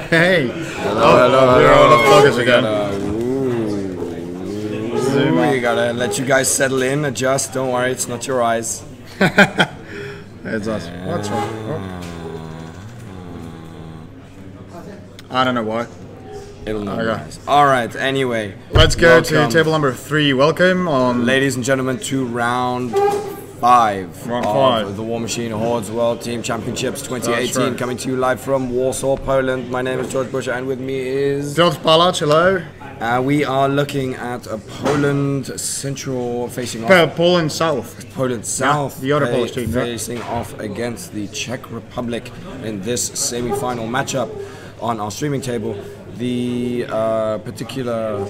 Hey! Hello. We're on the focus again. We gotta let you guys settle in, adjust. Don't worry, it's not your eyes. It's us. What's wrong? I don't know why. It'll not Okay. rise. Alright, anyway. Let's go to welcome, table number 3. Welcome on. ladies and gentlemen, to round 5 Round of 5. the War Machine Hordes World Team Championships 2018. That's right. Coming to you live from Warsaw, Poland. My name is George Busher, and with me is... Piotr Palacz, hello. we are looking at a Poland central facing off. Poland South. Poland South, the other Polish team, yeah. facing off against the Czech Republic in this semi-final matchup on our streaming table. The particular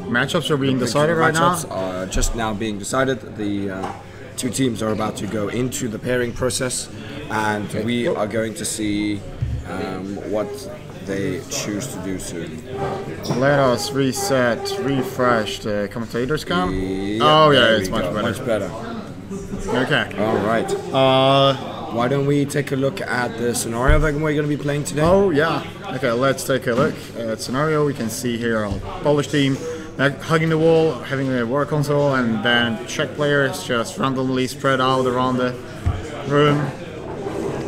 Matchups are being decided right now. matchups are just now being decided. The two teams are about to go into the pairing process, and we are going to see what they choose to do soon. Let us refresh the commentators cam. Yep, Oh yeah, there it's we much go, better. Much better. Okay. All right. Why don't we take a look at the scenario that we're going to be playing today? Oh yeah. Okay, let's take a look at scenario. We can see here our Polish team hugging the wall, having a war console, and then Czech players just randomly spread out around the room.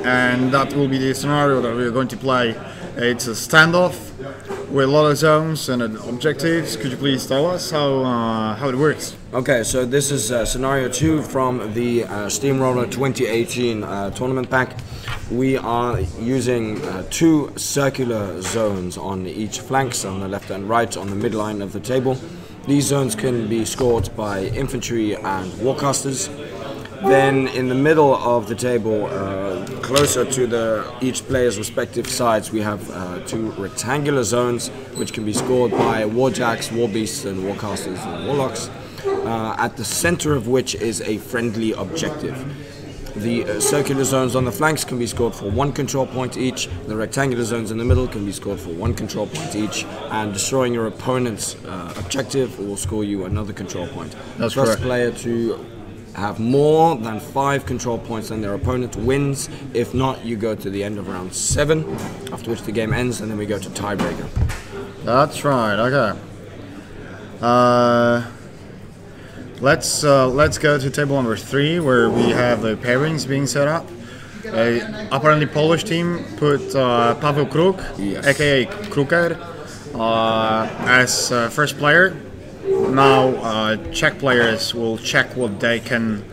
And that will be the scenario that we're going to play. It's a standoff with a lot of zones and objectives. Could you please tell us how it works? Okay, so this is scenario 2 from the Steamroller 2018 tournament pack. We are using 2 circular zones on each flanks, on the left and right, on the midline of the table. These zones can be scored by infantry and warcasters. Then in the middle of the table, closer to each player's respective sides, we have 2 rectangular zones which can be scored by warjacks, warbeasts and warcasters and warlocks, at the center of which is a friendly objective. The circular zones on the flanks can be scored for 1 control point each. The rectangular zones in the middle can be scored for 1 control point each, and destroying your opponent's objective will score you another control point. That's First correct. player to have more than 5 control points than their opponent wins. If not, you go to the end of round 7, after which the game ends, and then we go to tiebreaker. That's right. Okay. Let's go to table number 3, where we have the pairings being set up. Apparently, Polish team put Paweł Kruk, Yes. aka Kruker, as first player. Now, Czech players will check what they can,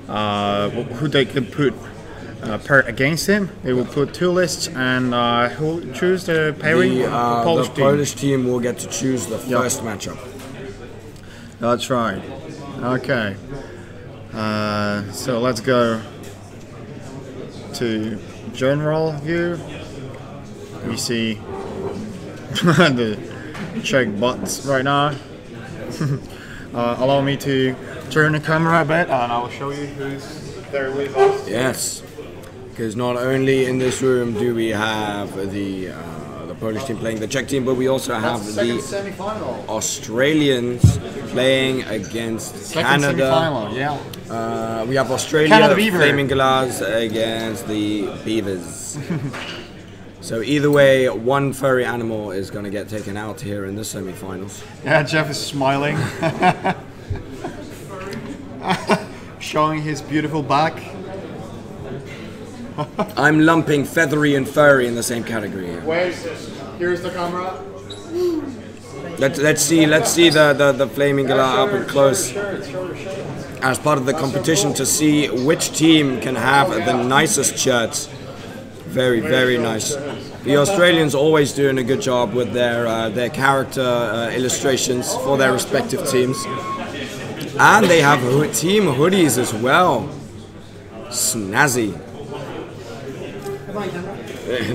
who they can put pair against him. They will put 2 lists, and who will choose the pairing? The Polish team. Polish team will get to choose the first matchup. That's right. Okay. So let's go to general view. We see the Czech bots right now. Allow me to turn the camera a bit, and I'll show you who's there with us. Yes, because not only in this room do we have the Polish team playing the Czech team, but we also have the semi-final. Australians playing against Canada. Semi-final, yeah. We have Australia Canada Beaver. Flaming Galahs against the Beavers. So either way, one furry animal is going to get taken out here in the semi-finals. Yeah, Jeff is smiling, showing his beautiful back. I'm lumping feathery and furry in the same category here. Wait, here's the camera. Let's see the Flaming Galah up and close as part of the competition to see which team can have the nicest shirts. Very, very nice. The Australians always doing a good job with their character illustrations for their respective teams, and they have team hoodies as well. Snazzy.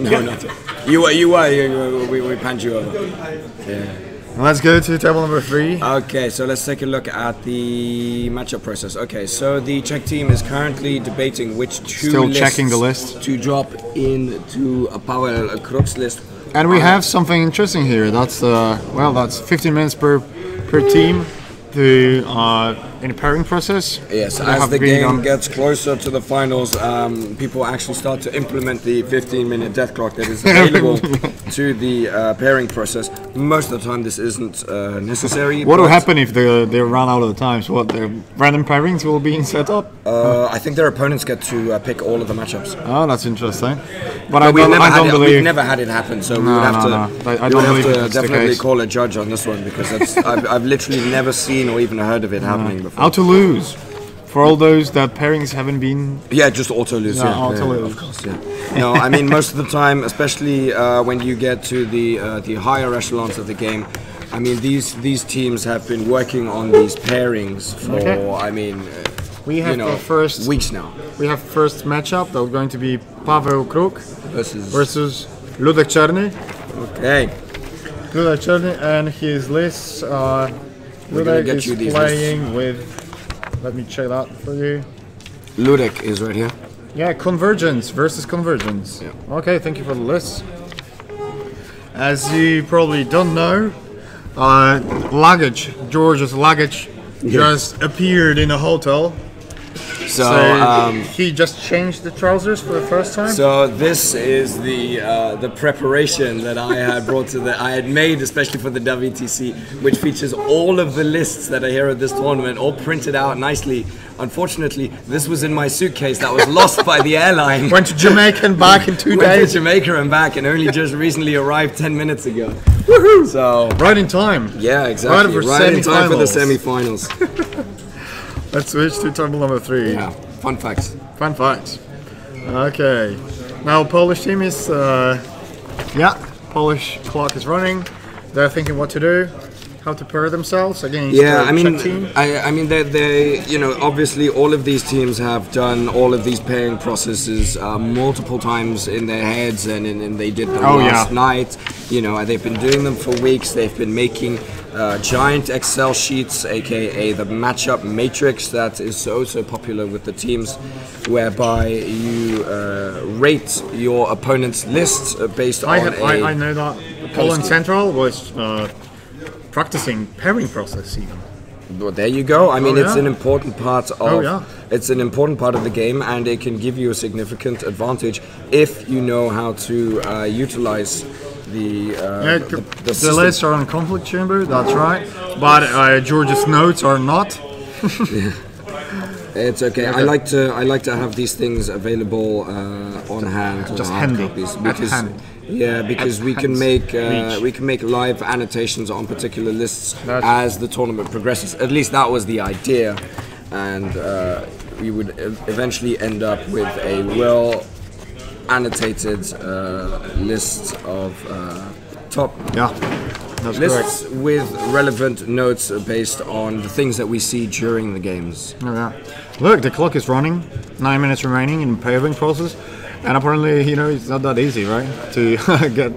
No, nothing. We panned you over. Yeah. Let's go to table number 3. Okay, so let's take a look at the matchup process. Okay, so the Czech team is currently debating which 2 Still lists checking the list. to drop into a Paweł Kruk's list. And we have something interesting here. That's that's 15 minutes per team to in a pairing process. Yes, as the game gets closer to the finals, people actually start to implement the 15-minute death clock that is available to the pairing process. Most of the time, this isn't necessary. What will happen if they run out of the times? What, the random pairings will be set up? I think their opponents get to pick all of the matchups. Oh, that's interesting. But we've never had it happen, so we would have to definitely call a judge on this one, because I've literally never seen or even heard of it happening before. How to lose? For all those that pairings haven't been... Yeah, just auto lose. Yeah, auto lose. Of course, yeah. No, I mean, most of the time, especially when you get to the higher echelons of the game, I mean, these teams have been working on these pairings for, I mean, we have the first weeks now. We have first matchup that's going to be Paweł Kruk versus Ludek Czerny. Okay. Ludek Czerny, and his list. Ludek is playing with. Let me check that for you. Ludek is right here. Yeah, Convergence versus Convergence. Yeah. Okay, thank you for the list. As you probably don't know, George's luggage just appeared in a hotel. So he just changed the trousers for the first time. So this is the preparation that I had I had made especially for the WTC, which features all of the lists that are here at this tournament, all printed out nicely. Unfortunately, this was in my suitcase that was lost by the airline. Went to Jamaica and back in 2 days. Went to Jamaica and back, and only just recently arrived 10 minutes ago. Woohoo! So right in time. Yeah, exactly. Right in time for the semi-finals. Let's switch to table number 3. Yeah, fun facts. Fun facts. Okay. Now Polish team is, Polish clock is running. They're thinking what to do, how to pair themselves against the Czech team. I mean, they, you know, obviously all of these teams have done all of these pairing processes multiple times in their heads, and they did them last night. You know, they've been doing them for weeks. They've been making giant Excel sheets, aka the matchup matrix that is so popular with the teams, whereby you rate your opponent's lists based on I know that Poland Central was practicing pairing process even. Well, there you go. I mean, it's an important part of it's an important part of the game, and it can give you a significant advantage if you know how to utilize the lists are on conflict chamber. That's right, but George's notes are not. It's okay. I like to have these things available on hand. Just handy. Because we can make live annotations on particular lists as the tournament progresses. At least that was the idea, and we would eventually end up with a well annotated list of top lists with relevant notes based on the things that we see during the games. Look, the clock is running. 9 minutes remaining in pairing process. And apparently, you know, it's not that easy, right? To get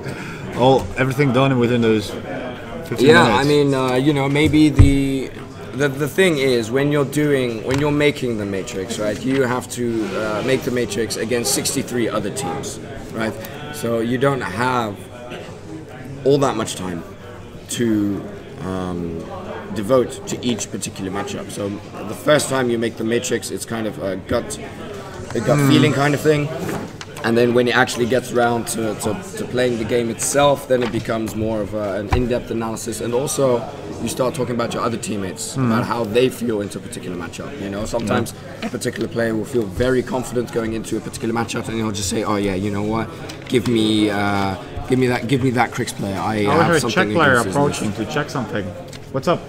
everything done within those 15 minutes. I mean, you know, maybe the thing is when you're making the matrix, right? You have to make the matrix against 63 other teams, right? So you don't have all that much time to devote to each particular matchup. So the first time you make the matrix, it's kind of a gut feeling kind of thing, and then when it actually gets around to playing the game itself, then it becomes more of an in-depth analysis, and also you start talking about your other teammates, about how they feel into a particular matchup. You know, sometimes a particular player will feel very confident going into a particular matchup, and he'll just say, "Oh yeah, you know what? Give me that Crix player. I have something." Czech player approaching to check something. What's up?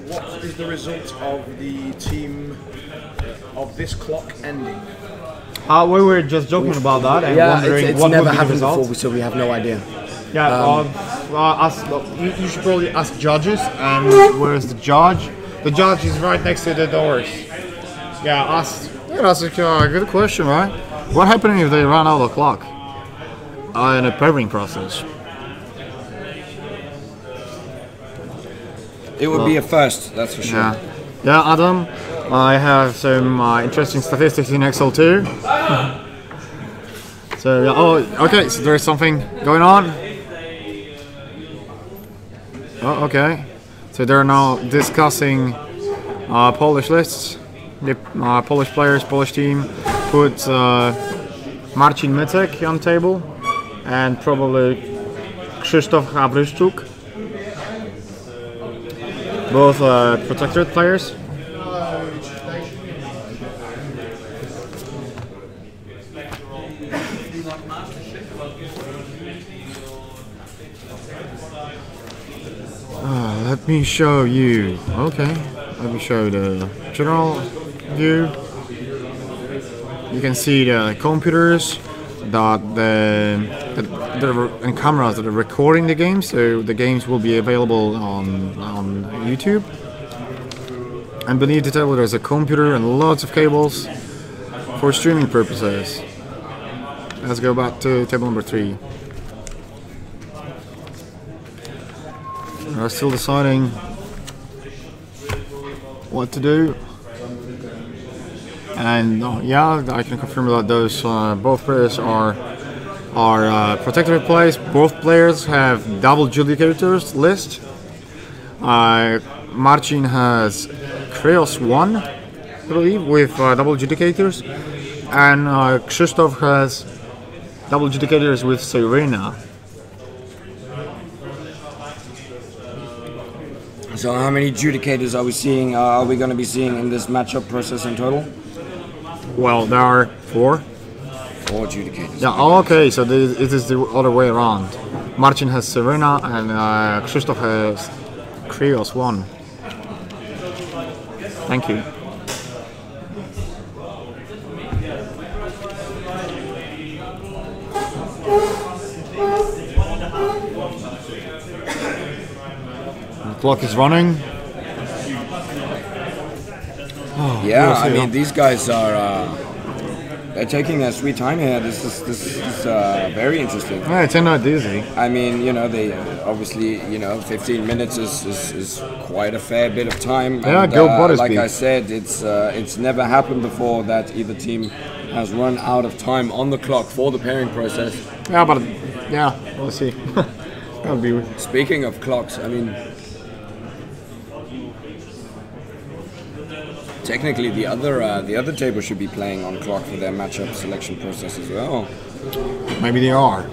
What is the result of the team of this clock ending? We were just joking about that and wondering it's what never would be the happened result. before, so we have no idea. You should probably ask judges. And where's the judge? The judge is right next to the doors. That's a good question, right? What happened if they run out of the clock in a pairing process? It would be a first, that's for sure. Yeah, Adam, I have some interesting statistics in Excel too. So, okay, so there's something going on. Oh, okay. So they're now discussing Polish lists. The Polish players, Polish team put Marcin Mytek on table and probably Krzysztof Habryszczuk. Both protectorate players. Let me show you. Okay, let me show the general view. You can see the computers that and cameras that are recording the games. So the games will be available on YouTube. And beneath the table, there's a computer and lots of cables for streaming purposes. Let's go back to table number 3. We're still deciding what to do, and yeah, I can confirm that those both players are protectorate plays. Both players have double judicators list. Marcin has Krios 1, I believe, with double judicators, and Krzysztof has double judicators with Serena. So how many judicators are we seeing? Are we going to be seeing in this matchup process in total? Well, there are 4. 4 judicators. Yeah. Oh, okay. So it is the other way around. Marcin has Serena and Krzysztof has Krios 1. Thank you. Clock is running. Oh, yeah, I mean these guys are they're taking their sweet time here. This is very interesting. Yeah, it's not easy. I mean, you know, they obviously, you know, 15 minutes is quite a fair bit of time. Yeah, and, go Buttersby. like I said, it's never happened before that either team has run out of time on the clock for the pairing process. Yeah, but yeah, we'll see. That'll be. Speaking of clocks, I mean, technically the other table should be playing on clock for their matchup selection process as well. Maybe they are.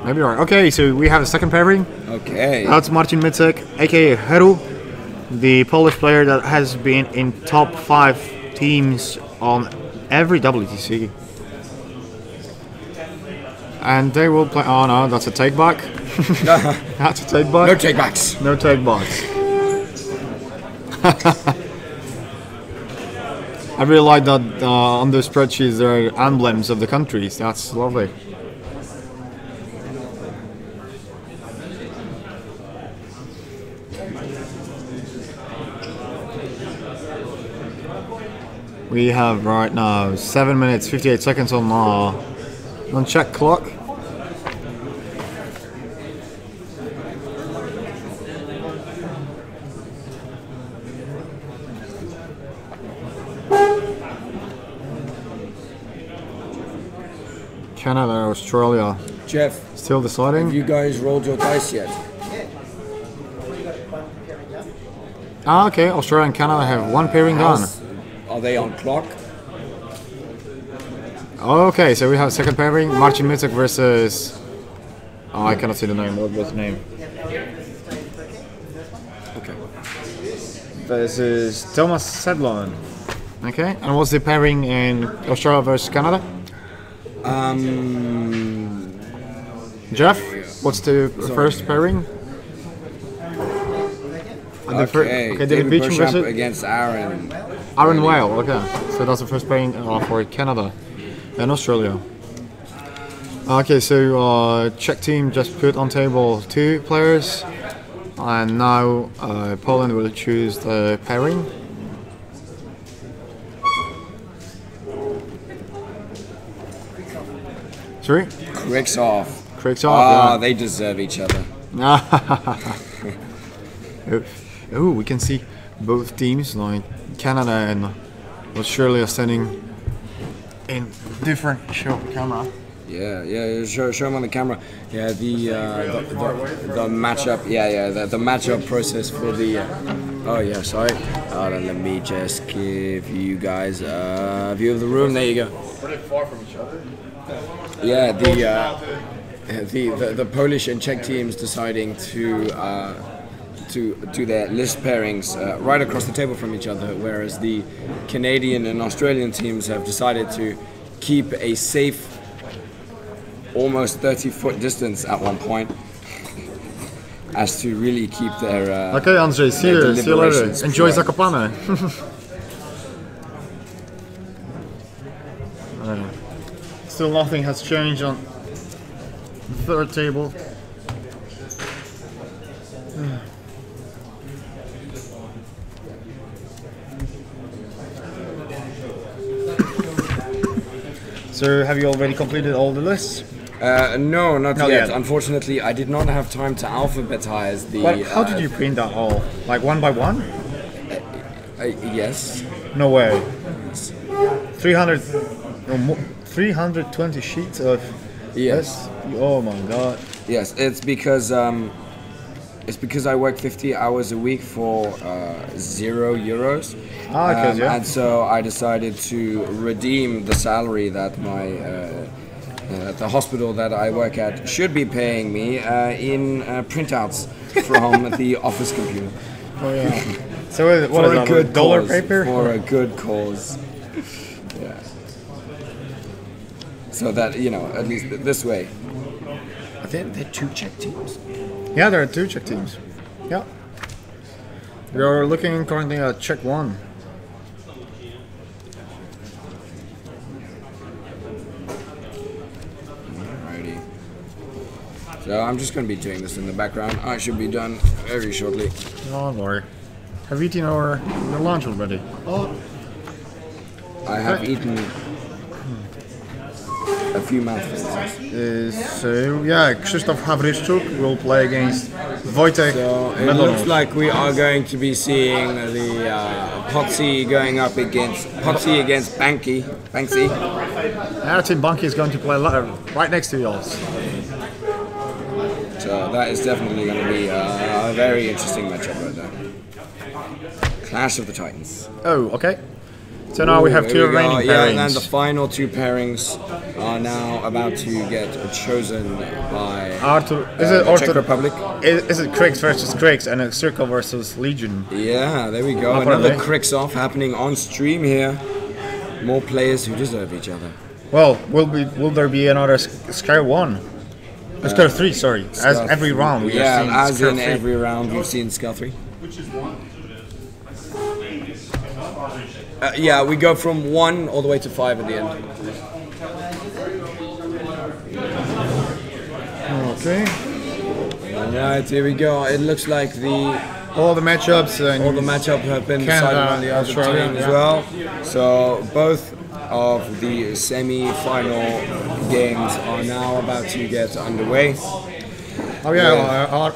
Maybe they are. Okay, so we have a second pairing. Okay. That's Marcin Mytek, aka Heru, the Polish player that has been in top 5 teams on every WTC. And they will play. Oh no, that's a take back. That's a take back. No take backs. No take backs. I really like that on the spreadsheets there are emblems of the countries. That's lovely. We have right now 7 minutes 58 seconds on Czech clock. Canada, Australia. Jeff, still deciding. have you guys rolled your dice yet? Ah, okay. Australia and Canada have one pairing done. Are they on clock? Okay, so we have a second pairing. Marcin Mytek versus. Oh, I cannot see the name. What was the name? Okay. Versus Thomas Sedlon. Okay, and what's the pairing in Australia versus Canada? Jeff, what's the first pairing? Okay, David Beecham versus against Aaron. Aaron Whale. Okay, so that's the first pairing for Canada and Australia. Okay, so Czech team just put on table 2 players, and now Poland will choose the pairing. Sorry? Kriksov. Yeah. They deserve each other. Oh, we can see both teams, like Canada and Australia, standing in different camera. Yeah. Show him on the camera. Yeah, the matchup. Yeah. The matchup process for the. Oh yeah, sorry. Hold on, let me just give you guys a view of the room. There you go. Pretty far from each other. Yeah, the Polish and Czech teams deciding to do their list pairings right across the table from each other, whereas the Canadian and Australian teams have decided to keep a safe, almost 30-foot distance at one point, as to really keep their. Okay, Andrzej, see you later. Enjoy Zakopane. Still nothing has changed on the third table. So, have you already completed all the lists? No, not Not yet. yet. Unfortunately, I did not have time to alphabetize the. Well, how did you print that all? Like one by one? Yes. No way. 300, 320 sheets of. Yes. Oh my god. Yes, it's because I work 50 hours a week for €0. And so I decided to redeem the salary that the hospital that I work at should be paying me in printouts from the office computer. Oh yeah. So what is that? Good Dollar cause, paper? for a good cause. Yeah. So that at least this way. Are there two Czech teams? Yeah, there are two Czech teams. Yeah. We are looking currently at Czech 1. Alrighty. So I'm just going to be doing this in the background. I should be done very shortly. Don't worry. Have you eaten your lunch already? I have eaten a few mouthfuls. So yeah, Krzysztof Hawryszczuk will play against Wojtek. So it looks like we are going to be seeing the Potsy going up against Banksy. Our team Banky is going to play right next to yours. So that is definitely going to be a very interesting matchup right there. Clash of the Titans. Oh, okay. So now we have two remaining pairings. Yeah, and then the final two pairings are now about to get chosen by Arthur. Czech Republic. Is it Craigs versus Craigs and a Circle versus Legion? Yeah, there we go. Another Craigs off happening on stream here. More players who deserve each other. Well, will there be another Scare 1? Scare 3, sorry. As every round we have seen as Scare in 3. every round we've seen Scare 3. Yeah, we go from 1 all the way to 5 at the end. Okay. Alright, here we go. It looks like all the matchups have been decided on the other team as well. So both of the semi-final games are now about to get underway. Oh yeah,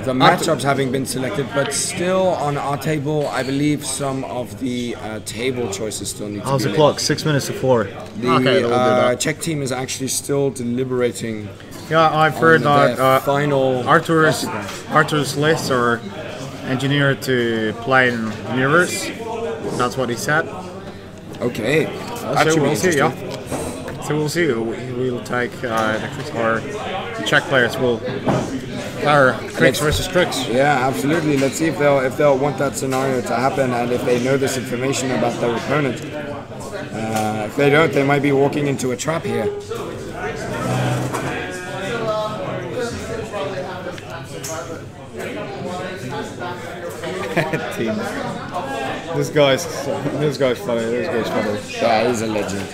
the matchups having been selected, but still on our table, I believe some of the table choices still need to be how's the made. clock? 6 minutes to 4. The Czech team is actually still deliberating. Yeah, I've heard that final Arthur's lists are engineered to play in Universe. That's what he said. Okay. So we'll see, yeah. So we'll see. We'll take or the Czech players will Craigs versus Craigs. Yeah, absolutely. Let's see if they'll want that scenario to happen, and if they know this information about their opponent. If they don't, they might be walking into a trap here. Team. This guy's funny. Yeah, he's a legend.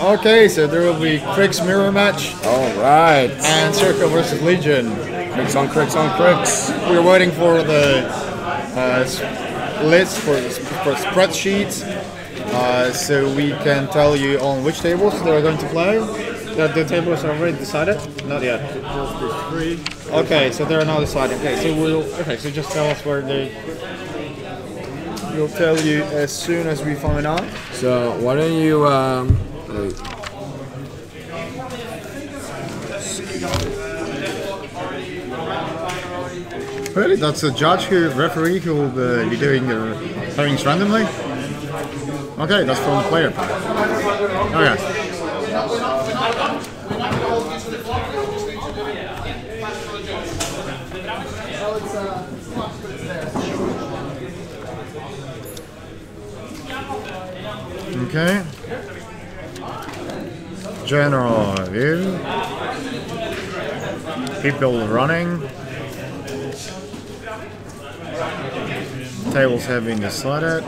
Okay, so there will be Craigs mirror match. All right. And Circle versus Legion. Craigs on Craigs. We're waiting for the list for spreadsheets, so we can tell you on which tables they're going to play. The tables are already decided? Not yet. Okay, so they're now decided. Okay, so just tell us where they. We'll tell you as soon as we find out. So why don't you Really? That's a judge who, referee who will be doing the pairings randomly? Okay, that's from the player pack. Okay. Okay. General view. People running. Tables have been decided.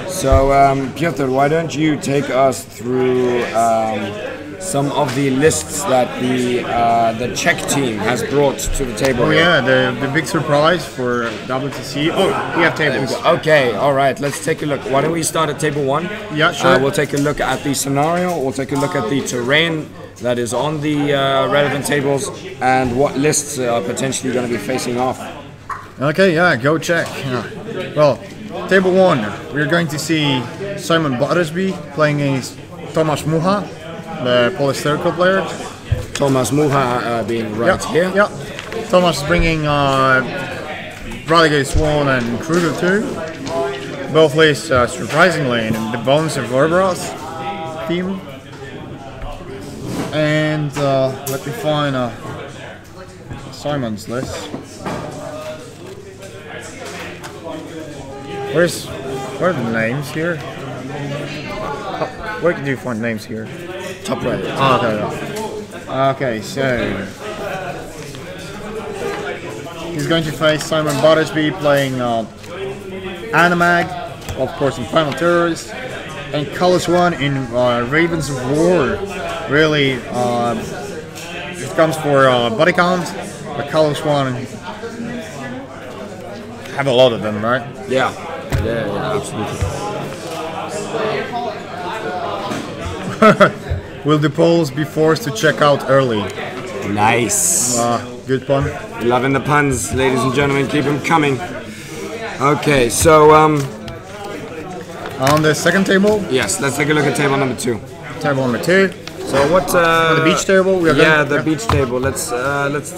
So, Piotr, why don't you take us through some of the lists that the Czech team has brought to the table? Oh yeah, the big surprise for WTC. Oh, we have tables. Okay, all right. Let's take a look. Why don't we start at table 1? Yeah, sure. We'll take a look at the scenario. We'll take a look at the terrain that is on the relevant tables and what lists are potentially going to be facing off. Okay, yeah, go Czech. Yeah. Well, table 1, we're going to see Simon Battersby playing against Tomáš Mucha, the Polish circle player. Tomáš Mucha being right here. Yeah, Tomáš is bringing Radegate Swan and Kruger too. Both lists surprisingly in the Bones of Vertebrates team. And let me find Simon's list. Where are the names here? Where can you find names here? Top right. Oh, okay. Okay, so he's going to face Simon Battersby playing Animag, of course, in Final Terrorist, and Colors One in Ravens of War. Really, it comes for body count, but Colors One have a lot of them, right? Yeah, absolutely. Will the Poles be forced to check out early? Nice. Good pun. Loving the puns, ladies and gentlemen. Keep them coming. Okay, so on the second table? Yes, let's take a look at table number 2. Table number 2. So what? On the beach table? The beach table. Let's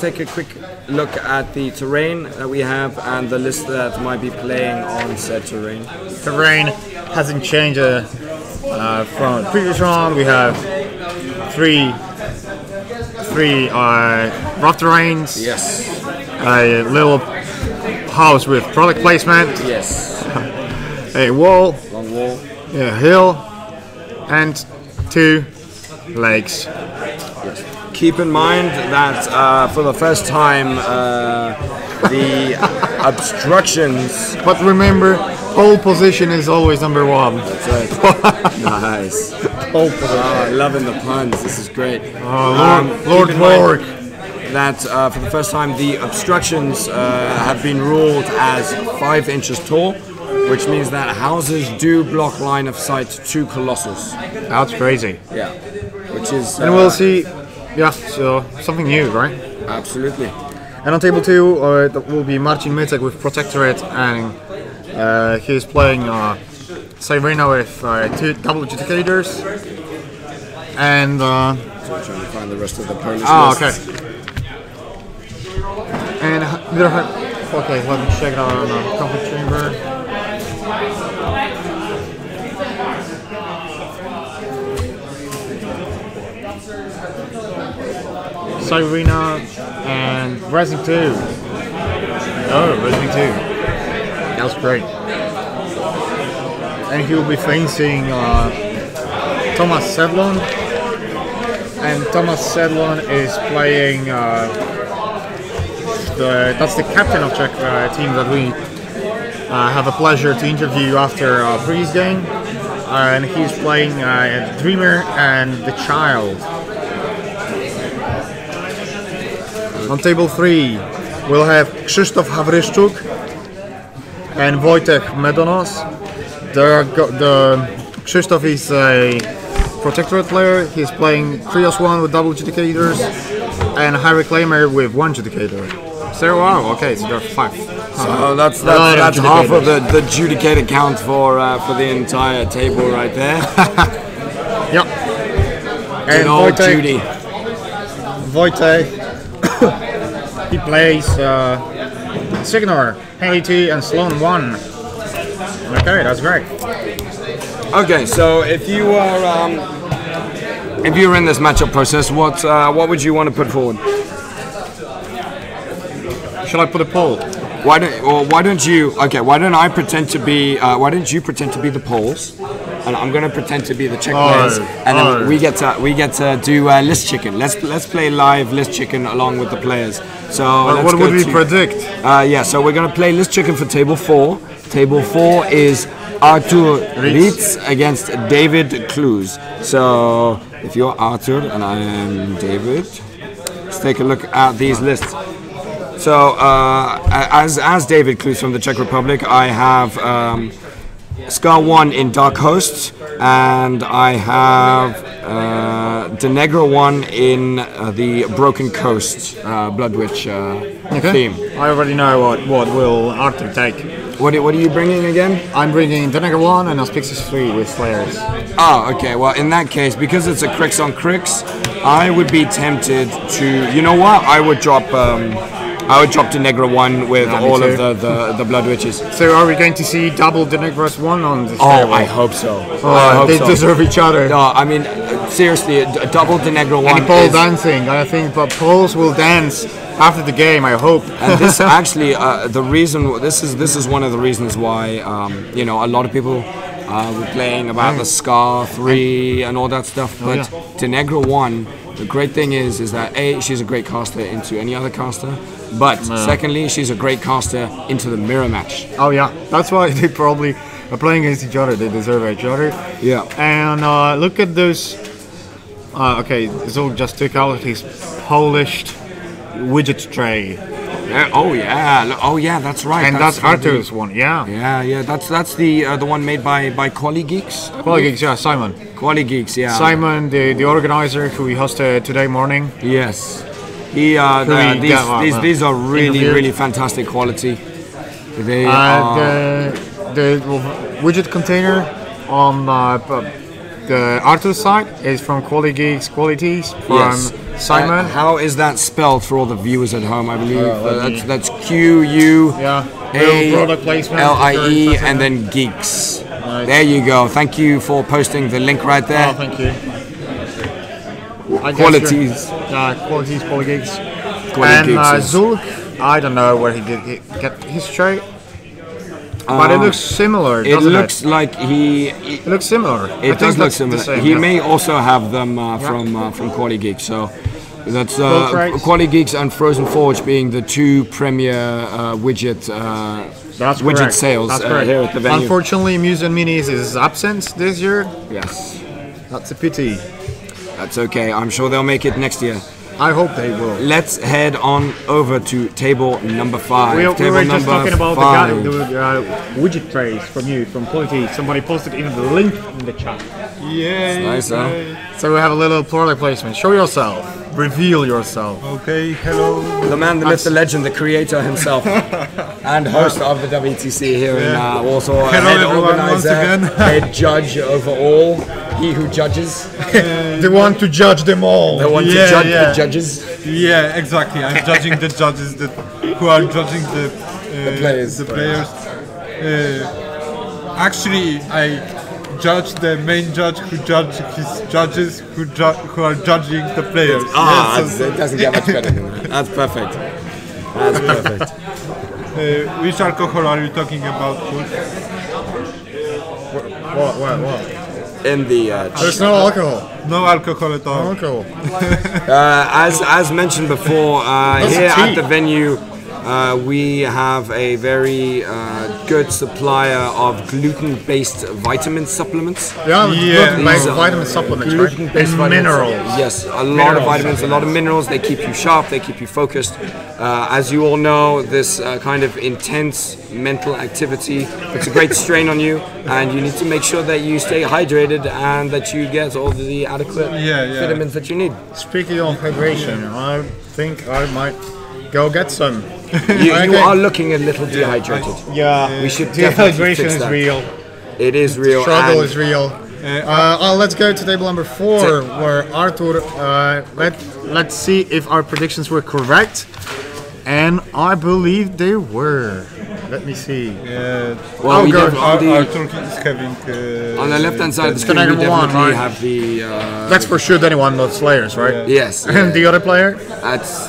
take a quick look at the terrain that we have and the list that might be playing on said terrain. Terrain hasn't changed from the previous round. We have three rough terrains. Yes. A little house with product placement. Yes. A wall. Long wall. Yeah, hill, and 2 lakes. Yes. Keep in mind that for the first time, the obstructions. But remember, pole position is always number 1. That's right. Nice. Pole position. Loving the puns. This is great. Lord Borg. That for the first time, the obstructions have been ruled as 5 inches tall, which means that houses do block line of sight to Colossus. That's crazy. Yeah. Which is. And we'll see. Yeah, so something new, right? Absolutely. And on table 2, that will be Marcin Mytek with Protectorate, and he's playing Sabrina with 2 double adjudicators. And. So I'm trying to find the rest of the Polish lists. Okay. And okay, let me check it out on the comfort chamber. Cyrena and Racing 2. Oh, Racing 2. That's great. And he will be facing Thomas Sedlon. And Thomas Sedlon is playing that's the captain of Czech team that we have a pleasure to interview after Breeze game. And he's playing Dreamer and the Child. On table 3, we'll have Krzysztof Hawryszczuk and Wojtek Medonos. The Krzysztof is a Protectorate player. He's playing Trios 1 with double adjudicators and High Reclaimer with 1 adjudicator. So wow, okay, so there are 5. So that's half of the adjudicator count for the entire table right there. Yep. Good old Judy. Wojtek, he plays Signor, Haley and Sloan 1. Okay, that's great. Okay, so if you were in this matchup process, what would you want to put forward? Shall I put a poll? Why don't you pretend to be the Poles, and I'm gonna pretend to be the Czech players, and then we get to do list chicken. Let's play live list chicken along with the players. So what would we predict? So we're gonna play list chicken for table 4. Table 4 is Arthur Ritz against David Kluz. So if you're Arthur and I am David, let's take a look at these lists. So as David Kluz from the Czech Republic, I have Scar 1 in Dark Hosts, and I have De Negro 1 in the Broken Coast Blood Witch theme. I already know what will Arthur take. What are you bringing again? I'm bringing De Negro 1 and Auspicious 3 with Flares. Oh, okay. Well, in that case, because it's a Crix on Crix, I would be tempted to. You know what? I would drop De Negro 1 with all of the Blood Witches. So are we going to see double De Negros 1 on this table? I hope so. They deserve each other. No, I mean, seriously, a double De Negro 1 and pole dancing. I think Poles will dance after the game, I hope. And this actually, this is one of the reasons why, a lot of people were playing about the Scar 3 and all that stuff, but De Negro 1, the great thing is that A, she's a great caster into any other caster, but secondly, she's a great caster into the mirror match. Oh yeah, that's why they probably are playing against each other. They deserve each other. Yeah. And look at those. Okay, Zul just took out his polished widget tray. Oh yeah, that's right. And that's Arthur's one. Yeah. Yeah. That's the one made by Quali Geeks. Quali Geeks, yeah, Simon. Quali Geeks, yeah. Simon, the organizer who we hosted today morning. Yes. These are really fantastic quality. They the widget container on the Arthur side is from Quali Geeks Qualities from Simon. How is that spelled for all the viewers at home? I believe that's QUALIE and then Geeks. Nice. There you go. Thank you for posting the link right there. Oh, thank you. Qualities. Qualities, Quali Geeks. And Zulk, I don't know where he did get his tray. But it looks similar, doesn't it? Looks like It looks similar. It does look similar. He may also have them from Quali Geeks. So that's Quali Geeks and Frozen Forge being the two premier widget sales here at the venue. Unfortunately, Muse and Minis is absent this year. Yes. That's a pity. That's okay. I'm sure they'll make it next year. I hope they will. Let's head on over to table number 5. We were just talking about the widget trays from Quality. Somebody posted even the link in the chat. Yeah. Nice, huh? So we have a little product placement. Show yourself. Reveal yourself. Okay, hello. The man, the myth, the legend, the creator himself, and host of the WTC here in Warsaw. Hello, head everyone, organizer, once again. head judge over all. He who judges. They want to judge them all. They want to judge the judges. Yeah, exactly. I'm judging the judges who are judging the players. Actually, I judge the main judge who judges his judges who are judging the players. It doesn't get much better than that. That's perfect. That's perfect. Which alcohol are you talking about? What? In the there's no alcohol. No alcohol at all. No alcohol. As mentioned before, here at the venue, we have a very good supplier of gluten-based vitamin supplements. Gluten-based vitamin supplements, gluten-based minerals. Yes, a lot of vitamins, a lot of minerals. They keep you sharp, they keep you focused. As you all know, this kind of intense mental activity puts a great strain on you, and you need to make sure that you stay hydrated and that you get all the adequate vitamins that you need. Speaking of hydration, I think I might go get some. You are looking a little dehydrated. Yeah, we should dehydration fix is that. real. It is real. Struggle is real. Let's go to table number 4, where Arthur. Let's see if our predictions were correct, and I believe they were. Let me see. Well, we have Arthur is having. on the left-hand side of the screen, we number one, definitely right? have the. That's for sure. Anyone, not Slayers, right? Yes. And the other player? That's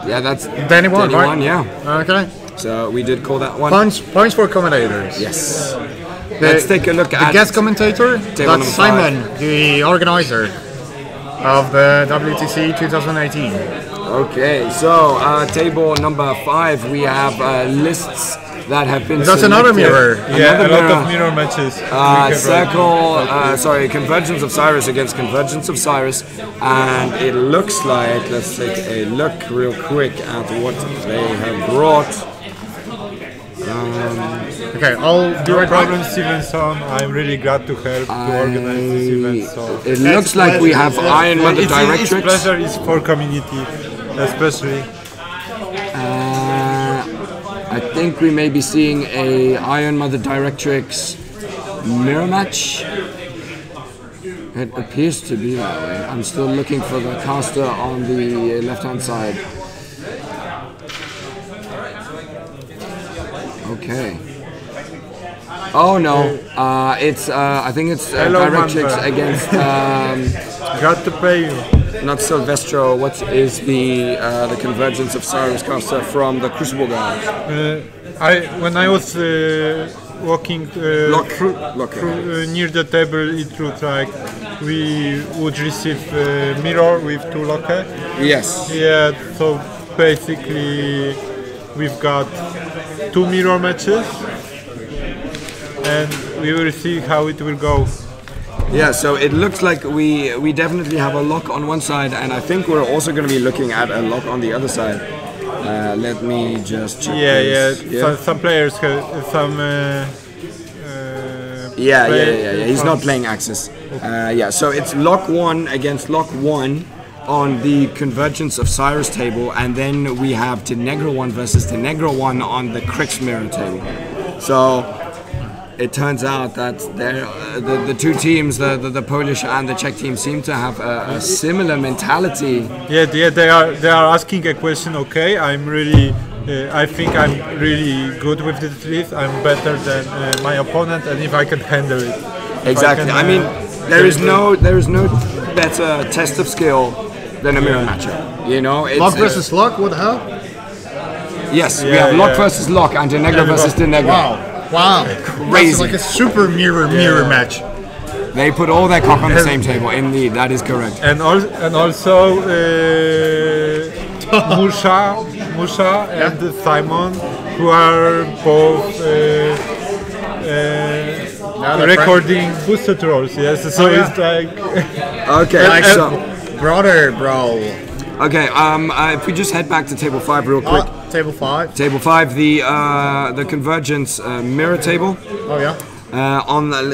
that's Danny one, right? One, yeah. Okay. So we did call that one. Points for commentators. Yes. Let's take a look the at guest commentator. table That's number Simon, the organizer of the WTC 2018. Okay, so table number 5, we have lists that have been. That's another mirror. Yeah, a lot of mirror matches. Convergence of Cyrus against Convergence of Cyrus, and it looks like, let's take a look real quick at what they have brought. Okay, I'll do No it. problem, Stevenson. I'm really glad to help to organize this event. So It looks like we have Iron Mother it's Directrix. pleasure is for community, especially. I think we may be seeing a Iron Mother Directrix mirror match. It appears to be that way. I'm still looking for the caster on the left-hand side. Okay. Oh no, it's I think it's Directrix Mamba. against Got to pay you. not Silvestro. What is the Convergence of Cyrus caster from the Crucible guys? When I was walking Lock. near the table, it looked like we would receive a mirror with 2 locker. Yes. Yeah, so basically we've got 2 mirror matches, and we will see how it will go. Yeah, so it looks like we definitely have a lock on one side, and I think we're also going to be looking at a lock on the other side. Let me just check this. Some players have some. Yeah. He's not playing Axis. So it's lock 1 against lock 1 on the Convergence of Cyrus table, and then we have Tenegro 1 versus Tenegro 1 on the Crix mirror table. So it turns out that the two teams, the Polish and the Czech team, seem to have a similar mentality. Yeah, they are asking a question. Okay, I'm really. I think I'm really good with this list. I'm better than my opponent, and if I can handle it. Exactly. I mean, there is no better test of skill than a mirror matchup. You know, it's, Lock versus lock, what the hell? Yes, we have lock versus lock and Tenegro versus Tenegro. Wow. Crazy. That's like a super mirror match. They put all their cock on the same table. Indeed, that is correct. And also Musha and Simon, who are both recording boosted rolls. Yes, so it's like Okay, so Brother, bro. okay. If we just head back to table 5 real quick. Table 5. Table 5, the Convergence mirror table. Oh yeah.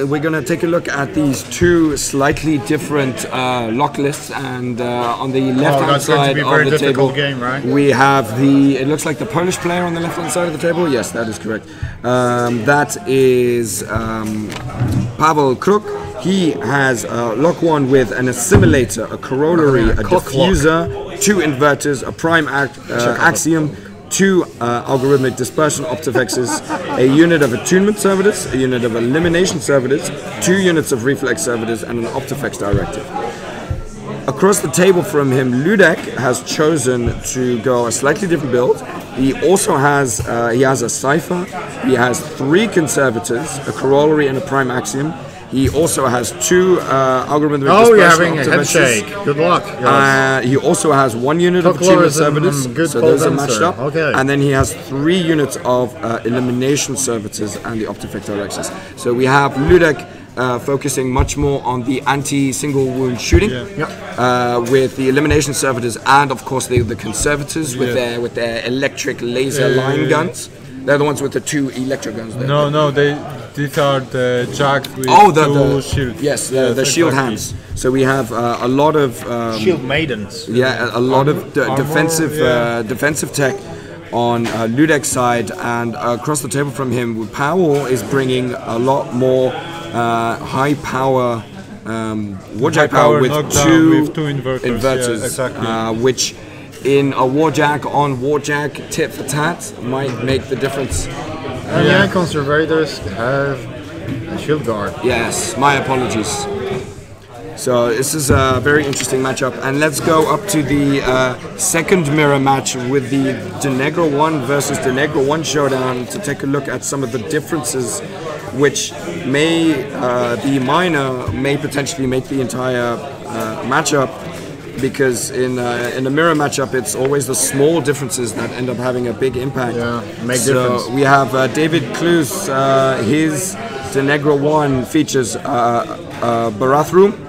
We're going to take a look at these 2 slightly different lock lists, and on the left-hand that's going to side be a very of the table, difficult game, right? we have it looks like the Polish player on the left-hand side of the table. Yes, that is correct. That is Pavel Kruk. He has lock 1 with an assimilator, a corollary, a diffuser, 2 inverters, a prime axiom, 2 algorithmic dispersion optifexes, a unit of attunement servitors, a unit of elimination servitors, 2 units of reflex servitors, and an optifex directive. Across the table from him, Ludek has chosen to go a slightly different build. He also has a cipher, he has 3 conservators, a corollary, and a prime axiom. He also has 2 algorithmic Oh, you're dispersion having a head optifexes. shake. Good luck. He also has 1 unit of achievement servitors, good so those are pole matched dancer. up. Okay. And then he has 3 units of elimination servitors and the optifex directions. So we have Ludek focusing much more on the anti-single wound shooting, with the elimination servitors and of course the conservators with their electric laser line guns. They're the ones with the 2 electro guns there. No, these are the jacks with the shields. Yes, the shield hands. So we have a lot of Shield maidens. yeah, a lot of defensive tech on Ludek's side, and across the table from him, Powell is bringing a lot more high power warjack power with two inverters, yeah, exactly. which in a warjack on warjack tit for tat might make the difference. Yeah, conservators have a shield guard. Yes, my apologies. So this is a very interesting matchup, and let's go up to the second mirror match with the Denegro 1 versus Denegro 1 showdown to take a look at some of the differences which may be minor, may potentially make the entire matchup, because in a mirror matchup it's always the small differences that end up having a big impact. Yeah, make so difference. We have David Klus, his Denegro 1 features Barathrum,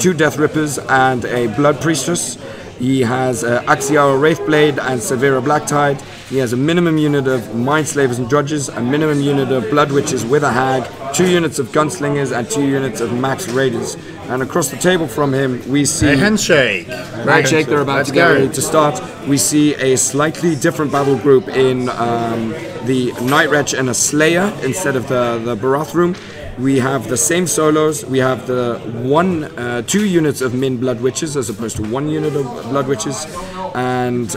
2 Death Rippers and a Blood Priestess. He has Axiara Wraithblade and Severa Blacktide. He has a minimum unit of Mindslavers and Drudges, a minimum unit of Blood Witches with a Hag, 2 units of Gunslingers and 2 units of Max Raiders. And across the table from him we see A handshake. handshake. They're about to get ready to start. We see a slightly different battle group in the Night Wretch and a Slayer instead of the Barathrum. We have the same solos. We have the 2 units of Min Blood Witches as opposed to 1 unit of Blood Witches, and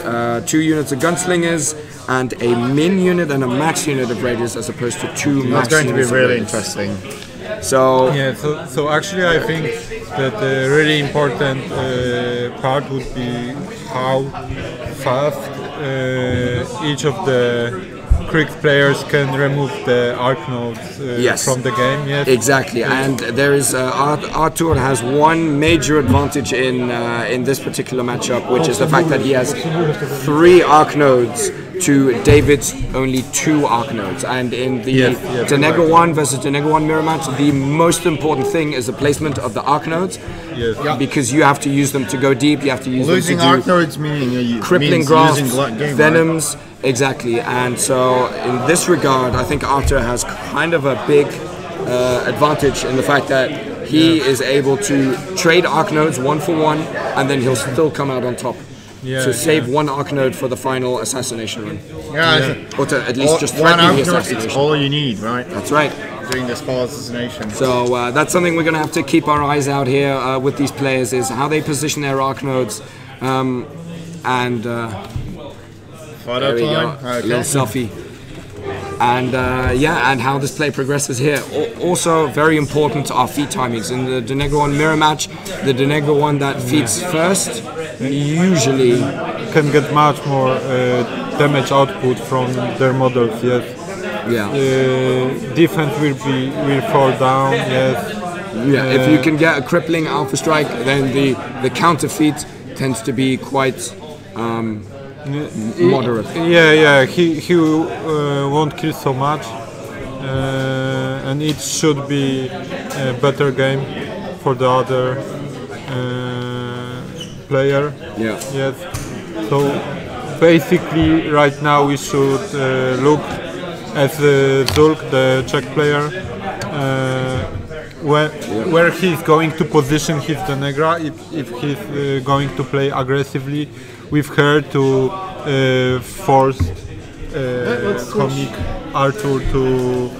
2 units of Gunslingers, and a Min unit and a Max unit of Raiders as opposed to 2 Max That's going to be units of really Raiders. interesting. So Yeah, so actually I think that the really important part would be how fast each of the Krieg players can remove the arc nodes Yes. from the game. Yes. exactly, and there is Artur has one major advantage in this particular matchup, which is the fact that he has 3 arc nodes to David's only 2 arc nodes. And in the Yes, Denegro right. 1 versus Denegro 1 mirror match, the most important thing is the placement of the arc nodes, Yes. because you have to use them to go deep. You have to use Losing them to arc nodes meaning crippling means grasps, using game, venoms, exactly. And so in this regard, I think Arthur has kind of a big advantage in the fact that he is able to trade arc nodes 1 for 1, and then he'll still come out on top. Yeah, to save 1 arc node for the final assassination run, right? Yeah, or to at least just one threaten the arc node, it's assassination. all you need, right? That's right. Doing the spell assassination. So that's something we're going to have to keep our eyes out here with these players, is how they position their arc nodes, and Photo there we go, time. a little selfie. And and how this play progresses here. Also very important are feat timings. In the Denegro 1 mirror match, the Denegro 1 that feeds first usually Can get much more damage output from their models. Yes. Defense will fall down. Yes. If you can get a crippling alpha strike, then the counter feat tends to be quite moderate. Yeah. He won't kill so much, and it should be a better game for the other player. Yeah. Yes. So basically, right now we should look at Zulk, the Czech player, where he's going to position his Denegra. If he's going to play aggressively with her to force comic Arthur to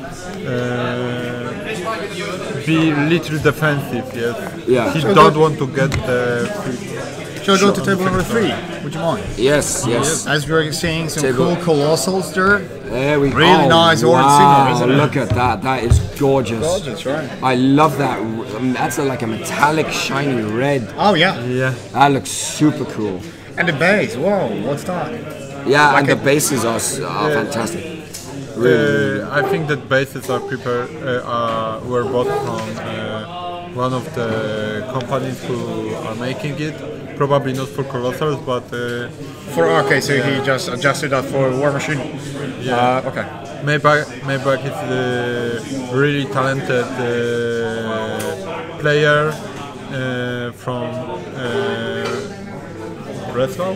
be little defensive. Yes. Yeah. He don't want to get the. Shall I go to table number 3? Would you mind? Yes. As we're seeing some Table. cool colossals there. There we go. Really nice orange wow, signal, isn't it? look at that. That is gorgeous. Gorgeous, right? I love that. That's like a metallic, shiny red. Oh yeah. Yeah. That looks super cool. And the base. Whoa, what's that? Yeah, and Like the bases are fantastic. Really. I think that bases are prepared. Were bought from one of the companies who are making it. Probably not for Colossals, but Okay, so he just adjusted that for War Machine. Yeah. Okay. Maybach is a really talented player from Wrocław.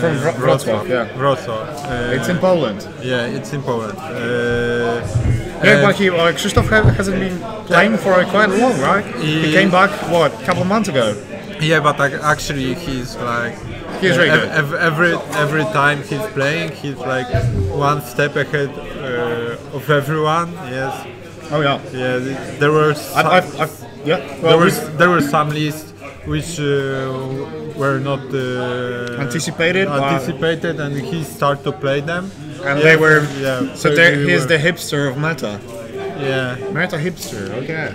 From Wrocław, yeah. Wrocław. It's in Poland. Yeah, it's in Poland. Yeah, but Krzysztof hasn't been playing for quite long, right? He came back, what, a couple of months ago? Yeah, but actually he's like He's really good. every time he's playing, he's like one step ahead of everyone. Yes, Oh yeah. Yeah, there were there were some lists which were not anticipated, and he started to play them, and they were. So he's the hipster of meta. Yeah. Meta hipster. Okay.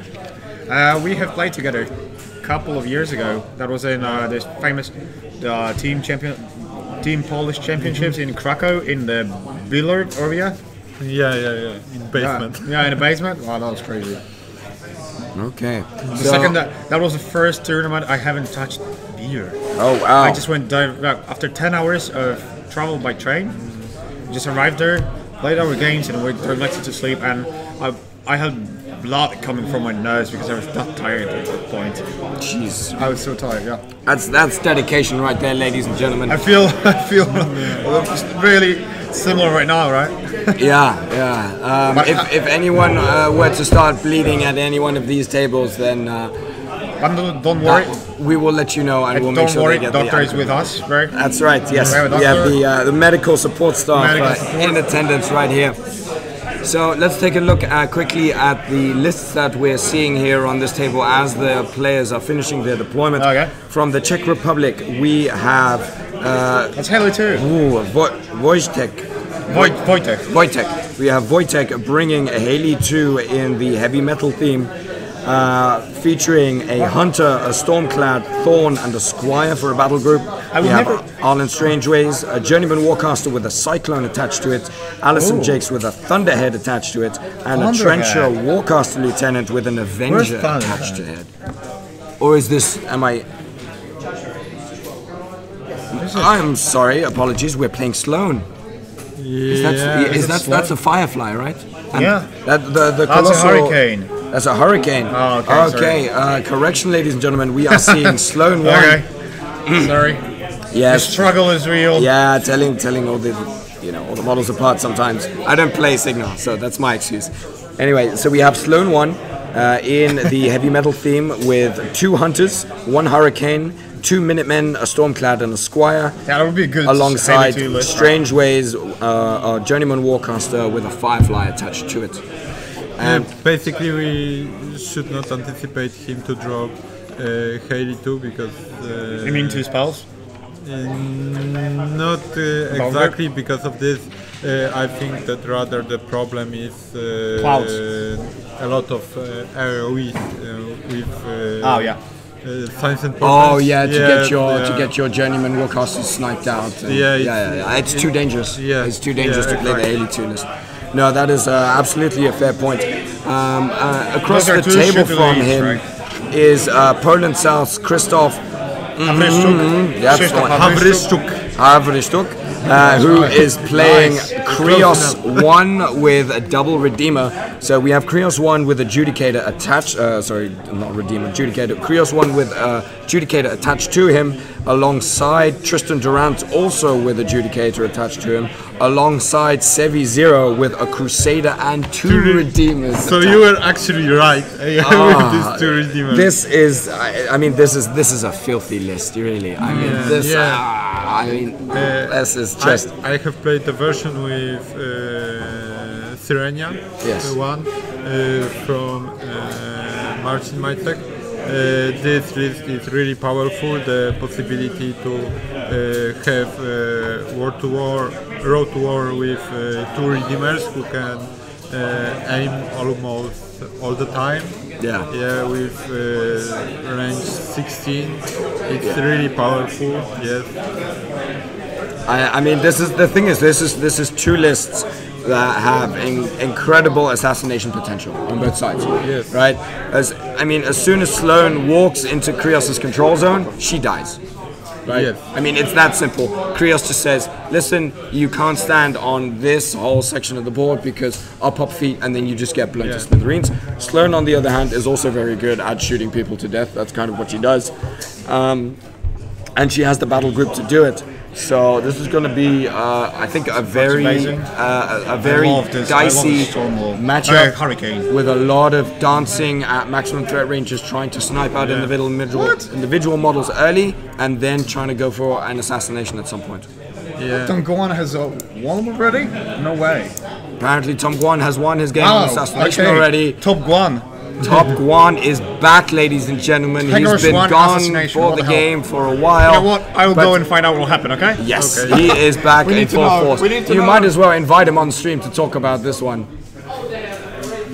We have played together a couple of years ago. That was in this famous Team Polish Championships in Krakow in the billiard area. Yeah. In the basement. Yeah, in the basement. Wow, that was crazy. Okay. The second that was the first tournament I haven't touched beer. Oh wow! I just went after 10 hours of travel by train. Just arrived there, played our games, and went directly to sleep. And I had blood coming from my nose because I was that tired at that point. Jeez, I was so tired. Yeah. That's dedication right there, ladies and gentlemen. I feel really similar right now, right? Yeah. If anyone were to start bleeding at any one of these tables, then don't worry. We will let you know, and we'll make don't sure worry. they get Doctor is with us, right? That's right. Yes, We have the medical support staff in attendance right here. So let's take a look quickly at the lists that we're seeing here on this table as the players are finishing their deployment. Okay. From the Czech Republic, we have That's Halo 2. Wojtek. We have Wojtek bringing a Haley 2 in the heavy metal theme, featuring a hunter, a stormclad, thorn, and a squire for a battle group. We have Arlen Strangeways, a journeyman warcaster with a cyclone attached to it, Alison Jakes with a thunderhead attached to it, and a trencher warcaster lieutenant with an avenger attached to it. Or is this? I'm sorry, apologies. We're playing Sloan. That's a firefly, right? And the that's a hurricane. That's a hurricane. Oh, okay. Correction, ladies and gentlemen. We are seeing Sloan 1. Okay. Sorry. Yes. The struggle is real. Yeah, telling all the all the models apart sometimes. I don't play Signal, so that's my excuse. Anyway, so we have Sloan 1 in the heavy metal theme with 2 hunters, 1 hurricane, 2 Minutemen, a Stormclad, and a Squire. Yeah, that would be good. Alongside Strangeways, a Journeyman Warcaster with a Firefly attached to it. Basically, we should not anticipate him to drop Haley 2 because... you mean 2 spells? Not exactly because of this. I think that rather the problem is clouds. A lot of AoEs with science and to get your journeyman warcasters sniped out. It's too dangerous. It's too dangerous to play the Haley 2 list. No, that is absolutely a fair point. Across the table from him is Poland South's Krzysztof Havrystuk, who is playing Krios 1 with a double Redeemer. So we have Krios 1 with Adjudicator attached, Adjudicator. Krios 1 with Adjudicator attached to him, alongside Tristan Durant also with Adjudicator attached to him, alongside Sevi 0 with a Crusader and 2 Redeemers. So you were actually right with these 2 Redeemers. This is, this is a filthy list, really. This is just... I have played the version with Sirenia, the one from Marcin Majtek. This list is really powerful. The possibility to have road to war with 2 Redeemers who can aim almost all the time. With range 16, it's really powerful. Yes. This is the thing. This is 2 lists that have incredible assassination potential on both sides. Yes. Right. As soon as Sloan walks into Krios' control zone, she dies. Right? Yes. It's that simple. Krios just says, listen, you can't stand on this whole section of the board because I'll pop feet and then you just get blown to smithereens. Sloan, on the other hand, is also very good at shooting people to death. That's kind of what she does. And she has the battle group to do it. So this is going to be, I think, a very dicey matchup with a lot of dancing at maximum threat ranges, trying to snipe out individual models early, and then trying to go for an assassination at some point. Don't go on has a one already? No way. Apparently Tom Guan has won his game on assassination already. Top Guan. Top Guan is back, ladies and gentlemen. He's been gone for the game for a while. You know what? I will go and find out what will happen, okay? Yes, he is back in full force. You might as well invite him on stream to talk about this one.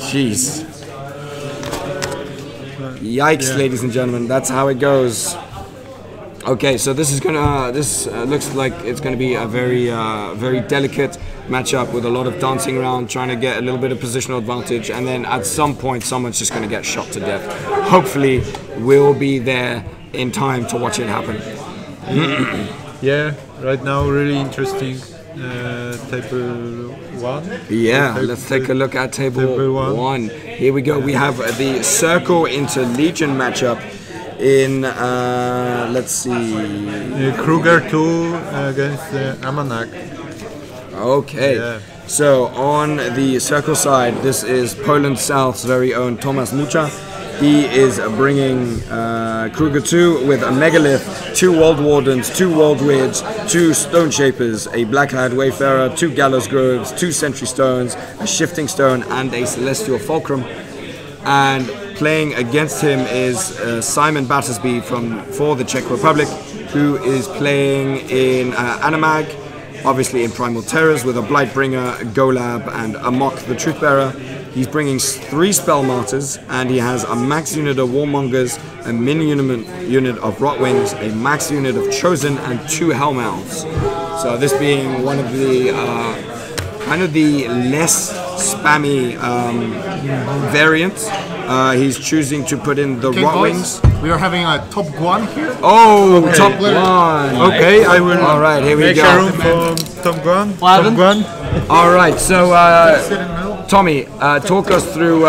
Jeez. Yikes, ladies and gentlemen. That's how it goes. Okay, so this is gonna. This looks like it's gonna be a very delicate matchup with a lot of dancing around, trying to get a little bit of positional advantage, and then at some point, someone's just gonna get shot to death. Hopefully, we'll be there in time to watch it happen. Yeah, right now really interesting. Table 1. Yeah, let's take a look at table 1. Here we go. We have the Circle into Legion matchup. In let's see, Kruger 2 against Amanak. Okay, so on the Circle side, this is Poland South's very own Tomasz Mucha. He is bringing Kruger 2 with a Megalith, 2 World Wardens, 2 World Weirds, 2 Stone Shapers, a Black-Eyed Wayfarer, 2 Gallows Groves, 2 Sentry Stones, a Shifting Stone, and a Celestial Fulcrum. And playing against him is Simon Battersby for the Czech Republic, who is playing in Animag, obviously in Primal Terrors with a Blightbringer, Golab, and Amok the Truthbearer. He's bringing 3 Spell Martyrs, and he has a max unit of Warmongers, a mini unit of Rotwings, a max unit of Chosen, and 2 Helm Elves. So this being one of the kind of the less spammy variants. He's choosing to put in the Rotwings. We are having a Top Guan here. Oh, okay. Top Guan. Okay, I will. All right, here we make go. a room for Top Guan. Top Guan. All right, so Tommy, talk us through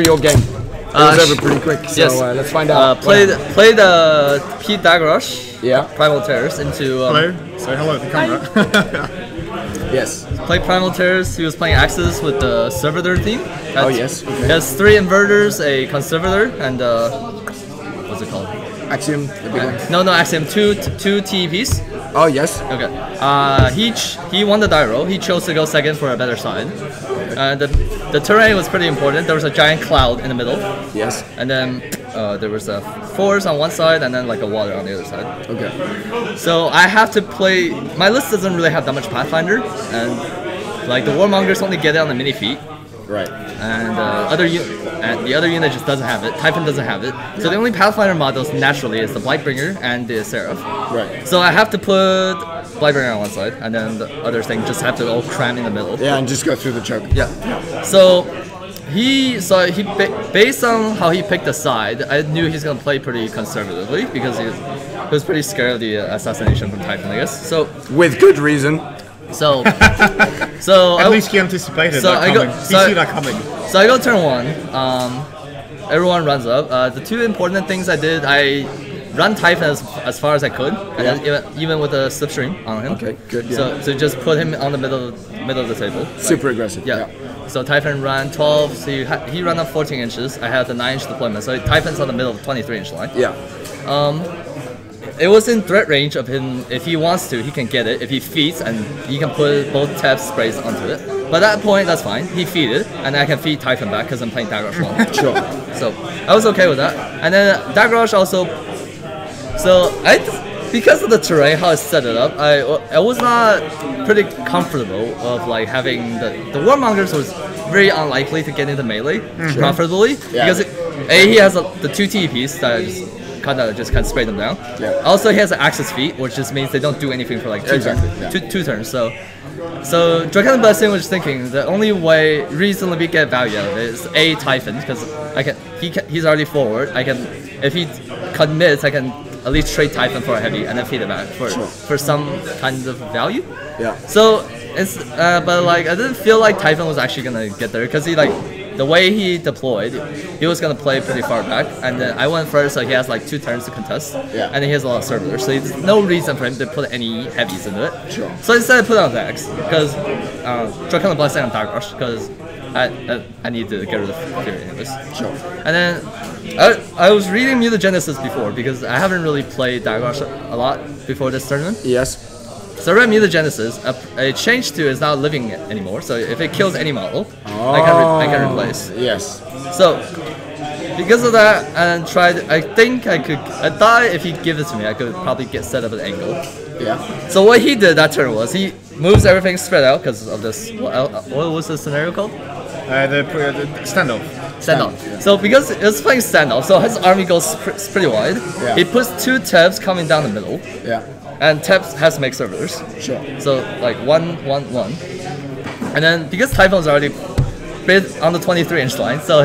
your game. It was over pretty quick, so yes. Let's find out. Played Pete Dagrosh, Primal Terrors into. Say hello to the camera. Yes. Played Primal Terrors. He was playing Axis with the Servitor team. Yes. Okay. He has 3 Inverters, a Conservator, and what's it called? Axiom. No, Axiom. Two TEPs. Oh yes. Okay. He won the die roll. He chose to go second for a better side. The terrain was pretty important. There was a giant cloud in the middle. Yes. And then there was a forest on one side and then like a water on the other side. Okay. So I have to play. My list doesn't really have that much Pathfinder, and like the Warmongers only get it on the mini feat. Right. And the other unit just doesn't have it. Typhon doesn't have it. So the only Pathfinder models naturally is the Blightbringer and the Seraph. Right. So I have to put Blightbringer on one side, and then the other thing just have to all cram in the middle. Yeah, and just go through the choke. Yeah. So based on how he picked the side, I knew he's gonna play pretty conservatively because he was pretty scared of the assassination from Typhon, I guess. So with good reason. So at least he anticipated that coming. He see that coming. So I go turn 1. Everyone runs up. The 2 important things I did, I run Typhon as far as I could, and then even with a slipstream on him. Okay, good. Yeah. So just put him on the middle of the table. Super aggressive. Yeah. So Typhon ran 12. So he ran up 14 inches. I had the 9-inch deployment. So Typhon's on the middle of the 23-inch line. Yeah. It was in threat range of him. If he wants to, he can get it. If he feeds, and he can put both tab sprays onto it. But at that point, that's fine. He feeded, and I can feed Typhon back because I'm playing Dagrosh 1. Sure. So I was okay with that. And then Dagrosh also. So because of the terrain, how I set it up, I was not pretty comfortable of like having the Warmongers was very unlikely to get into melee profitably because he has the 2 TPs that I just kind of spray them down. Yeah. Also, he has an Axis feat, which just means they don't do anything for like 2 turns. So Draconic Blessing was just thinking the only way reasonably get value out of it is A, Typhon, because he's already forward. If he commits, I can at least trade Typhon for a heavy and then feed it back for some kind of value. Yeah. So it's but like I didn't feel like Typhon was actually gonna get there because he the way he deployed, he was gonna play pretty far back, and then I went first, so he has like 2 turns to contest, and then he has a lot of servitors, so there's no reason for him to put any heavies into it. Sure. So instead I put on Dex because Draconic Blessing on Dagrosh because I need to get rid of Fury anyways. Sure. And then I was reading Mutagenesis before because I haven't really played Dagrosh a lot before this tournament. Yes. So red mutagenesis, a change to is not living anymore. So if it kills any model, I can replace. Yes. So because of that, and I thought if he'd give it to me, I could probably set up an angle. Yeah. So what he did that turn was he moves everything spread out because of this. What was the scenario called? The standoff. Standoff. So because it was playing standoff, so his army goes pretty wide. Yeah. He puts 2 tabs coming down the middle. Yeah. And tabs has to make servitors. Sure. So like 1, 1, 1. And then because Typhoon's already bit on the 23-inch line, so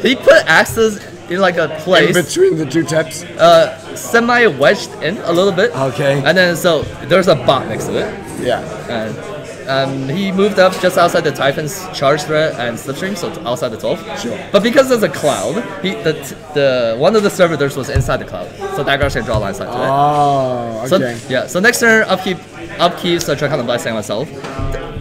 he put axes in like a place in between the 2 tabs. Semi wedged in a little bit. Okay. And then so there's a bot next to it. Yeah. And he moved up just outside the Typhon's charge threat and slipstream, so outside the 12. Sure. But because there's a cloud, the one of the servitors was inside the cloud, so that guy can draw line side to it. Oh, okay. So yeah, so next turn upkeep, so try to blessing myself.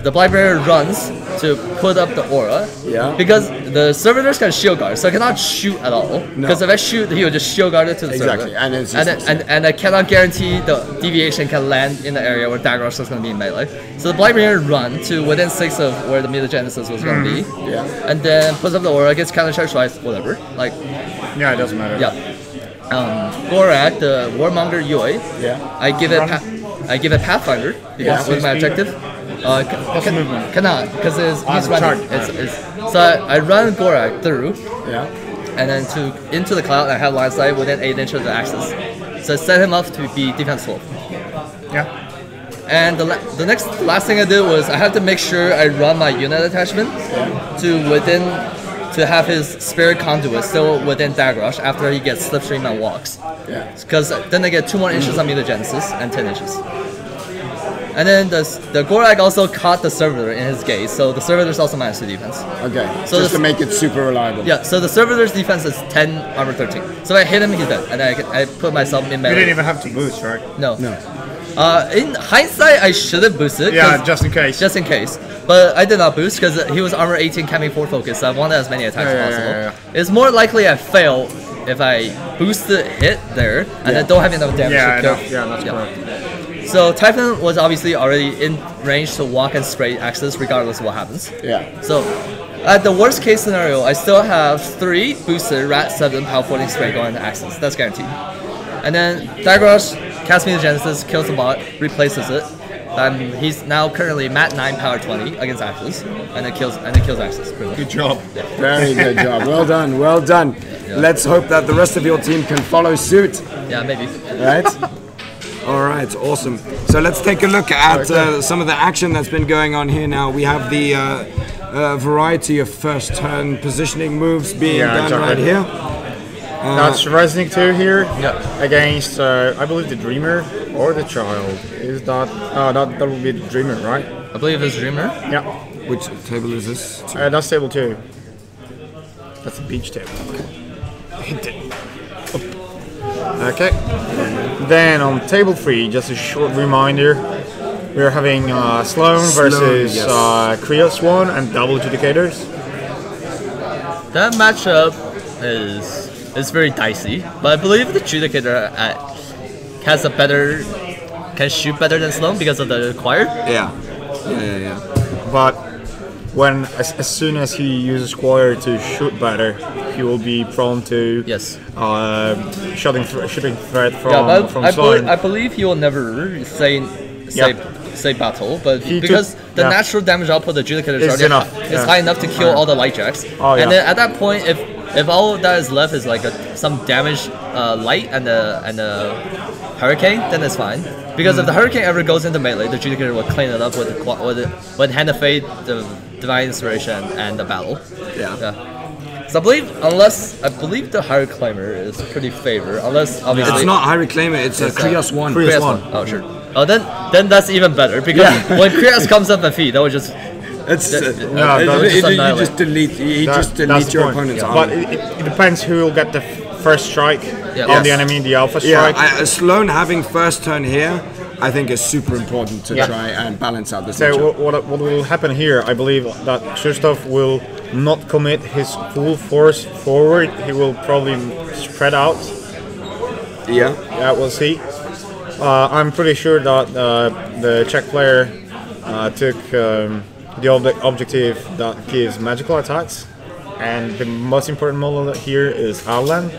The Blightbringer runs to put up the aura. Yeah. Because the servitors can shield guard, so I cannot shoot at all. Because if I shoot, he will just shield guard it to the server. Exactly, and it's useless. And I cannot guarantee the deviation can land in the area where Dagger is going to be in melee. So the Blightbringer run to within 6 of where the mutagenesis was going to be. Yeah. And then puts up the aura, gets counter charge twice, whatever. Like. Yeah, it doesn't matter. Yeah. Gorak, the Warmonger Yoi. Yeah. I give it Pathfinder because with my objective. Cannot, because he's running. So I run Gorak through. Yeah. And then into the cloud, I have line sight within 8 inches of the axis. So I set him up to be defense 12. Yeah. And the last thing I did was I had to make sure I run my unit attachment to have his spirit conduit still within Dagrosh after he gets slipstream and walks. Yeah. Because then I get 2 more inches on mutagenesis and 10 inches. And then the Gorak also caught the servitor in his gaze, so the servitor's also minus 2 defense. Okay, so just to make it super reliable. Yeah, so the servitor's defense is 10, armor 13. So if I hit him, he's dead, and I put myself in melee. You didn't even have to boost, right? No. No. In hindsight, I should have boosted. Yeah, just in case. Just in case. But I did not boost because he was armor 18, camming 4 focus, so I wanted as many attacks as possible. Yeah. It's more likely I fail if I boost the hit there and then don't have enough damage to kill. Yeah, that's correct. So Typhon was obviously already in range to walk and spray axes regardless of what happens. Yeah. So at the worst case scenario, I still have 3 boosted Rat 7 power 14 spray going to axes. That's guaranteed. And then Dagrosh casts Mutagenesis, kills the bot, replaces it. He's now currently Mat 9 power 20 against axes, and it kills axes. Good job. Yeah. Very good job. Well done. Well done. Yeah. Let's hope that the rest of your team can follow suit. Yeah, maybe. Right. All right, awesome. So let's take a look at some of the action that's been going on here now. We have the variety of first turn positioning moves being done right here. That's Resnick 2 here Yeah. against, I believe, the Dreamer or the Child. Is that, that will be the Dreamer, right? I believe it's Dreamer. Yeah. Which table is this? That's table 2. That's a beach table. Hint it. Okay. Then on table 3, just a short reminder, we're having Sloan versus Krios 1 and double adjudicators. That matchup is very dicey, but I believe the adjudicator has can shoot better than Sloan because of the acquired. Yeah. But when as soon as he uses Squire to shoot better, he will be prone to shooting threat from Sloan. I believe he will never say battle, but because the natural damage output of the adjudicator is high enough to kill all the light jacks. And then at that point, if all that is left is like some damage light and the hurricane, then it's fine. Because if the hurricane ever goes into melee, the adjudicator will clean it up with Hand of Fate, the Divine Inspiration, and the battle. Yeah. So I believe the High Reclaimer is pretty favor, unless obviously it's not High Reclaimer, it's Krios 1. Krios 1. Oh sure. Oh then that's even better because when Krios comes up and feed, that would just you just delete your opponent's army. But it depends who will get the first strike on the enemy, the alpha strike. Sloan having first turn here, I think is super important to try and balance out this. So what will happen here? I believe that Krzysztof will not commit his full force forward. He will probably spread out. Yeah, we'll see. I'm pretty sure that the Czech player took the objective that gives magical attacks, and the most important model here is Outland,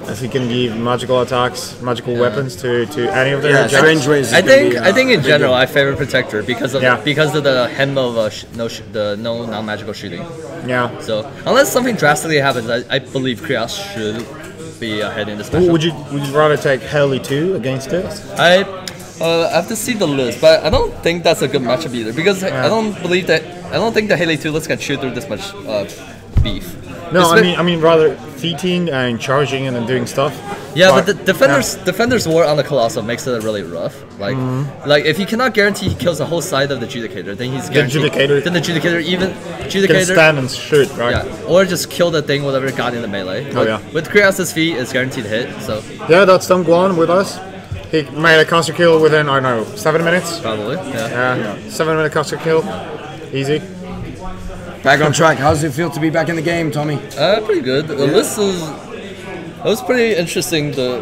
as he can give magical attacks, magical weapons to any of their strange ways. I think in general I favor Protector because of the hem of no non-magical shooting. Yeah. So unless something drastically happens, I believe Krios should be ahead in the special. Would you rather take Heli 2 against this? I have to see the list, but I don't think that's a good matchup either because I don't think the Heli 2 list can shoot through this much beef. No, I mean rather feating and charging and then doing stuff. Yeah, but the defender's war on the Colossal makes it really rough. Like if he cannot guarantee he kills the whole side of the Judicator, then he's guaranteed. Then the Judicator can stand and shoot, right? Yeah, or just kill the thing whatever got in the melee. With Krios' feet, it's guaranteed to hit. So yeah, that's Don Guan with us. He made a caster kill within, I don't know, 7 minutes? Probably, yeah. 7-minute caster kill. Easy. Back on track. How does it feel to be back in the game, Tommy? Pretty good. The list was pretty interesting, the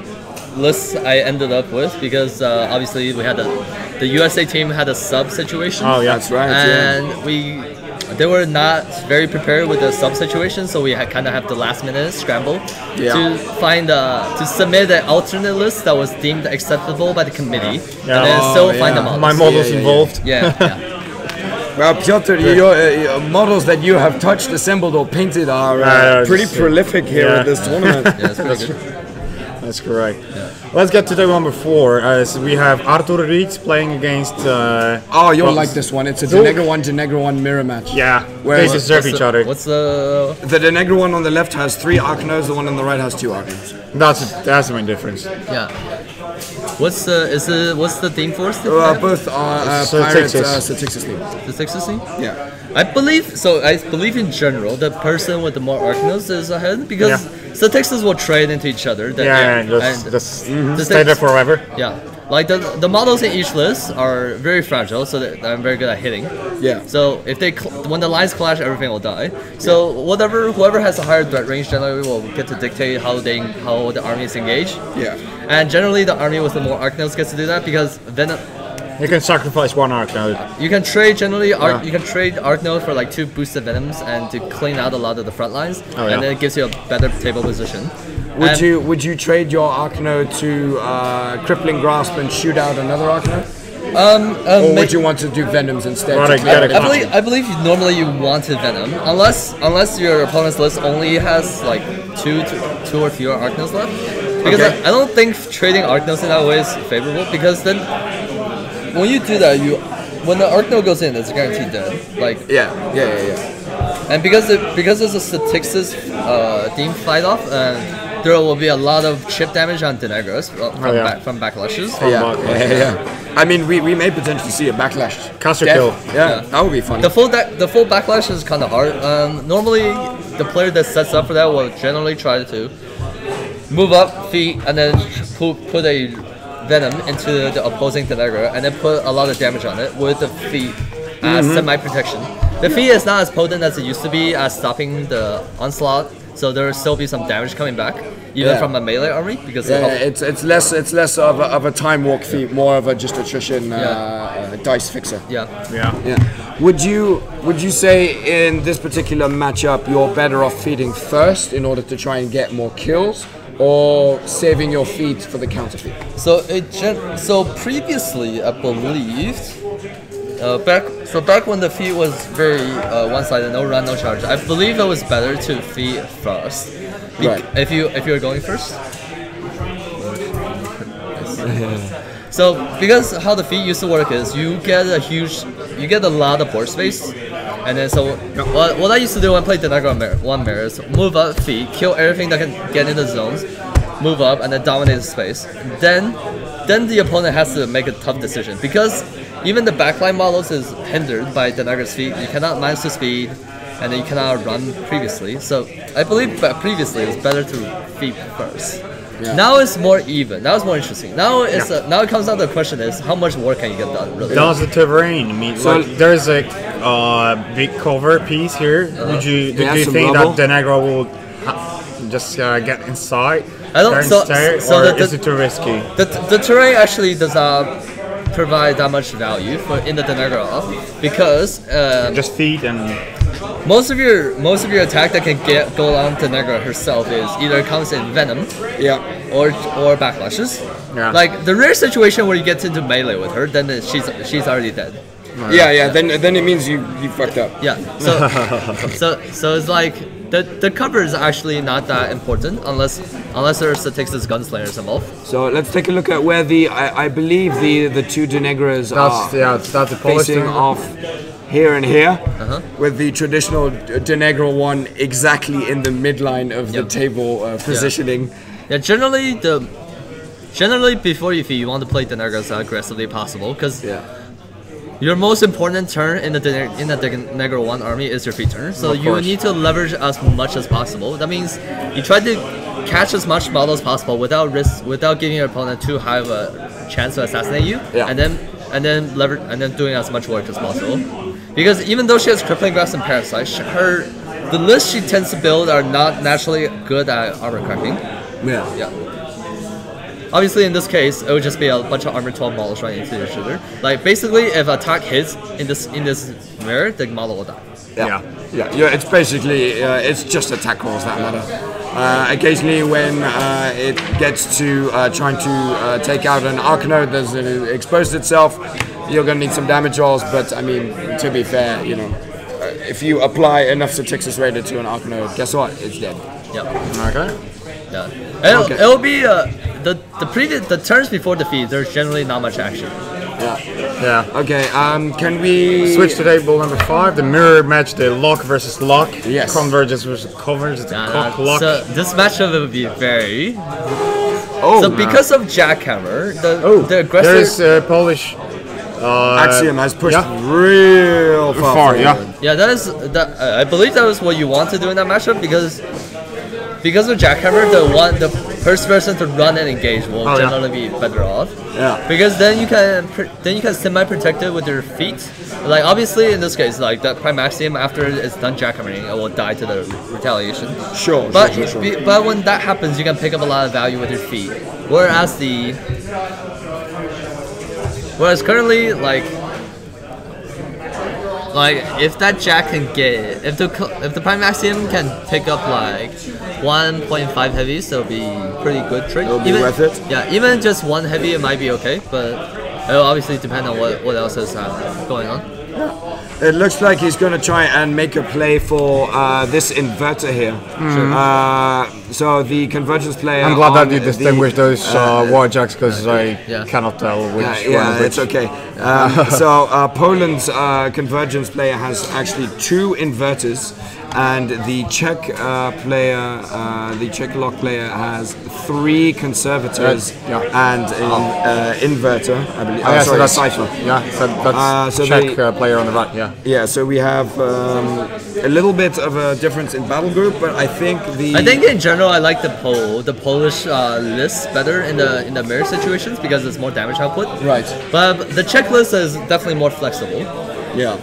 list I ended up with, because obviously we had the USA team had a sub situation. Oh, yeah. That's right. And they were not very prepared with the sub situation, so we kind of have the last minute scramble to find to submit an alternate list that was deemed acceptable by the committee, and then still find the models. My models involved. Yeah. Well, Piotr, your models that you have touched, assembled, or painted are pretty prolific here at this tournament. Yeah, it's pretty good. That's correct. Yeah. Let's get to the number 4, as we have Artur Ritz playing against... you'll like this one. It's a Denegro 1 mirror match. Yeah, they deserve each other. What's the... The Denegro one on the left has 3 Arcanos, the one on the right has 2 Arcanos. That's the main difference. Yeah. What's the theme force? Both are Pirates, Satixis theme. The Texas theme? Yeah. I believe in general the person with the more Arcanos is ahead because the Texas will trade into each other. Just stay there forever. Yeah, like the models in each list are very fragile, so I'm very good at hitting. Yeah. So if when the lines clash, everything will die. So whoever has a higher threat range generally will get to dictate how the army is engaged. Yeah. And generally the army with the more Arcanos gets to do that because then. You can sacrifice 1 Arcanode. You can trade you can trade Arcanode for like 2 boosted Venoms and to clean out a lot of the front lines, and then it gives you a better table position. Would you trade your Arcanode to Crippling Grasp and shoot out another Arcanode? Or would you want to do Venoms instead? I believe normally you want to Venom, unless your opponent's list only has like two or fewer Arcanos left. Because I don't think trading Arcanos in that way is favorable, because then when you do that, when the Arcanode goes in, it's guaranteed dead. Like And because it's a Statixis theme fight off, there will be a lot of chip damage on Denegros from backlashes. I mean, we may potentially see a backlash. Caster kill. Yeah, that would be fun. The full backlash is kind of hard. Normally, the player that sets up for that will generally try to move up, feet, and then put a Venom into the opposing Denegro, and then put a lot of damage on it with the feet as semi-protection. The feet is not as potent as it used to be at stopping the onslaught, so there will still be some damage coming back, even from a melee army. Because it's less of a time walk feat, more of a just attrition dice fixer. Yeah. Would you say in this particular matchup you're better off feeding first in order to try and get more kills, or saving your feet for the counter feat? So previously, I believe, back when the feed was very one-sided, no run, no charge, I believe it was better to feed first. If you're going first. So because how the feed used to work is you get a lot of port space, and then what I used to do when I played Denegro 1 mirror is move up, feed, kill everything that can get in the zones, move up, and then dominate the space. Then the opponent has to make a tough decision, because even the backline models is hindered by Denegro's feed. You cannot manage the speed, and then you cannot run previously. So I believe previously it was better to feed first. Yeah. Now it's more even. Now it's more interesting. Now now it comes down to the question is how much work can you get done? Really? Does the terrain? I mean, there's a big cover piece here. Do you think that Denegro will just get inside? I don't. Turn So stay, so or the, is it too risky? the terrain actually does not provide that much value for in the Denegro because Just feed and most of your attack that can go on Denegro herself is either comes in venom, Yeah. or backlashes. Yeah. Like the rare situation where you get into melee with her, then she's already dead. Yeah. Then it means you fucked up. Yeah. So it's like the cover is actually not that important unless there's the Texas Gunslingers involved. So let's take a look at where I believe the two Denegras are that's the Polish facing thing. off here and here, with the traditional Denegro one exactly in the midline of the Yep. table positioning. Yeah. Generally before you feed, you want to play Denegro as aggressively possible because your most important turn in the Denegro 1 army is your feed turn. So you need to leverage as much as possible. That means you try to catch as much model as possible without giving your opponent too high of a chance to assassinate you. Yeah. And then doing as much work as possible. Because even though she has crippling grasp and parasite, the list she tends to build are not naturally good at armor cracking. Yeah. Obviously, in this case, it would just be a bunch of armor 12 models running into the shooter. Like basically, if attack hits in this mirror, the model will die. Yeah. It's basically it's just attack rolls that matter. Occasionally, when it gets to trying to take out an Arcanode that's exposed itself, you're gonna need some damage rolls. But I mean, to be fair, if you apply enough Texas Raider to an Arcanode, guess what? It's dead. Yeah. Okay. Yeah. It'll be the turns before the feed. There's generally not much action. Yeah. Okay. Can we Switch to table number 5. The mirror match, the lock versus lock. Yes. Convergence versus convergence. Cock lock. So this matchup will be very. Oh. So because of Jackhammer, the aggressor. There's Polish. Axiom has pushed real far forward. Yeah, I believe that was what you want to do in that matchup because of Jackhammer, the first person to run and engage will generally be better off. Yeah. Because then you can semi-protect it with your feet. Like obviously in this case, like that Prime Axiom after it's done Jackhammering, it will die to the retaliation. Sure. But when that happens, you can pick up a lot of value with your feet. Whereas currently, like if that Jack can get if the Prime Axiom can pick up like 1.5 heavies, that'll be pretty good trade. It'll be worth it. Yeah, even just one heavy, it might be okay, but it'll obviously depend on what else is going on. It looks like he's going to try and make a play for this inverter here. So the convergence player. I'm glad that you distinguish those warjacks because I cannot tell which one. Yeah, it's okay. So Poland's convergence player has actually 2 inverters, and the Czech player, the Czech lock player, has 3 conservators and an inverter. I believe. So that's cipher. Yeah, so that's Czech player on the right. Yeah. So we have a little bit of a difference in battle group, but I think in general I like the Polish list better in the mirror situations because it's more damage output. Right. But the Czech list is definitely more flexible. Yeah.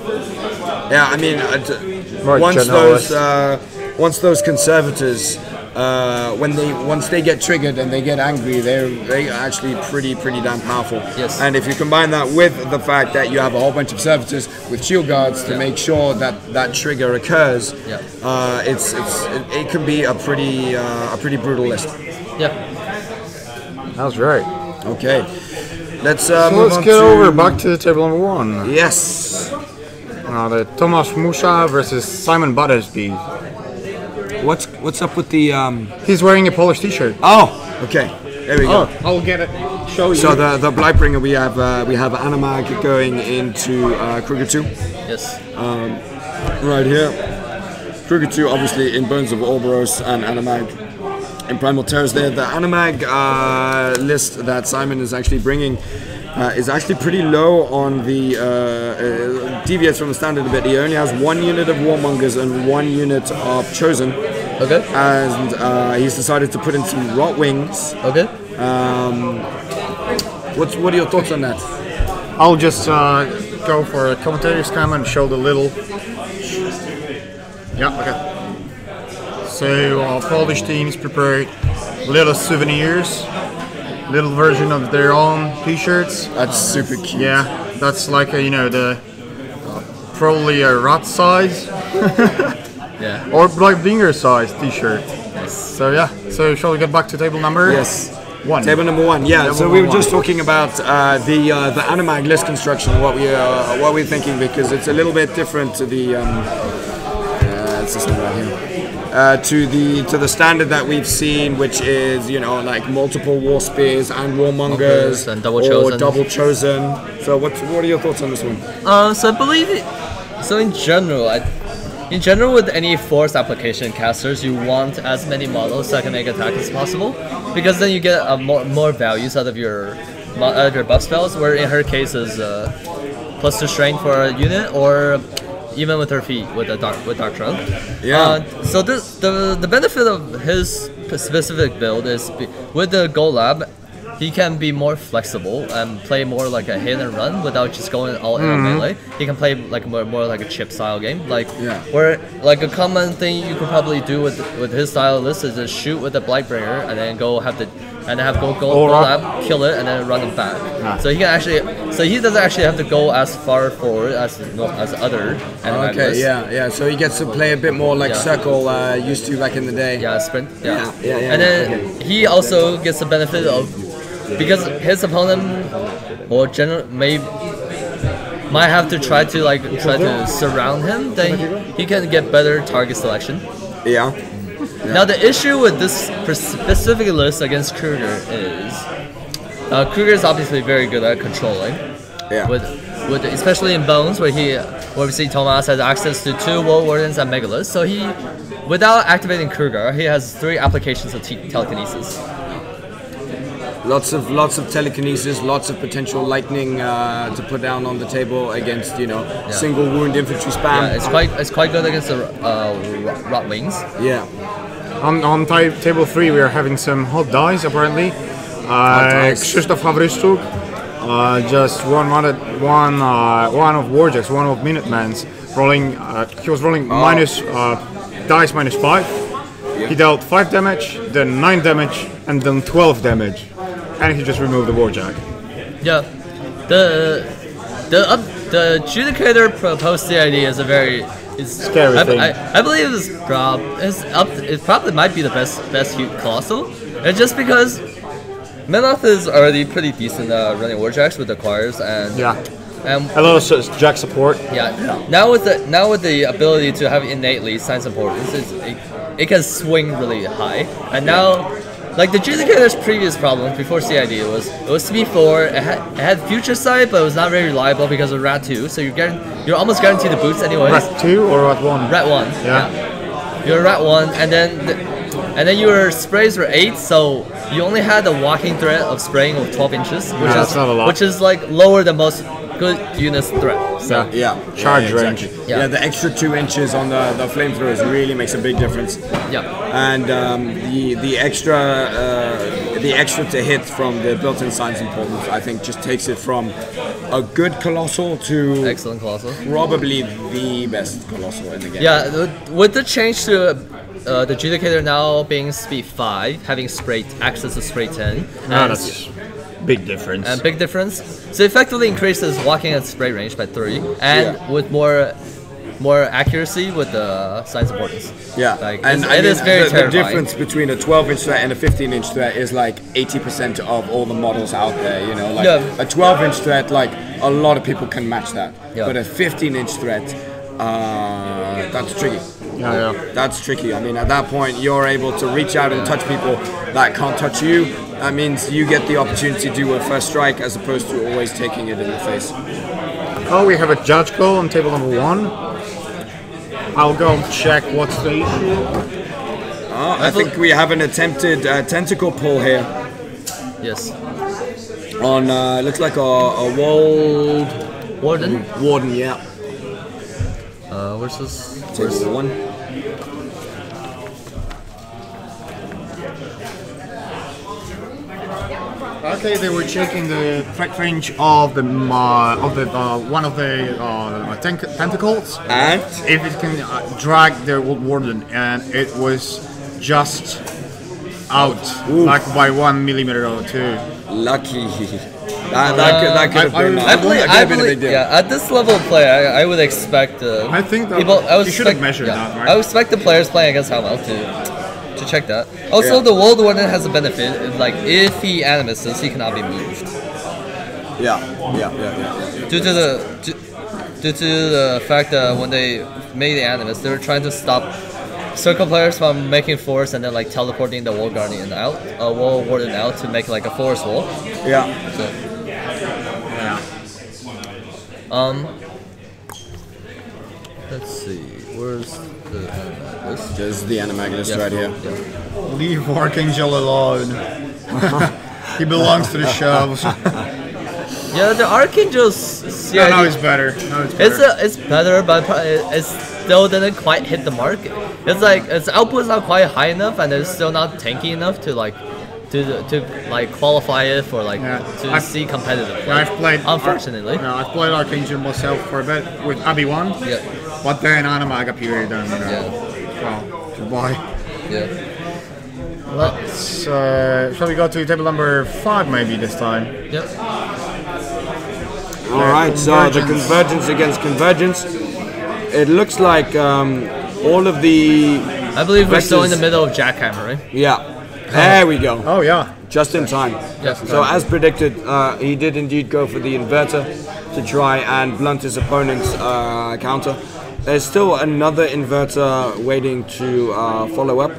I mean, once those conservators, once they get triggered and they get angry, they're actually pretty damn powerful. Yes. And if you combine that with the fact that you have a whole bunch of servitors with shield guards to make sure that trigger occurs, it can be a pretty brutal list. Yeah. That's right. Okay. Let's get back to table number 1. Yes. The Tomasz Musza versus Simon Battersby. What's up with the? He's wearing a Polish T-shirt. Oh, okay. There we go. I'll get it. Show you. So the Blightbringer we have Animag going into Kruger 2. Yes. Right here. Kruger 2 obviously in Bones of Ouroboros and Animag in Primal Terrors there. The Animag list that Simon is actually bringing is actually pretty low on the deviates from the standard a bit. He only has 1 unit of Warmongers and 1 unit of Chosen. Okay. And he's decided to put in some Rot Wings. Okay. What are your thoughts on that? I'll just go for a commentator scam and show the little. Yeah. Okay. So our Polish teams prepared little souvenirs, little version of their own T-shirts. That's super cute. Yeah, that's like a, the probably a rat size Yeah. or Bleibinger size T-shirt. Nice. So yeah, so shall we get back to table number? Yes. 1. Table number 1. Yeah. Table So we were number just 1. talking about the animag list construction. What we're thinking, because it's a little bit different to the it's this one right here. To the standard that we've seen, which is like multiple war spears and warmongers And double or chosen. double chosen. So what are your thoughts on this one? So I believe so in general, with any force application casters, you want as many models that can make attack as possible, because then you get more values out of your buff spells. Where in her case is +2 strength for a unit, or even with her feet with dark trunk. Yeah. So the benefit of his specific build is with the Gold Lab, he can be more flexible and play more like a hit and run without just going all in on melee. He can play like more like a chip style game, where like a common thing you could probably do with his style list is just shoot with the Blightbringer and then have go lab, kill it, and then run it back. So he doesn't actually have to go as far forward as other animag lists. Yeah. So he gets to play a bit more like Circle used to back in the day. Yeah, sprint. Yeah. Yeah. And then he also gets the benefit of, because his opponent or might have to try to surround him, then he can get better target selection. Yeah. Now the issue with this specific list against Kruger is Kruger is obviously very good at controlling. Yeah. With especially in Bones, where we see Thomas has access to 2 World Wardens and Megaliths, so he, without activating Kruger, he has 3 applications of telekinesis. Lots of telekinesis, lots of potential lightning to put down on the table against single wound infantry spam. Yeah, it's quite good against the rot wings. Yeah. On table 3 we are having some hot dice apparently. Krzysztof Hawrystuk just one of Warjacks, one of Minutemen's rolling. He was rolling dice -5. He dealt 5 damage, then 9 damage, and then 12 damage, and he just removed the Warjack. Yeah, the Adjudicator proposed CID is a very scary thing. I believe it probably might be the best Hute Colossal. And just because Menoth is already pretty decent running Warjacks with the Acquires and a lot of Jack support. Yeah. Now with the ability to have innately Signs of Importance, it can swing really high. And now, like the Adjudicator's previous problem before CID it was speed 4. It had future sight, but it was not very reliable because of Rat 2. So you're almost guaranteed the boots anyways. Rat 2 or Rat 1? Rat 1. Yeah. You're Rat 1, and then your sprays were 8, so you only had the walking threat of spraying of 12 inches, which is like lower than most good units threat. So charge range. Yeah, the extra 2 inches on the flamethrowers really makes a big difference. Yeah, and the extra to hit from the built-in Signs of Importance, I think, just takes it from a good Colossal to excellent Colossal, probably the best Colossal in the game. Yeah, with the change to the Adjudicator now being speed 5, having access to spray 10. That's big difference. And big difference. So effectively increases walking and spray range by 3, and with more accuracy with the Signs of Importance. Yeah, and it is very terrifying. The difference between a 12-inch threat and a 15-inch threat is like 80% of all the models out there. A 12-inch threat, like a lot of people can match that. Yeah. But a 15-inch threat, that's tricky. Yeah. That's tricky. I mean, at that point, you're able to reach out and touch people that can't touch you. That means you get the opportunity to do a first strike as opposed to always taking it in the face. Oh, we have a judge call on table number 1. I'll go check what's the issue. I think we have an attempted tentacle pull here. Yes. On looks like a Warden. Warden, yeah. Where's this? Table 1. Okay, they were checking the threat range of the one of the tentacles, and if it can drag their Warden, and it was just out, like by 1 millimeter or 2. Lucky. That could have been. I believe, a big deal. yeah, at this level of play, I would expect. I think that you should have measured that, right? I would expect the players playing against Hamel to check that. Also, the World Warden has a benefit. Like, if he animuses, he cannot be moved. Yeah. Due to the fact that when they made the animus, they were trying to stop circle players from making force and then like teleporting the Wall Guardian out, Wall Warden out to make like a force wall. Yeah. So, let's see, where's the Animagus? There's the Animagus right here. Yeah. Leave Archangel alone. He belongs to the shelves. Yeah, the Archangel's CID, No, it's better. No, it's better. it's better, but it still didn't quite hit the mark. It's like its output is not quite high enough, and it's still not tanky enough to like to qualify it for like to see competitive play. I've played. Unfortunately. I've played Archangel myself for a bit with Abby 1. Yeah. But then Animag appeared and well, goodbye. Yeah. Let's shall we go to table number 5 maybe this time? Yep. Alright, so the convergence against convergence. It looks like all of the I believe we're still in the vectors- middle of Jackhammer, right? Yeah. There we go. Oh yeah. Just in time. Yes. So as predicted, he did indeed go for the inverter to try and blunt his opponent's counter. There's still another inverter waiting to follow up.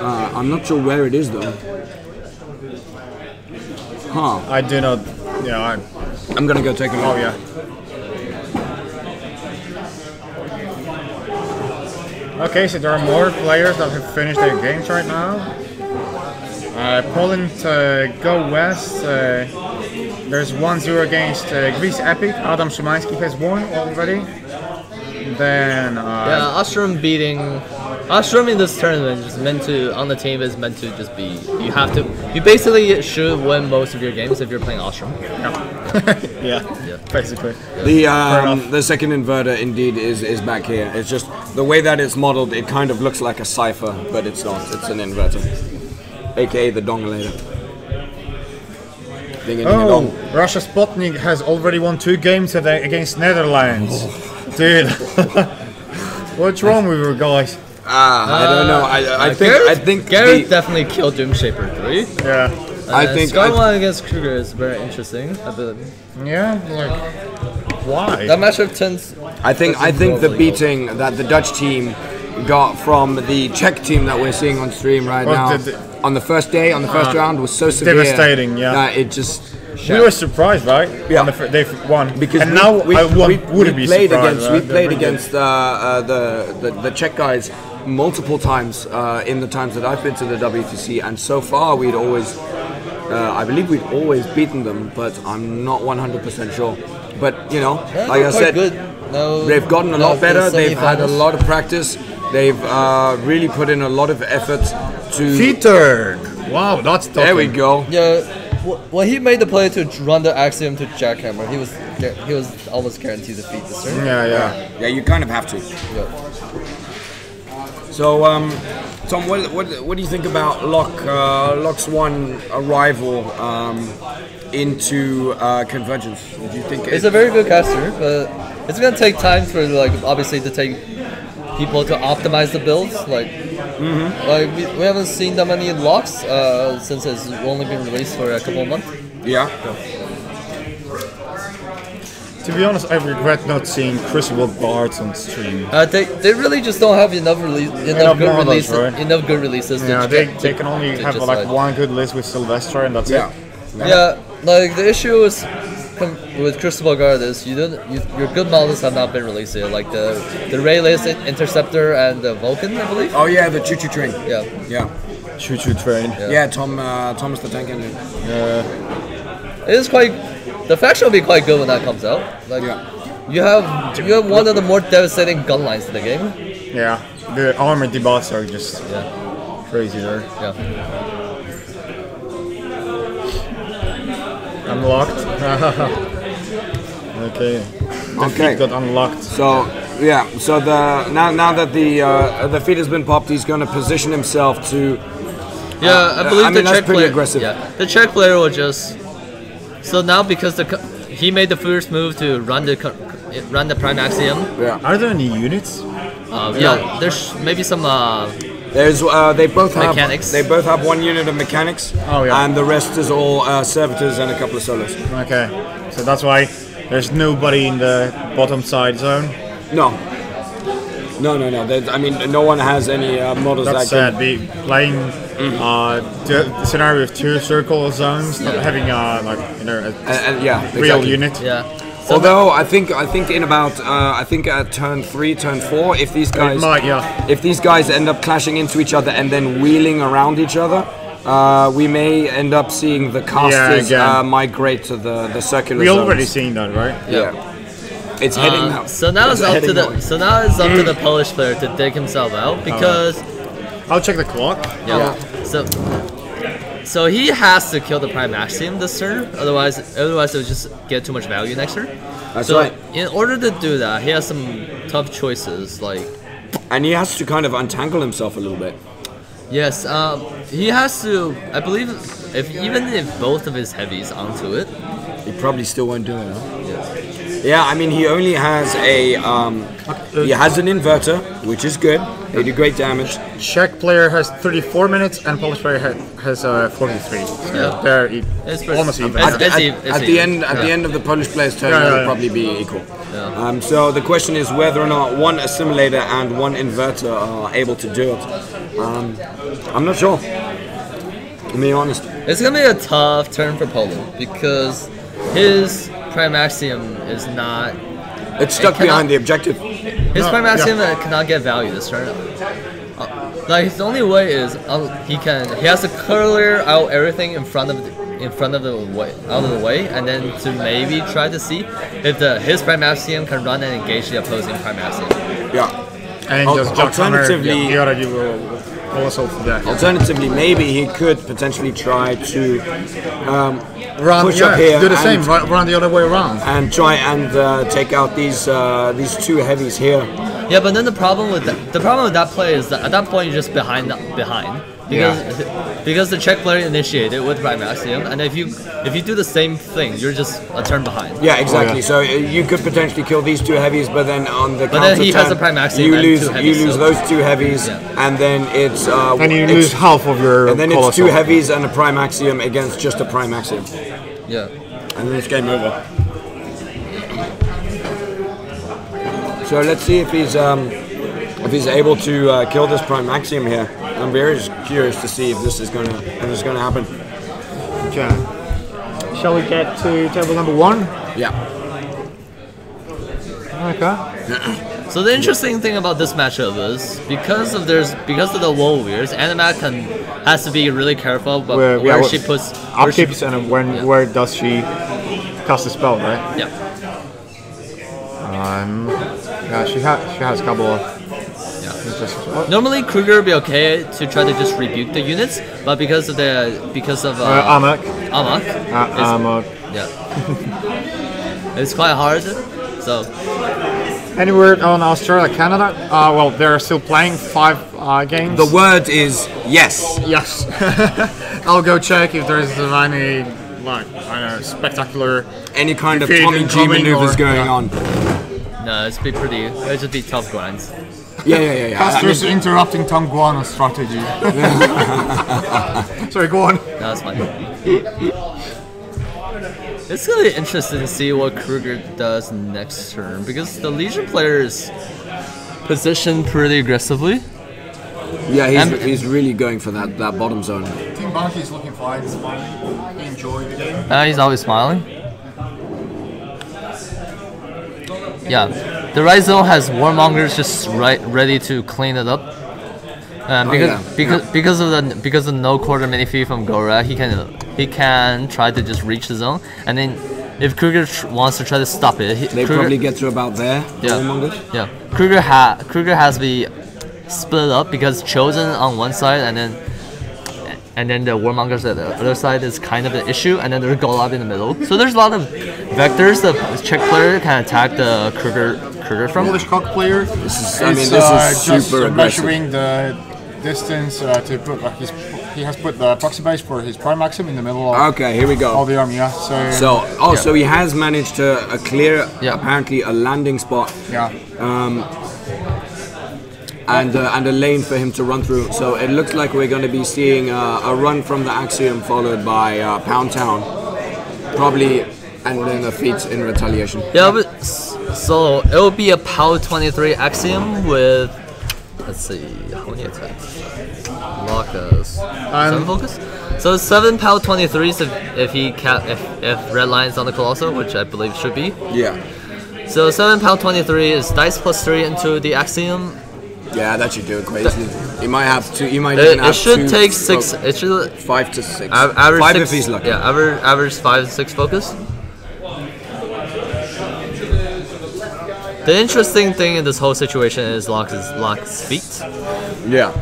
I'm not sure where it is though. Huh. I do not. Yeah. I'm gonna go take a look. Oh yeah. Okay, so there are more players that have finished their games right now. Poland go west. There's 1-0 against Greece Epic. Adam Szymański has won already. Then Yeah, Ostrom in this tournament is meant to, on the team, is meant to just be, you basically should win most of your games if you're playing Ostrom. yeah, basically. The second inverter indeed is back here. It's just the way that it's modeled, it kind of looks like a cipher, but it's not. It's an inverter, aka the dongulator. Oh, Russia Sputnik has already won 2 games against Netherlands. Dude, what's wrong with you guys? I don't know. I think Garrett definitely killed Doomshaper 3. Yeah. I think Skyline against Kruger is very interesting. Yeah, like why? That matchup tends. I think the beating that the Dutch team got from the Czech team that we're seeing on stream right now on the first day, on the first round, was so severe. Devastating, yeah. That it just. We were surprised, right? Yeah. They won. Because and now I wouldn't be played surprised. against Right? we played against the Czech guys multiple times in the times that I've been to the WTC, and so far we'd always, I believe we'd always beaten them, but I'm not 100% sure. But you know, like I said, they've gotten a lot better. They've had a lot of practice. They've really put in a lot of effort to. Feature. Wow, that's tough. There we go. Yeah. When he made the play to run the Axiom to Jackhammer, he was almost guaranteed to defeat this turn. Yeah, you kind of have to. Yeah. So, Tom, what do you think about Locke's one arrival into Convergence? Do you think it's a very good caster, but it's gonna take time for obviously to take people to optimize the builds. Like we haven't seen that many locks since it's only been released for a couple of months. Yeah. To be honest, I regret not seeing Crucible Bards on stream. They really just don't have enough good releases. Right? Enough good releases. Yeah, they can only have like one good list with Sylvester, and that's it. Yeah, like the issue is with Crucible Guard is your good models have not been released yet, like the Rayless Interceptor and the Vulcan, I believe. Oh yeah, the Choo Choo Train. Yeah. Choo Choo Train. Yeah, Thomas the Tank Engine. It is quite. The faction will be quite good when that comes out. Like you have one of the more devastating gun lines in the game. Yeah, the armor debuffs are just crazy there. Yeah. Unlocked. Okay. The feat got unlocked. So Yeah. So now that the feed has been popped, he's going to position himself to. Yeah, I believe the that's Czech pretty player. aggressive. Yeah, the Czech player will just. So now because he made the first move to run the Prime Axiom. Yeah. Are there any units? Yeah, there's maybe some. There's they both have Mechanics. They both have one unit of mechanics. Oh, yeah. And the rest is all servitors and a couple of solos. Okay, so that's why there's nobody in the bottom side zone. No. I mean, no one has any models That's that sad. Be playing the scenario with 2 circle zones, not having a yeah, real exactly. unit. Yeah. So Although I think in about at turn 3, turn 4, if these guys if these guys end up clashing into each other and then wheeling around each other, we may end up seeing the casters migrate to the circular We zones. already seen that, right? Yeah. It's heading now. So now it's up to north. the Polish player to dig himself out because I'll check the clock. yeah. So he has to kill the Prime Axiom this turn, otherwise it'll just get too much value next turn. That's so right. in order to do that, he has some tough choices. Like And he has to kind of untangle himself a little bit. yes, he has to. I believe even if both of his heavies onto it. He probably still won't do it, huh? Yeah, I mean, he only has he has an inverter, which is good. They do great damage. Czech player has 34 minutes and Polish player has 43. So Yeah. they're It's almost even. At The end of the Polish player's turn, it'll probably be equal. Yeah. So the question is whether or not one assimilator and one inverter are able to do it. I'm not sure. To be honest. It's gonna be a tough turn for Poland because his Prime Axiom is not. It's stuck behind the objective. His Prime Axiom cannot get value this turn. Like his only way is he has to clear out everything in front of the way, and then to maybe try to see if his Prime Axiom can run and engage the opposing Prime Axiom. Yeah. And just Alternatively- the other will also for that. Alternatively, maybe he could potentially try to push up Yeah, here do the and, same, run the other way around. and try and take out these 2 heavies here. Yeah, but then the problem with that play is that at that point you're just behind because the Czech player initiated with Prime Axiom, and if you do the same thing, you're just a turn behind. Yeah, exactly. yeah. So you could potentially kill these 2 heavies, but then on the counter then he has turn, a Prime Axiom you and lose 2 heavies, you lose so- those 2 heavies, Yeah. and then it's And you it's- lose half of your and then it's colossal. 2 heavies and a Prime Axiom against just a Prime Axiom, Yeah. and then it's game over. So let's see if he's able to kill this Prime Axiom here. I'm very curious to see if this is gonna happen. Okay. Shall we get to table number 1? Yeah. Okay. So the interesting thing about this matchup is because of the wall weirds, Animac has to be really careful about where she puts upkeeps and where does she cast the spell, right? Yeah. Yeah, she has a couple of. Yeah. Normally Kruger would be okay to try to just rebuke the units, but because of Amok. Amok, yeah, it's quite hard. So Any word on Australia, Canada? Well, they're still playing 5 games. The word is yes. Yes. I'll go check if there's any spectacular. Any kind of Defeat Tommy G incoming maneuvers or- going on. no, it'll just be tough grinds. Yeah. Casters interrupting Tom Guano strategy. Sorry, go on. No, that's fine. It's gonna be interesting to see what Kruger does next turn because the Legion player is positioned pretty aggressively. Yeah, he's really going for that bottom zone. Team Banky is looking fine, smiling. He enjoyed the game. He's always smiling. Yeah, the right zone has Warmongers just ready to clean it up. Because of no quarter mini fee from Gora, he can try to just reach the zone, and then if Kruger wants to try to stop it, Kruger, probably get to about there. Yeah, Kruger has to be split up because Chosen on one side and then the Warmongers at the other side is kind of an issue, and then there's Golab in the middle. So there's a lot of vectors the Czech player can attack the Kruger trigger from. Polish cock player. This It's is just super aggressive. measuring the distance to put. He has put the proxy base for his prime maxim in the middle of Okay, here we go. all the army. Yeah. So he has managed to clear Yeah. apparently a landing spot. Yeah. And a lane for him to run through. So it looks like we're going to be seeing a run from the Axiom followed by Pound Town, probably, and then a feat in retaliation. Yeah, but so it will be a POW 23 Axiom with, let's see, how many attacks? Locus. 7 focus? So 7 POW 23s if red line's on the Colossal, which I believe should be. Yeah. So 7 POW 23 is dice plus 3 into the Axiom. Yeah, that should do it quite easily. He might have two. He might even have It should two take 6. It should 5 to 6. average 5 6, if he's lucky. Yeah, average 5 to 6 focus. The interesting thing in this whole situation is Locke's feet. Yeah.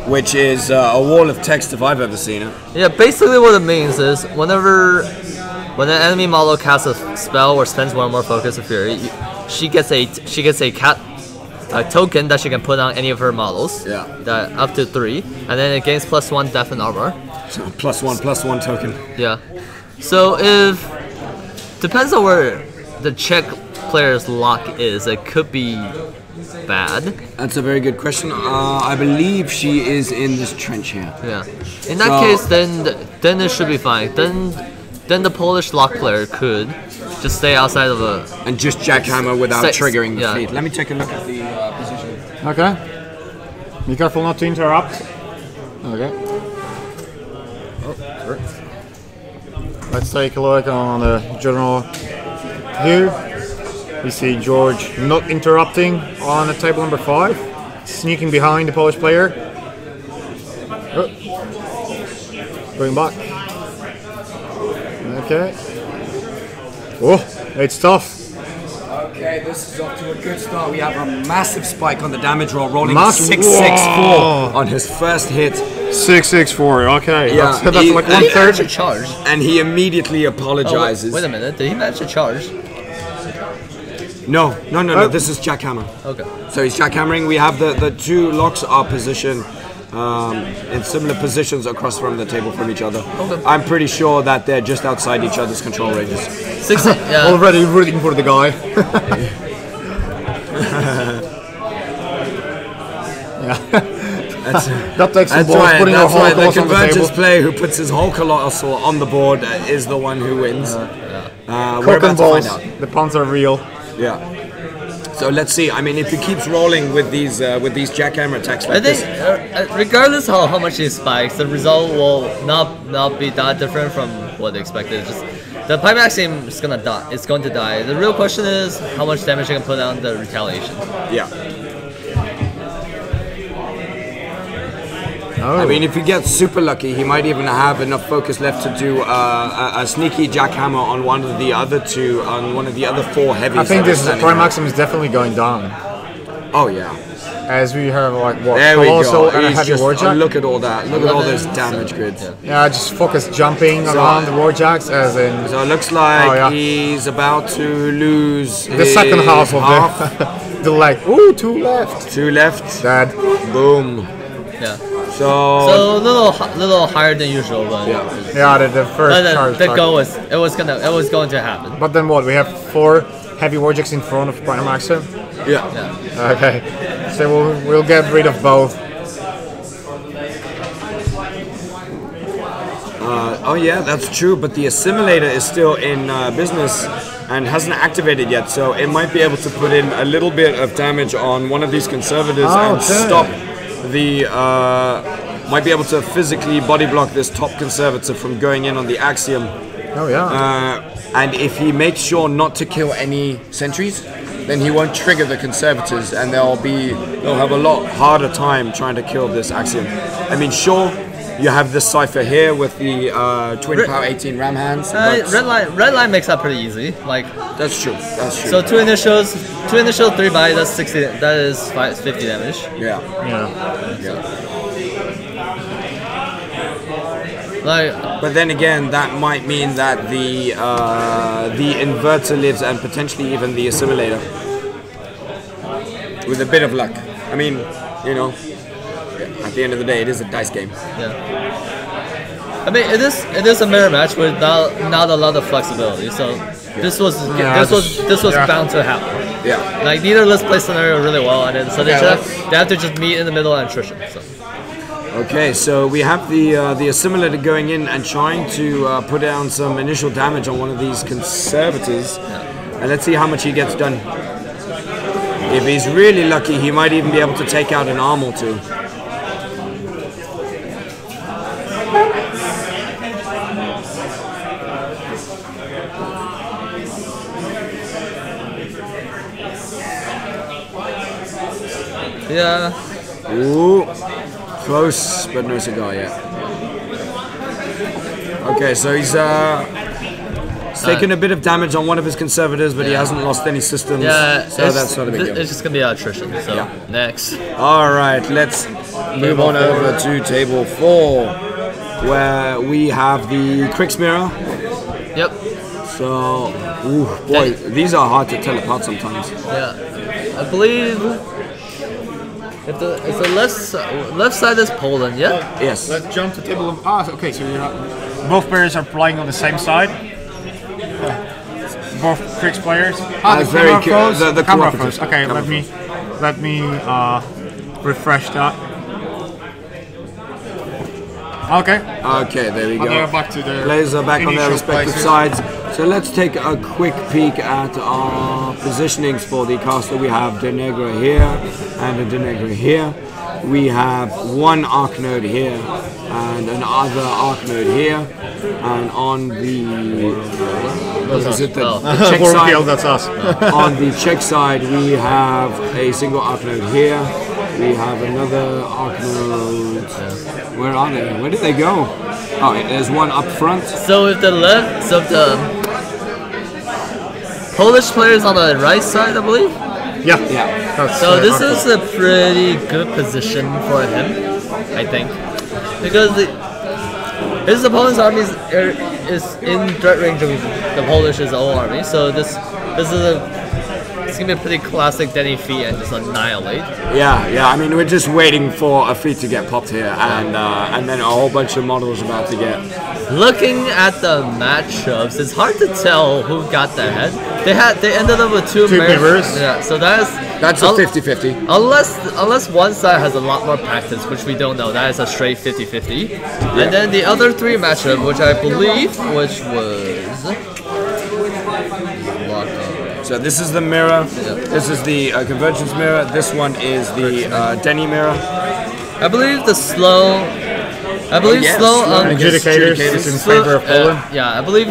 Which is a wall of text if I've ever seen it. Yeah, basically what it means is when an enemy model casts a spell or spends one or more focus of fury, she gets a token that she can put on any of her models. Yeah. That up to 3, and then it gains +1 death and armor. So +1 token. Yeah. So if depends on where the Czech player's lock is, it could be bad. That's a very good question. I believe she is in this trench here. Yeah. In that case, then it should be fine. Then the Polish lock player could just stay outside of a And just jackhammer without triggering the yeah. fleet. Let me take a look at the position. Okay. Be careful not to interrupt. Okay. Oh, let's take a look on the general here. We see George not interrupting on the table number 5, sneaking behind the Polish player. Oh. Going back. Okay. Oh, it's tough. Okay, this is off to a good start. We have a massive spike on the damage roll, rolling Massive- 664 on his first hit. 664. Okay. Yeah, That's he- like Did he manage to 1/3. charge? And he immediately Oh, apologizes. wait a minute. Did he manage to charge? No, this is jackhammer. Okay. So he's jackhammering. We have the two locks are positioned in similar positions across from the table from each other. Okay. I'm pretty sure that they're just outside each other's control ranges. 6. Yeah. Already rooting for the guy. That takes some That's balls right. putting That's a whole right. The colossal on the convergence table. player who puts his whole colossal on the board is the one who wins. We're Cock about and to find balls. out. The puns are real. Yeah. So let's see. I mean, if he keeps rolling with these jackhammer attacks like I think this, regardless how much he spikes, the result will not be that different from what they expected. Just the Pipe Axiom is gonna die. It's going to die. The real question is how much damage you can put on the retaliation. yeah. Oh. I mean, if he gets super lucky, he might even have enough focus left to do a sneaky jackhammer on one of the other 4 heavies. I think that are this standing Prime around. Maxim is definitely going down. Oh yeah. As we have like what? There we Colossal go. and a He's heavy just, warjack. look at all that. Look at all those 11, damage 7, grids. yeah. Yeah, just focus jumping around the warjacks as in So it looks like Oh, yeah. he's about to lose the second half of the leg. Ooh, 2 left. 2 left. Dead. Boom. Yeah. So So a little higher than usual, but Yeah, the first but then charge. the back. goal was it was going to happen. But then what? We have 4 heavy warjacks in front of Prime Maxim. yeah. Yeah. Okay, so we'll get rid of both. Oh yeah, that's true. But the assimilator is still in business and hasn't activated yet, so it might be able to put in a little bit of damage on one of these conservators and Okay. stop the. Might be able to physically body block this top conservator from going in on the Axiom. Oh yeah. And if he makes sure not to kill any sentries, then he won't trigger the conservators, and they'll have a lot harder time trying to kill this Axiom. I mean, sure, you have this cipher here with the twin power 18 ram hands. but Red line makes that pretty easy. Like that's true. That's true. so, 2 initials, 3 buy. That's 60. That is 50 damage. yeah. Yeah. Like But then again, that might mean that the inverter lives and potentially even the assimilator. with a bit of luck. I mean, you know, at the end of the day, it is a dice game. Yeah. I mean, it is a mirror match with not a lot of flexibility. So this was bound to happen. Yeah. Like neither list play scenario really well, and then so they have to just meet in the middle and attrition. So. Okay, so we have the assimilator going in and trying to put down some initial damage on one of these conservators, and let's see how much he gets done. If he's really lucky, he might even be able to take out an arm or two. Yeah. Ooh. Close, but no cigar yet. Okay, so he's taken a bit of damage on one of his conservators, but he hasn't lost any systems. Yeah, so that's not a big deal. It's just gonna be attrition. So next. All right, let's move on over to table 4, where we have the Crix mirror. Yep. So, ooh, boy, these are hard to tell apart sometimes. Yeah, I believe. If the left side is Poland, yeah? Yes. Let's jump to table of... okay, so both players are playing on the same side. Both Crix players. The camera froze? The camera froze. Okay, let me refresh that. Okay. Okay, there we go. They're back to their players are back on their respective places. sides. So let's take a quick peek at our positionings for the caster. We have De Negra here and a De Negra here. We have one arc node here and another arc node here. And on the Czech side, that's us. on the Czech side, we have a single arc node here. We have another arc node. Where are they? Where did they go? Oh, there's one up front. So if the Polish player is on the right side, I believe. Yeah. So this is a pretty good position for him, I think, because his opponent's army is in threat range of the Polish's own army. So this is it's gonna be a pretty classic Denny feat and just annihilate. Yeah. I mean, we're just waiting for a feat to get popped here, and then a whole bunch of models about to get. Looking at the matchups, it's hard to tell who got the head. They ended up with two mirrors. Yeah, so that's a 50-50. Unless one side has a lot more practice, which we don't know. That is a straight 50-50. Yeah. And then the other three matchup, which I believe, was. So this is the mirror. This is the convergence mirror. This one is the Denny mirror. I believe the slow. Slow adjudicators is in favor of Poland. Yeah, I believe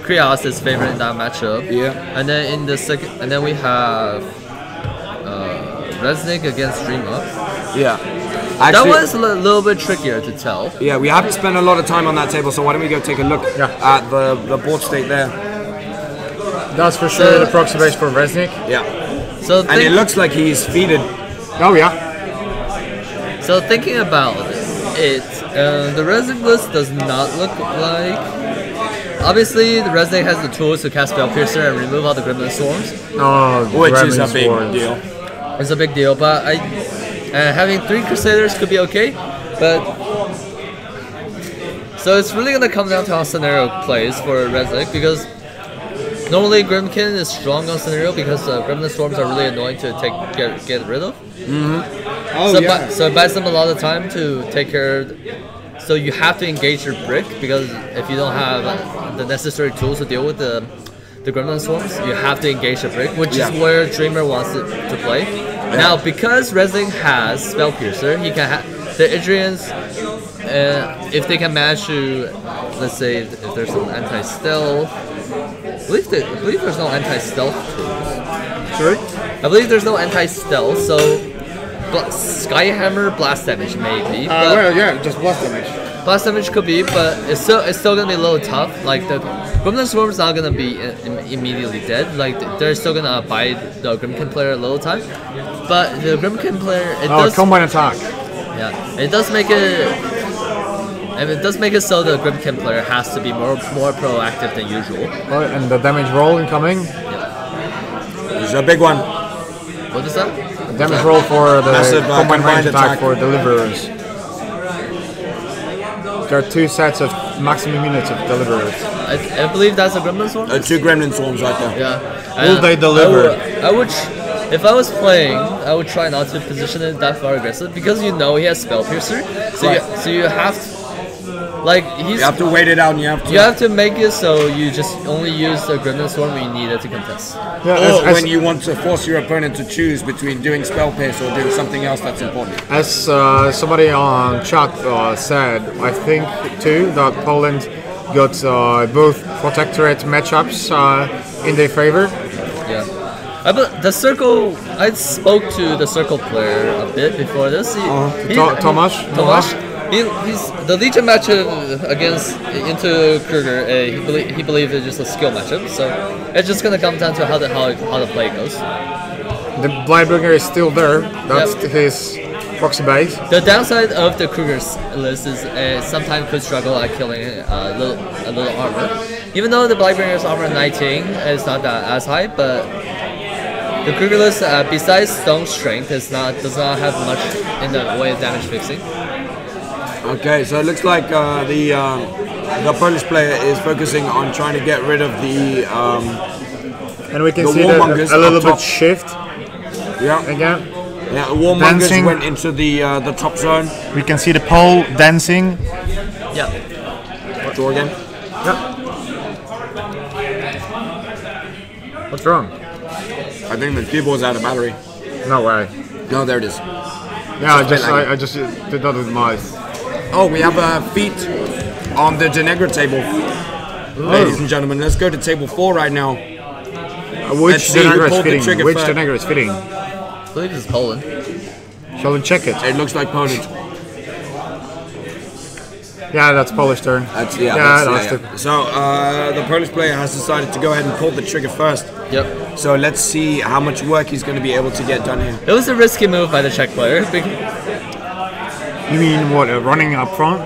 Krios is favored in that matchup. Yeah. And then in the second, and then we have Resnick against Dreamer. Yeah. Actually, that one's a little bit trickier to tell. Yeah, we haven't spent a lot of time on that table, so why don't we go take a look at the board state there. That's for sure the proxy base for Resnick. Yeah. So and it looks like he's feeded. Oh yeah. So thinking about it, the Resnick list does not look like. Obviously, the Resnick has the tools to cast Spellpiercer and remove all the Gremlin Swarms. Which is a big deal. It's a big deal, but having 3 Crusaders could be okay. But so it's really gonna come down to how scenario plays for Resnick, because normally Grimkin is strong on scenario because Gremlin Swarms are really annoying to get rid of. So it buys them a lot of time to take care. So you have to engage your brick, because if you don't have the necessary tools to deal with the Gremlin Swarms, you have to engage the brick, which is where Dreamer wants to play. Now, because Resnick has Spellpiercer, he can have the Idrians. If they can manage to, let's say, if there's an anti-stealth. I believe there's no anti-stealth tools. Sorry? I believe there's no anti-stealth, so Skyhammer blast damage maybe. Just blast damage. Blast damage could be, but it's still gonna be a little tough. Like the Gremlin Swarm's not gonna be immediately dead. Like they're still gonna buy the Grimkin player a little time. But the Grimkin player, combine attack. Yeah, it does make it. And it does make it so the Grimkin player has to be more proactive than usual. Right, and the damage roll incoming. Yeah. It's a big one. What is that? Damage roll for the Massive, combined range combined attack attack. for deliverers. There are 2 sets of maximum units of deliverers. I believe that's a Gremlin Swarm. 2 Gremlin Swarms right there. Yeah. Will they deliver? I would, if I was playing, I would try not to position it that far aggressive because you know he has Spell Piercer. So you have to, like he's. You have to wait it out, and You have to make it so you just only use the Gremlin Swarm when you need it to contest. Yeah, Or when you want to force your opponent to choose between doing Spell Pierce or doing something else that's important. as somebody on chat said, I think too that Poland got both protectorate matchups in their favor. Yeah. But the circle, I spoke to the circle player a bit before this. Tomasz? He's the Legion matchup against into Kruger. He believes it's just a skill matchup, so it's just gonna come down to how the play goes. The Blightbringer is still there. That's his proxy base. The downside of the Kruger's list is sometimes could struggle at killing a little armor. Even though the Blightbringer's armor 19 is not that as high, but the Kruger list, besides stone strength, does not have much in the way of damage fixing. Okay, so it looks like the Polish player is focusing on trying to get rid of the And we can The see Warmongers a little up bit top. shift yeah again. yeah Warmongers Dancing. went into the top zone. We can see the pole dancing. Yeah. Draw again. What's wrong? I think the keyboard's out of battery. No way. No, there it is. Yeah, I just did that with my eyes. Oh, we have feet on the Genegra table. Ladies and gentlemen, let's go to table 4 right now. Which Let's see who Denegar is pulled the fitting? trigger Which first. Denegar is fitting? I believe it's Poland. Shall we check it? It looks like Poland. Yeah, that's Polish turn. That's So the Polish player has decided to go ahead and pull the trigger first. Yep. So let's see how much work he's going to be able to get done here. It was a risky move by the Czech player. You mean what? Running up front?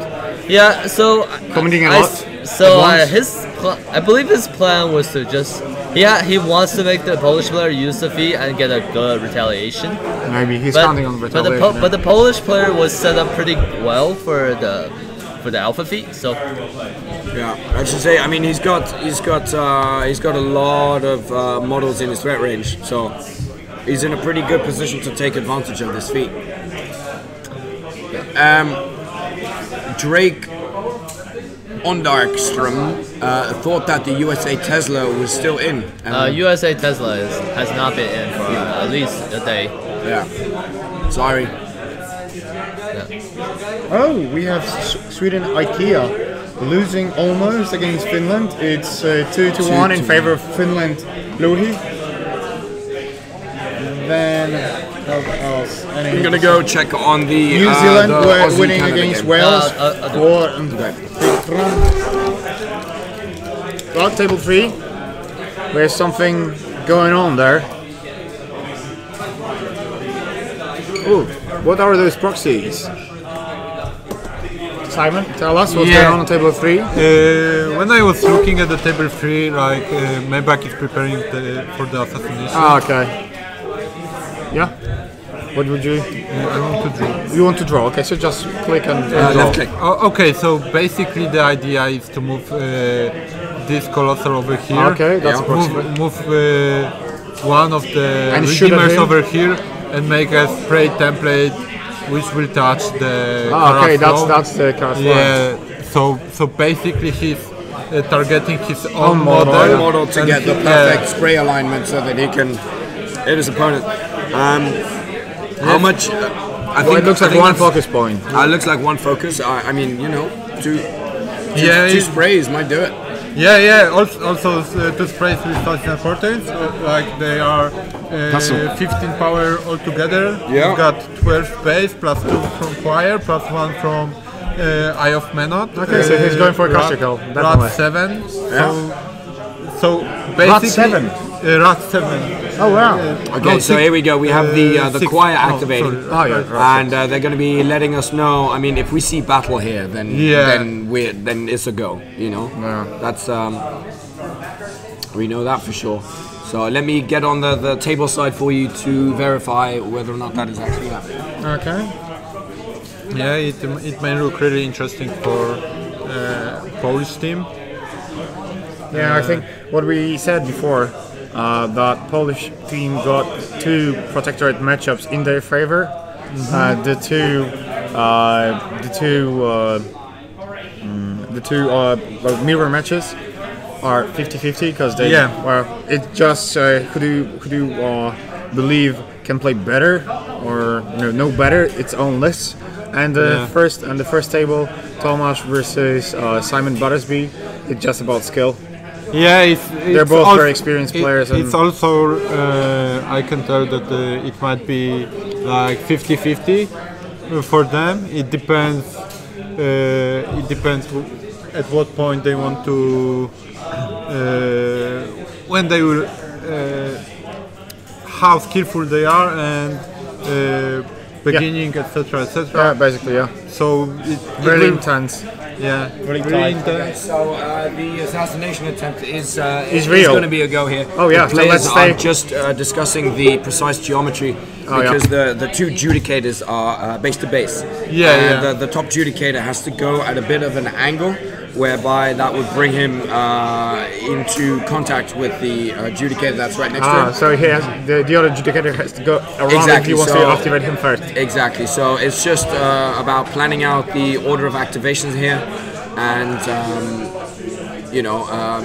Yeah, so Commenting a I- lot So at once? I believe his plan was to just he wants to make the Polish player use the feat and get a good retaliation. Maybe he's But, counting on but the retaliation. but the Polish player was set up pretty well for the alpha feat. So Yeah, I should say. I mean, he's got a lot of models in his threat range, so he's in a pretty good position to take advantage of this feat. Drake Ondarkstrom thought that the USA Tesla was still in. USA Tesla has not been in for at least a day. Yeah. Sorry. Oh, we have Sweden IKEA losing almost against Finland. It's 2-1 in favor of Finland. Louhi. Then what else? I'm gonna go check on the New Zealand the were Aussie winning Canada against game. Wales. Well, table 3. There's something going on there. Ooh, what are those proxies? Simon, tell us what's going on table 3. When I was looking at the table 3, like Maybach is preparing for the assassination. Ah, okay. Yeah. What would you? I want to draw. You want to draw? Okay, so just click and draw. Left click. Oh, okay, so basically the idea is to move this colossal over here. Okay, that's approximate. Move one of the And shoot at redeemers him? over here and make a spray template which will touch the. Ah, okay, Karasov. that's the cast line. Yeah. So basically he's targeting his Own own model. model. One model to and get the he- perfect spray alignment so that he can hit his opponent. How much? I Well, think it looks like I think one it's- focus point. It looks like one focus. I mean, you know, two Yeah, sprays might do it. Yeah. Also, two sprays with touch importance, like they are 15 power altogether. Yeah. You've got 12 base plus 2 from fire plus 1 from Eye of Menot. Okay, so he's going for a casticle, definitely. Rat 7. Yeah. So basically, 7? Rat 7. Oh wow. Okay, so here we go. We have the six- choir oh, activating. sorry. Oh yeah. Right. And they're going to be letting us know. I mean, if we see battle here, then Yeah. then it's a go. You know, Yeah. that's we know that for sure. So let me get on the table side for you to verify whether or not that is actually happening. Okay. Yeah, it may look really interesting for Polish team. Yeah, I think what we said before, that Polish team got 2 protectorate matchups in their favor. The two mirror matches are 50-50 because they it just who do you believe can play better or know better its own list. And the first table, Tomasz versus Simon Buttersby, it's just about skill. Yeah, they're both very experienced players. It's also I can tell that it might be like 50-50 for them. It depends. It depends at what point they want to, when they will, how skillful they are, and beginning, etc., etc. Yeah, basically, yeah. So very intense. Yeah, really intense. So the assassination attempt is real. going to be a go here. Oh yeah, the players are just discussing the precise geometry because the 2 judicators are base to base. The top judicator has to go at a bit of an angle, whereby that would bring him into contact with the judicator that's right next to him. So he has, the other judicator has to go around if he wants to activate him first. Exactly. So it's just about planning out the order of activations here, and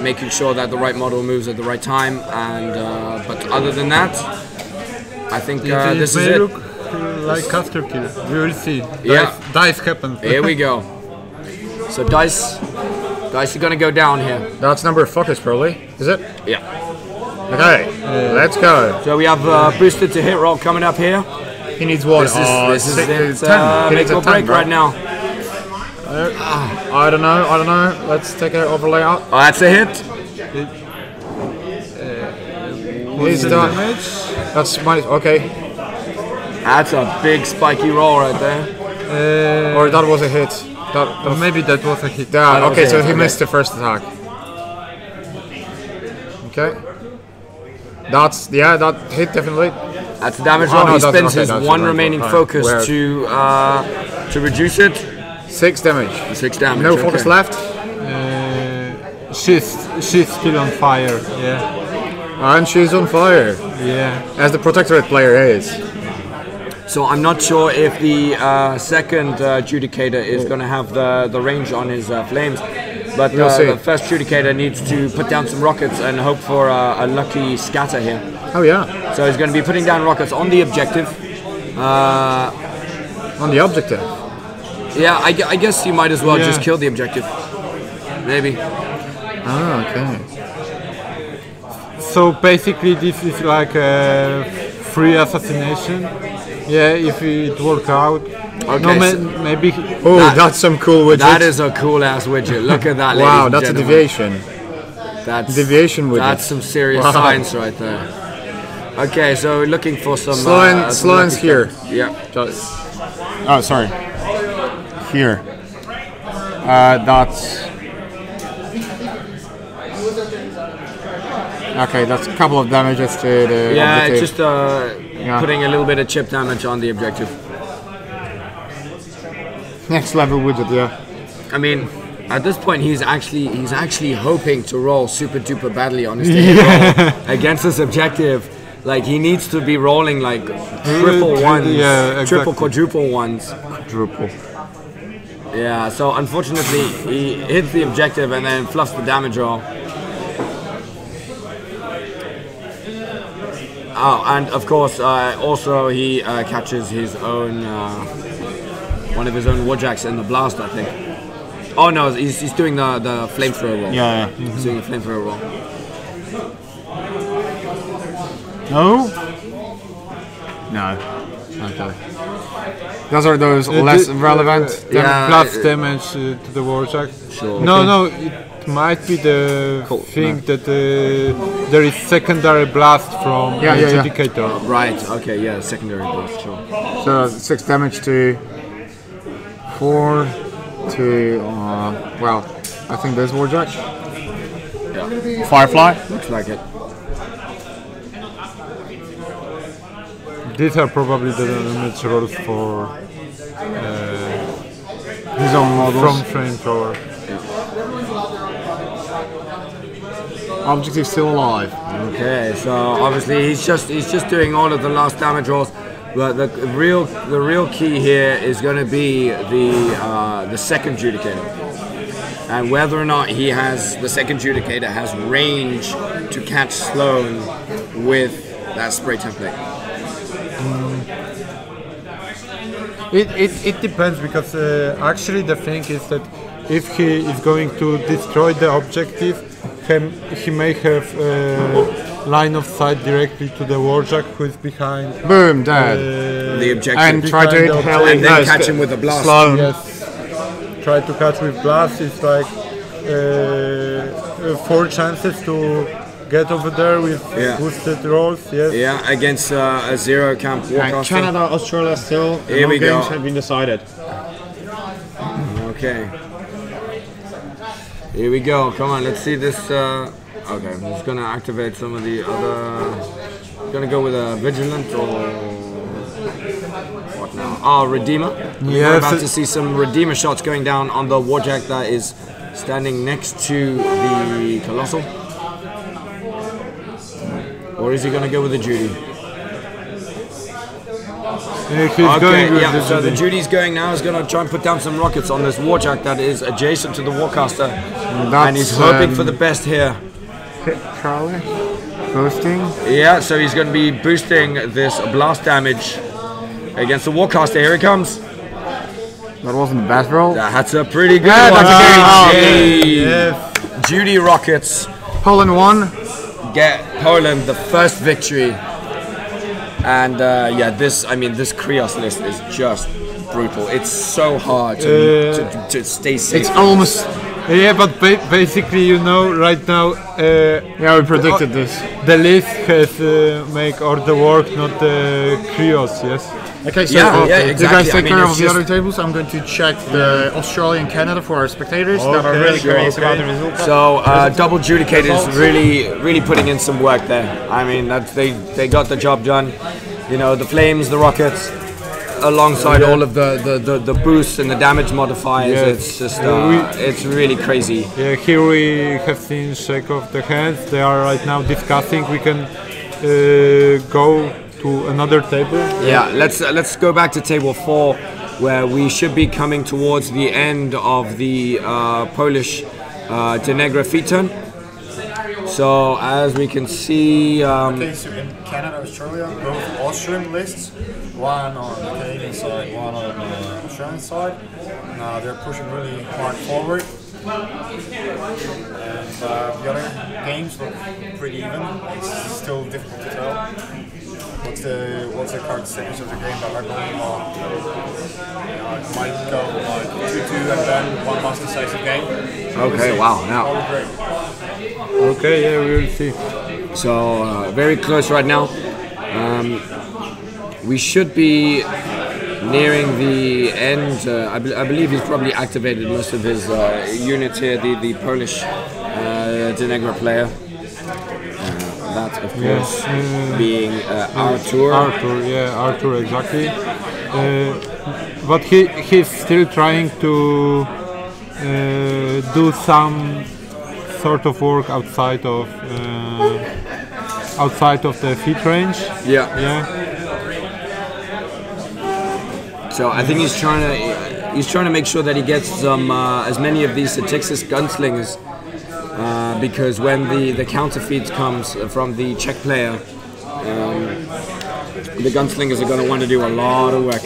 making sure that the right model moves at the right time. And but other than that, I think this is it. Look like caster kill. We will see. Dice happen. Here we go. So dice are gonna go down here. That's number focus probably, is it? Yeah. Okay, let's go. So we have boosted to hit roll coming up here. He needs one. This is it. 10. He Make needs a or break 10, right now. I don't know. Let's take an overlay out. Oh, that's a hit. He's done. That's minus. Okay. That's a big spiky roll right there. Or that was a hit. Maybe that was a hit. Yeah, okay, so he missed the first attack. Okay. That hit definitely. That's a damage roll. He spends his one remaining focus to reduce it. 6 damage. 6 damage. No focus left. She's still on fire. Yeah. And she's on fire. Yeah. As the protectorate player is. So I'm not sure if the second judicator is going to have the range on his flames, but the first judicator needs to put down some rockets and hope for a lucky scatter here. Oh yeah. So he's going to be putting down rockets on the objective. On the objective? Yeah, I guess you might as well just kill the objective. Maybe. Ah, okay. So basically this is like a free assassination. Yeah, if it works out. Okay. No, maybe. Oh, that's some cool widget. That is a cool ass widget. Look at that, wow, that's a deviation. That's deviation widget. That's some serious science right there. Okay, so we're looking for some. Sloan's here. Yeah. Oh, sorry. Here. That's. Okay, that's a couple of damages to the objective. Just putting a little bit of chip damage on the objective. Next level widget, yeah. I mean, at this point, he's actually hoping to roll super duper badly on his roll against this objective. Like he needs to be rolling like triple ones, triple quadruple ones. Quadruple. Yeah. So unfortunately, he hits the objective and then fluffs the damage roll. Oh, and of course, also he catches his own, one of his own warjacks in the blast, I think. Oh no, he's doing the flamethrower roll. Yeah. He's doing the flamethrower roll. No? No. Okay. Those are those less relevant. Plus damage to the warjack. Sure. No, it might be the thing that there is secondary blast from the indicator. Right. Okay. Yeah. Secondary blast. Sure. So 6 damage to 4 to well, I think there's warjack. Yeah. Firefly. Looks like it. these are probably the damage rolls for His own models. from flamethrower. Objective still alive. Okay, so obviously he's just doing all of the last damage rolls, but the real key here is going to be the second Judicator, and whether or not the second Judicator has range to catch Sloan with that spray template. It depends, because actually the thing is that if he is going to destroy the objective, he may have line of sight directly to the Warjack who is behind. Boom, dead. The objective. And try to hit hell and then catch him with a blast. Sloan. Yes, try to catch with blast. It's like 4 chances to get over there with boosted rolls. Yes. Yeah, against a 0 camp And Warcaster. Canada, Australia still. Here we go. Games have been decided. Okay. Here we go. Come on, let's see this. Okay, I'm just gonna activate some of the other. Gonna go with a vigilant or what now? Oh, Redeemer. We're Yes. about to see some Redeemer shots going down on the Warjack that is standing next to the Colossal. Or is he gonna go with the Judy? He's going with yeah, the so the Judy. Judy's going now, is going to try and put down some rockets on this Warjack that is adjacent to the Warcaster. And he's hoping for the best here. Charlie. Boosting. Yeah, so he's going to be boosting this blast damage against the Warcaster. Here he comes. That wasn't the best roll. That's a pretty good Yeah, one. that's a good Yay. Yes. Judy rockets Poland won. get Poland the first victory. And yeah, this Krios list is just brutal. It's so hard to stay safe. It's almost. Yeah, but basically, you know, right now, Yeah, we predicted this. the list has make all the work, not the Krios. Yes. Okay, so Yeah, yeah, you exactly. guys take I mean, care it's of the just- other tables. I'm going to check the Australia and Canada for our spectators that are Okay, really sure, curious about okay. the results. So double Judicators really putting in some work there. I mean, they got the job done. You know, the flames, the rockets, alongside all of the boosts and the damage modifiers. Yes. It's just it's really crazy. Yeah, here we have seen shake of the hands. They are right now discussing. We can go to another table. Yeah, let's go back to table 4, where we should be coming towards the end of the Polish Denegra feet turn. So as we can see, Okay, so in Canada, Australia, both Austrian lists, one on the Canadian side, one on the Australian side. They're pushing really hard forward. And the other games look pretty even. It's still difficult to tell. What's the card status of the game that are going on? It might go like 2-2 and then one last decisive game. okay, wow, now. That would be great. Okay, yeah, we will see. So very close right now. We should be nearing the end. I believe he's probably activated most of his units here. The Polish Denegra player. That of course being Artur. Arthur, exactly. But he's still trying to do some sort of work outside of the feet range. Yeah. Yeah. So I think he's trying to make sure that he gets some as many of these Texas gunslingers. Because when the counter feed comes from the Czech player, the gunslingers are going to want to do a lot of work.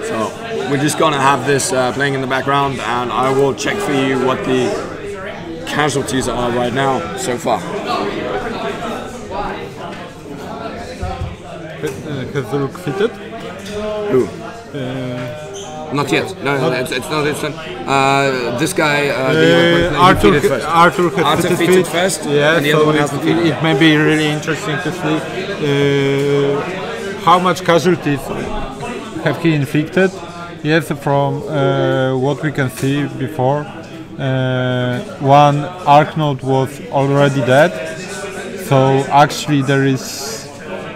So we're just going to have this playing in the background, and I will check for you what the casualties are right now so far. Has the look fitted? Who? Not yet. No, it's not. This guy, Arthur fitted first. Arthur has Arthur fitted fitted feet. first, Yeah, and the other so one hasn't fitted. it may be really interesting to see how much casualties have he inflicted. Yes, from what we can see before, one Arknote was already dead. So actually there is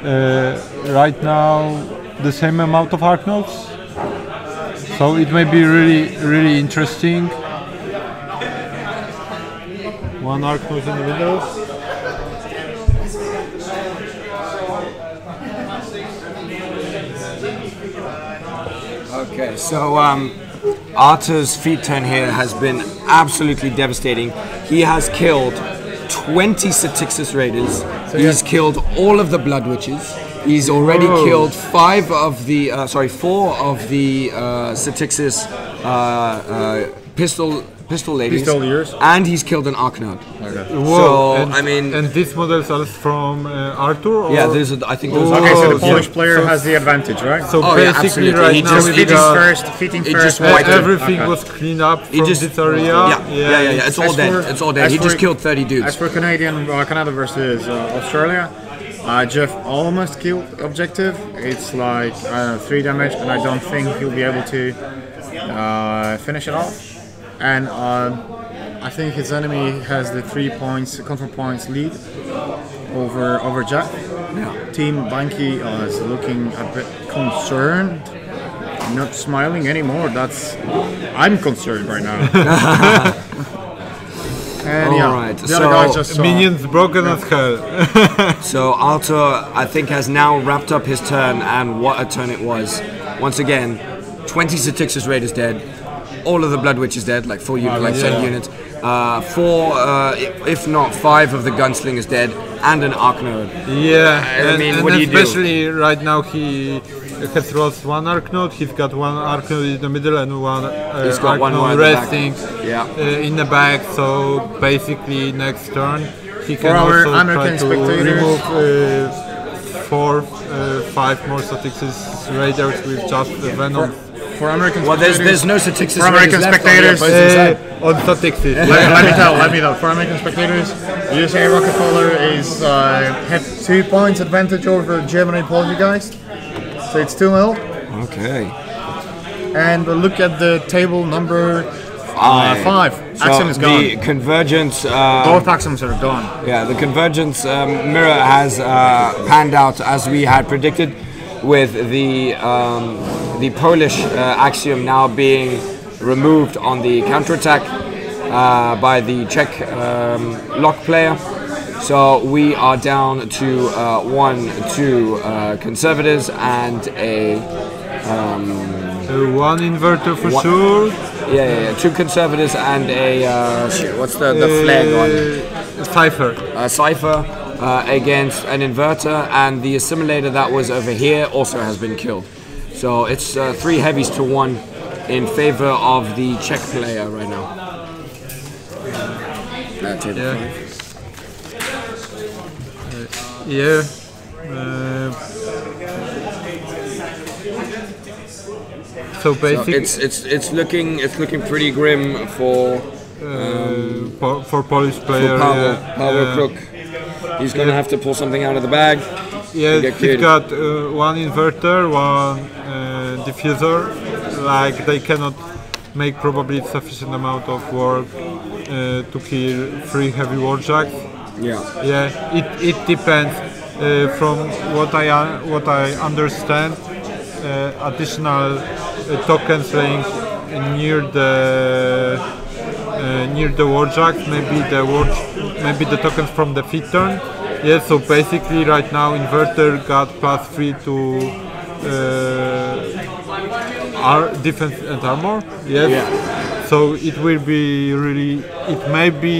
right now the same amount of arc nodes, so it may be really interesting. One arc node in the middle. Okay, so Arthur's feat turn here has been absolutely devastating. He has killed 20 Satixis Raiders. He's killed all of the Blood Witches. He's already killed 4 of the Satixis pistol ladies. Pistoliers. And he's killed an Arcanode. Okay. Whoa, So, and, I mean... and these models are from Arthur? Or? Yeah, I think those Okay, so the Oh, Polish yeah. player So- has the advantage, right? So Oh, yeah, basically absolutely. right He now just we Feeding got first, feeding It first. just wiped it. everything Okay. was cleaned up He from just- this area. Yeah. It's all As dead. for- It's all dead. as He for- just killed 30 As dudes. for Canada versus Australia, Jeff almost killed objective. It's like 3 damage, and I don't think he'll be able to finish it off. And I think his enemy has the 3 points, control points lead over Jeff. Yeah. Team Banky is looking a bit concerned, not smiling anymore. I'm concerned right now. And yeah, Alright, the other guy just saw. Minions broken as hell. So Arthur, I think, has now wrapped up his turn, and what a turn it was. Once again, 20 Satixis Raiders dead, all of the Blood Witches dead, like 4 units, like 7 units. 4, if not 5 of the Gunslingers dead, and an Arcanode. Yeah, I mean, and what do you do? especially right now he has lost 1 arc node. He's got 1 arc node in the middle and 1 He's got arc one more node at the back. resting Yeah. in the back. So basically, next turn he can our also American try to spectators. remove 5 more Satixis Raiders with just the Venom. For American Well, there's no Satixis For American Raiders left on the spectators, opposing side. On Satixis. let me tell. For American spectators, USA Rockefeller is have 2 points advantage over Germany and Polish guys. So it's 2-0. Okay. And look at the table number 5. So Axiom is gone. the Convergence... Both axioms are gone. Yeah, the Convergence mirror has panned out as we had predicted, with the Polish axiom now being removed on the counterattack by the Czech lock player. So we are down to 2 conservatives and a 1 inverter for One- sure. yeah, 2 conservatives and a shit, what's the flag on? Cipher. Cipher against an inverter, and the assimilator that was over here also has been killed. So it's 3 heavies to 1 in favor of the Czech player right now. Table Yeah. 5. Yeah. So So basically, it's looking pretty grim for for Polish player. Pavel yeah. Kruk. He's gonna have to pull something out of the bag. Yeah, get he's creative. got 1 inverter, 1 diffuser. Like they cannot make probably sufficient amount of work to kill 3 heavy warjacks. Yeah. Yeah, it depends. From what I understand, additional tokens laying near the warjacks, maybe the tokens from the feed turn. Yeah, so basically right now inverter got +3 to defense and armor. Yes. Yeah. So it will be it may be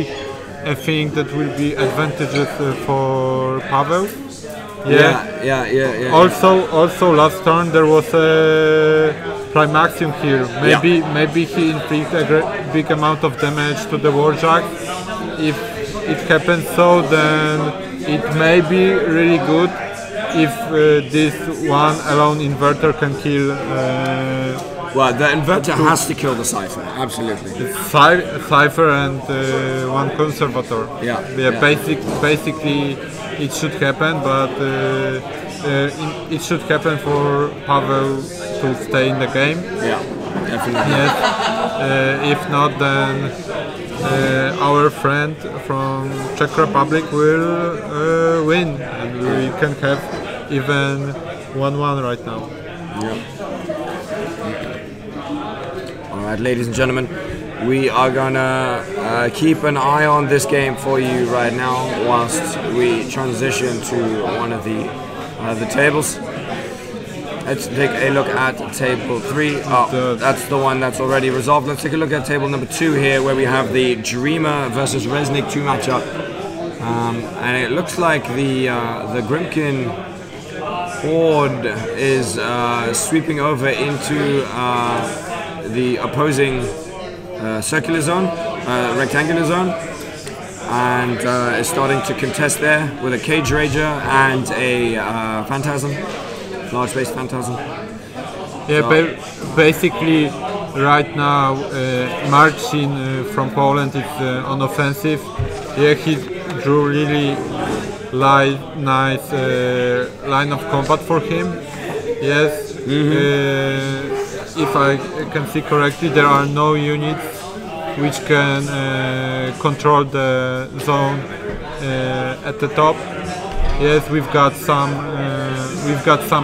a thing that will be advantageous for Pavel. Yeah. Also last turn there was a Primaxium here. Maybe he inflicted a big amount of damage to the warjack. If it happens so, then it may be really good if this one alone inverter can kill Well, the inverter has to kill the Cipher. Absolutely. Cipher and 1 conservator. Yeah. Basically it should happen, but it should happen for Pavel to stay in the game. Yeah. Definitely. Yes. If not, then our friend from Czech Republic will win, and we can have even 1-1 right now. Alright, ladies and gentlemen, we are gonna keep an eye on this game for you right now whilst we transition to one of the tables. Let's take a look at table 3. Oh, that's the one that's already resolved. Let's take a look at table number 2 here, where we have the Dreamer versus Resnick 2 matchup. And it looks like the Grimkin Horde is sweeping over into the opposing circular zone, rectangular zone, and is starting to contest there with a Cage Rager and a Phantasm. Large-based Phantasm. Yeah, basically right now Marcin from Poland is on offensive. Yeah, he drew really nice line of combat for him. Yes, if I can see correctly, there are no units which can control the zone at the top. Yes, we've got some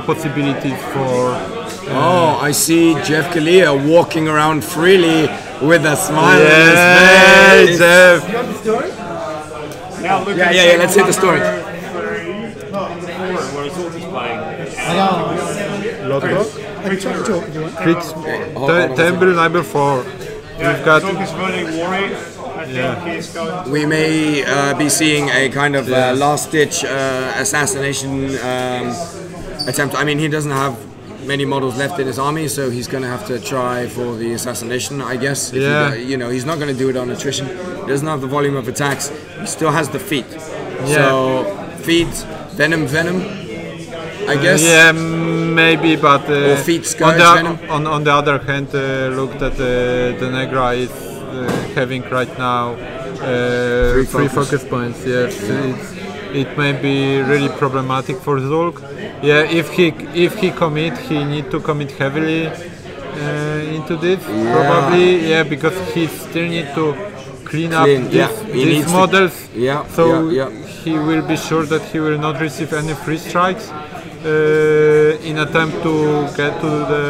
possibilities for. Oh, I see Jeff Kalia walking around freely with a smile on his face. Jeff. Yeah. Let's hit the story. Table number 4. We've got. We may be seeing a kind of last-ditch assassination attempt. I mean, he doesn't have many models left in his army, so he's going to have to try for the assassination, I guess. He's not going to do it on attrition. He doesn't have the volume of attacks. He still has the feet. So feet, venom, I guess. Yeah, maybe, but or feet, venom. On the other hand, look that the Negra is having right now 3 focus points. Yes, it may be really problematic for Zulk. Yeah, if he commit, he need to commit heavily into this probably. Yeah, because he still need to clean up these models. He will be sure that he will not receive any free strikes in attempt to get to the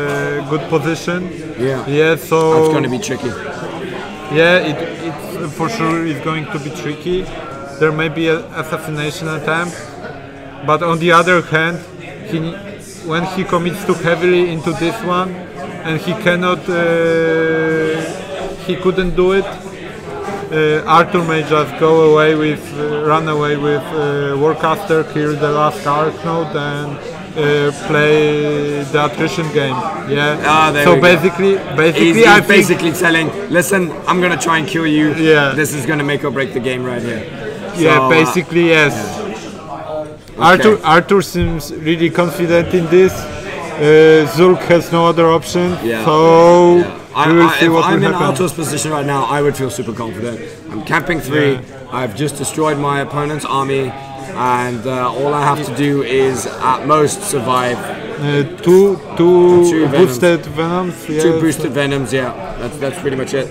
good position. So it's going to be tricky. Yeah, it's for sure is going to be tricky. There may be an assassination attempt, but on the other hand, when he commits too heavily into this one, and he couldn't do it, Arthur may just run away with Warcaster, kill the last Arc Node, and play the attrition game. So basically, he's basically telling, listen, I'm gonna try and kill you. This is gonna make or break the game right here. Yes. Arthur seems really confident in this. Zulk has no other option. So we will see what will happen. I'm in Arthur's position right now, I would feel super confident. I'm camping 3. I've just destroyed my opponent's army, and all I have to do is at most survive. Two boosted venoms. 2 boosted venoms. That's pretty much it.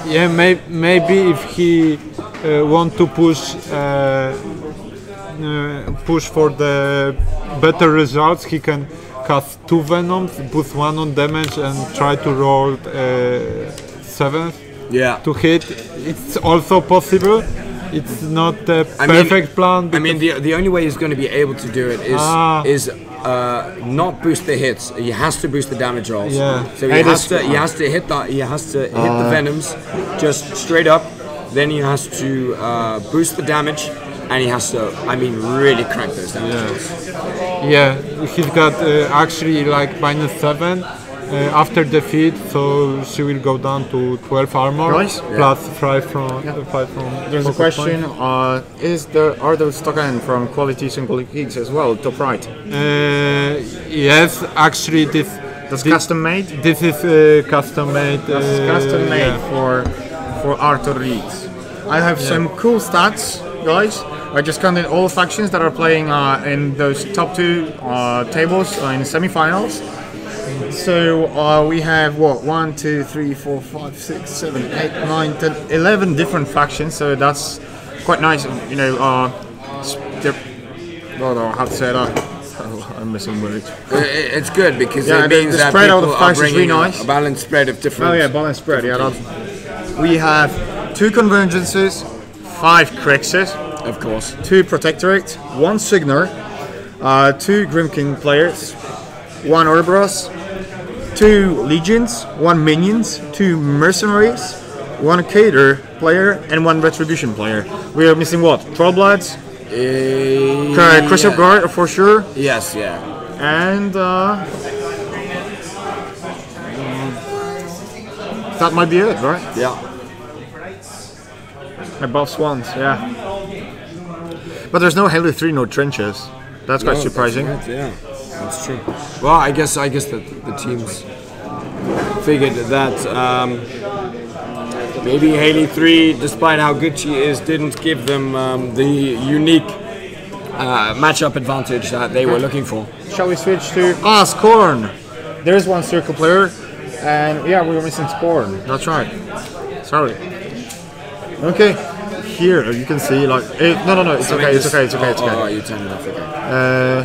Yeah, maybe if he want to push for the better results, he can cast 2 venoms, boost 1 on damage, and try to roll 7th to hit. It's also possible. It's not the perfect plan. I mean, the only way he's going to be able to do it is not boost the hits. He has to boost the damage rolls. So he has to hit the venoms just straight up. Then he has to boost the damage, and he has to, really crank those damage rolls. Yeah, he's got actually like -7 after defeat, so she will go down to 12 armor plus 5 from. There's a question: are those token from Qualities and Qualities as well? Top right. Yes, actually this. That's custom made. This is custom made. Custom made for Arthur Reeds. I have some cool stats, guys. I just counted all factions that are playing in those top 2 tables in semifinals. So we have 1, 2, 3, 4, 5, 6, 7, 8, 9, 10, 11 different factions. So that's quite nice. I don't know how to say that. I'm missing word. It's good because Yeah, it means the that spread of people the are flanks is bringing really nice. a balanced spread of different. Oh yeah, balance spread. Yeah, we have 2 convergences, 5 Crixes, Of course. 2 Protectorate, 1 Signer, 2 Grim King players, 1 Ouroboros, 2 Legions, 1 Minions, 2 Mercenaries, 1 Cater player, and 1 Retribution player. We are missing what? Trollbloods, Crystal Guard for sure, Yes, yeah. and that might be it, right? Yeah. Above Swans, yeah. But there's no Halo 3, no trenches. That's quite surprising. That's right, yeah, that's true. Well, I guess that the teams figured that maybe Haley 3, despite how good she is, didn't give them the unique matchup advantage that they were looking for. Shall we switch to Scorn? There's 1 circle player, and yeah, we were missing Scorn. That's right. Sorry. Okay, here you can see like no, it's okay, it's okay. Oh, you turned it off. Okay.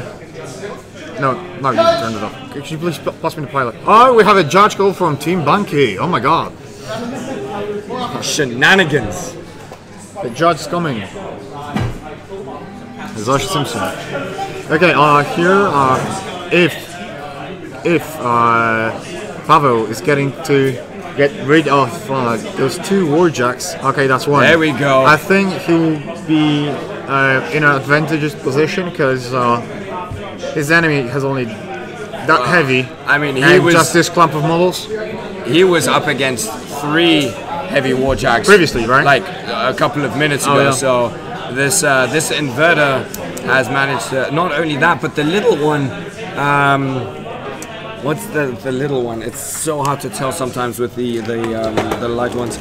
No, you turned it off. Could you please pass me the pilot? Oh, we have a judge call from Team Bunky. Oh my god. Shenanigans. The judge is coming. Zosh Simpson. Okay, here, if Pavo is getting to get rid of those 2 Warjacks, okay, that's 1. There we go. I think he'll be in an advantageous position because his enemy has only that heavy. I mean, and just this clump of models. He was up against 3 heavy warjacks Previously, right? Like a couple of minutes ago. yeah. So this inverter has managed to, not only that, but the little one. What's the little one? It's so hard to tell sometimes with the light ones.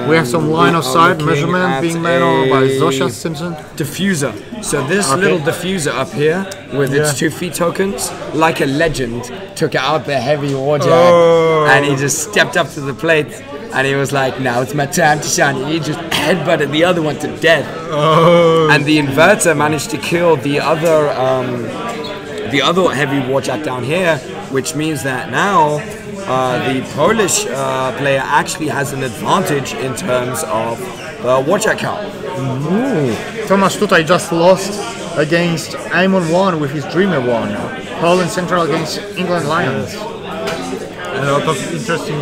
We have some line of sight measurement being made by Zosha Simpson. Diffuser. So this little diffuser up here with its 2 feet tokens, like a legend, took out the heavy warjack and he just stepped up to the plate and he was like, now it's my time to shine. And he just headbutted the other one to death. And the inverter managed to kill the other heavy warjack down here, which means that now the Polish player actually has an advantage in terms of warjack count. Tomasz tutaj just lost against Aimon 1 with his Dreamer 1. Poland Central against England Lions. A lot of interesting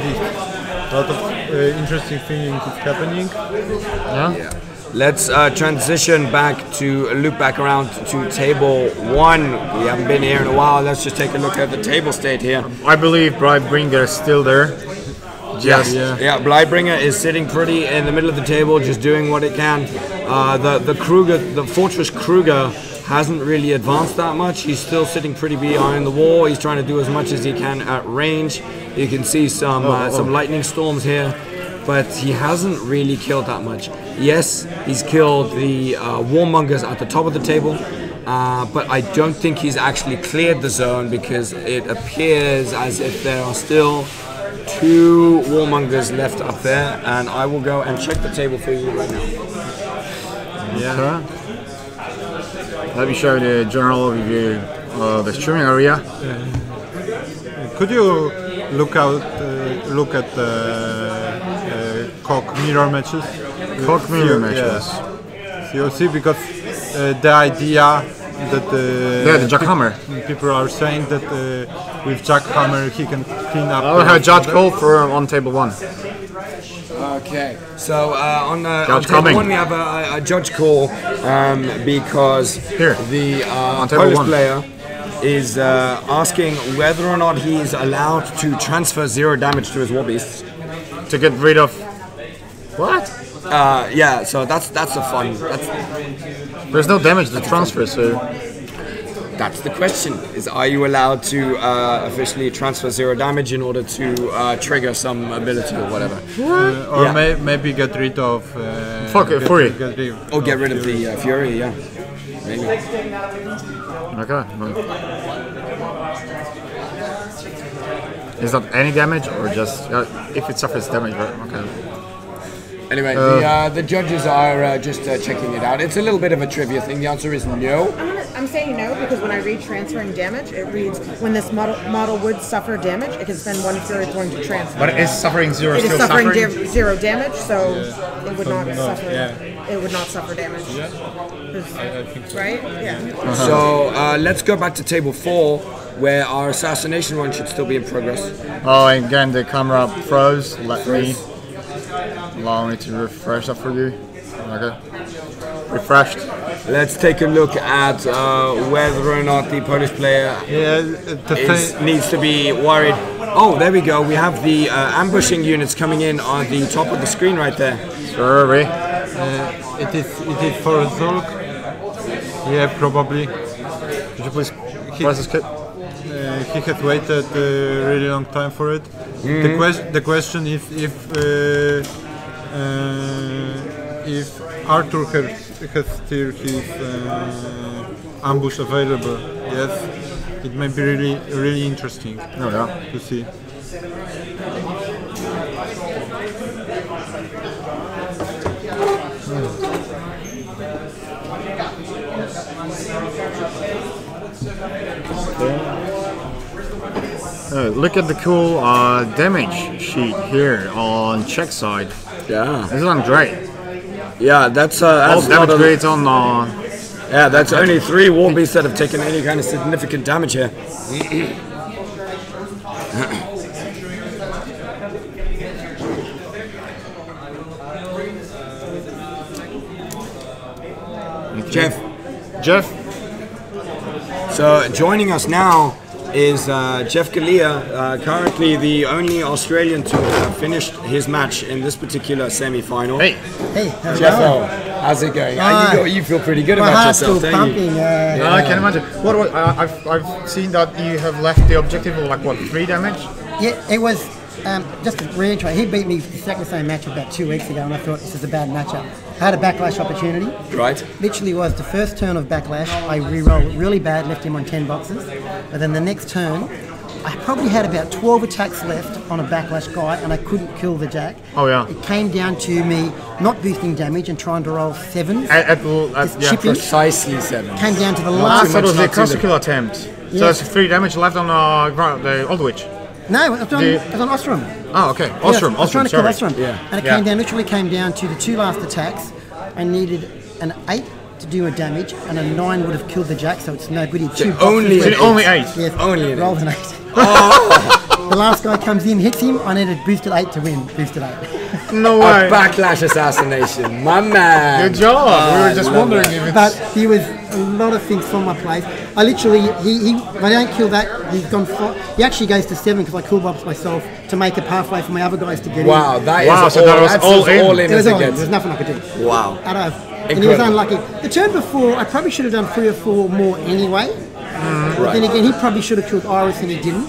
things is happening. Yeah. Let's transition back to loop back around to table 1. We haven't been here in a while. Let's just take a look at the table state here. I believe Bridebringer is still there. Yeah, Blybringer is sitting pretty in the middle of the table, just doing what it can. The Fortress Kruger hasn't really advanced that much. He's still sitting pretty behind the wall. He's trying to do as much as he can at range. You can see some lightning storms here, but he hasn't really killed that much. Yes, he's killed the Warmongers at the top of the table, but I don't think he's actually cleared the zone because it appears as if there are still 2 Warmongers left up there, and I will go and check the table for you right now. Yeah. Let me show the general overview of the streaming area. Could you look at the cock mirror matches? Cock mirror matches. So you'll see, because the idea that the Jackhammer. People are saying that with Jackhammer he can clean up. I have Judge Cole for on table 1. Okay, so on table coming. 1 we have a judge call because Here. the On table Polish 1. player is asking whether or not he is allowed to transfer 0 damage to his war beasts. To get rid of... What? Yeah, so that's the fun. There's no damage to transfer, so... That's the question: is are you allowed to officially transfer 0 damage in order to trigger some ability or whatever? Or maybe get rid of... Fury. Get rid of the Fury, yeah. Maybe. Okay. Is that any damage or just... if it suffers damage, right? Okay. Anyway, the judges are just checking it out. It's a little bit of a trivia thing. The answer is no. I'm saying no because when I read transferring damage, it reads when this model would suffer damage, it can spend 1 fury point to transfer. But it is suffering 0. It is still suffering suffering? 0 damage, so it would not suffer. Yeah. It would not suffer damage. I think so. Right? Yeah. So let's go back to table 4, where our assassination run should still be in progress. Oh, and again, the camera froze. Allow me to refresh that for you. Okay. Refreshed. Let's take a look at whether or not the Polish player needs to be worried. Oh, there we go. We have the ambushing units coming in on the top of the screen right there. Sorry. It is for Zulk. Yeah, probably. Could you please press escape? He has waited a really long time for it. The question is if Arthur has still his ambush available. Yes, it may be really interesting to see. Look at the cool damage sheet here on Czech side. Yeah. This is great. Yeah, that's All damage grades on. Yeah, that's only 3 war beasts that have taken any kind of significant damage here. Jeff. So joining us now is Jeff Galea, currently the only Australian to have finished his match in this particular semi-final. Hey, how's it Jeff, going? how's it going? You feel pretty good My about heart's yourself, still don't you? pumping. I can imagine. I've seen that you have left the objective of 3 damage. Yeah, it was just to reiterate. He beat me exactly the same match about 2 weeks ago, and I thought this is a bad matchup. I had a backlash opportunity. Right. Literally was the first turn of backlash. I re-rolled really bad, left him on 10 boxes. But then the next turn, I probably had about 12 attacks left on a backlash guy, and I couldn't kill the jack. Oh yeah. It came down to me not boosting damage and trying to roll 7s. Yeah, Precisely 7. Came down to the last. last. That was the not too classical attempt. So Yes. it's 3 damage left on the Old Witch. No, it was on Ostrom. Oh, okay. Ostrom. I was trying to kill Ostrom. Yeah. And it literally came down to the 2 last attacks. I needed an 8 to do a damage, and a 9 would have killed the jack, so it's no good. He had 2 boxes only left. Only 8. Yes, Only an rolled an 8. The last guy comes in, hits him. I needed boosted 8 to win. Boosted 8. No A way. backlash assassination, my man. Good job. We were just wondering if it's. But he was a lot of things from my place. I literally, if I don't kill that, he's gone. He actually goes to 7 because I cool box myself to make a pathway for my other guys to get Wow, in. that Wow, is so that was that's all as in. all in It was as it all in. gets. There's nothing I could do. Wow. And he was unlucky. The turn before, I probably should have done 3 or 4 more anyway. But then again, he probably should have killed Iris and he didn't.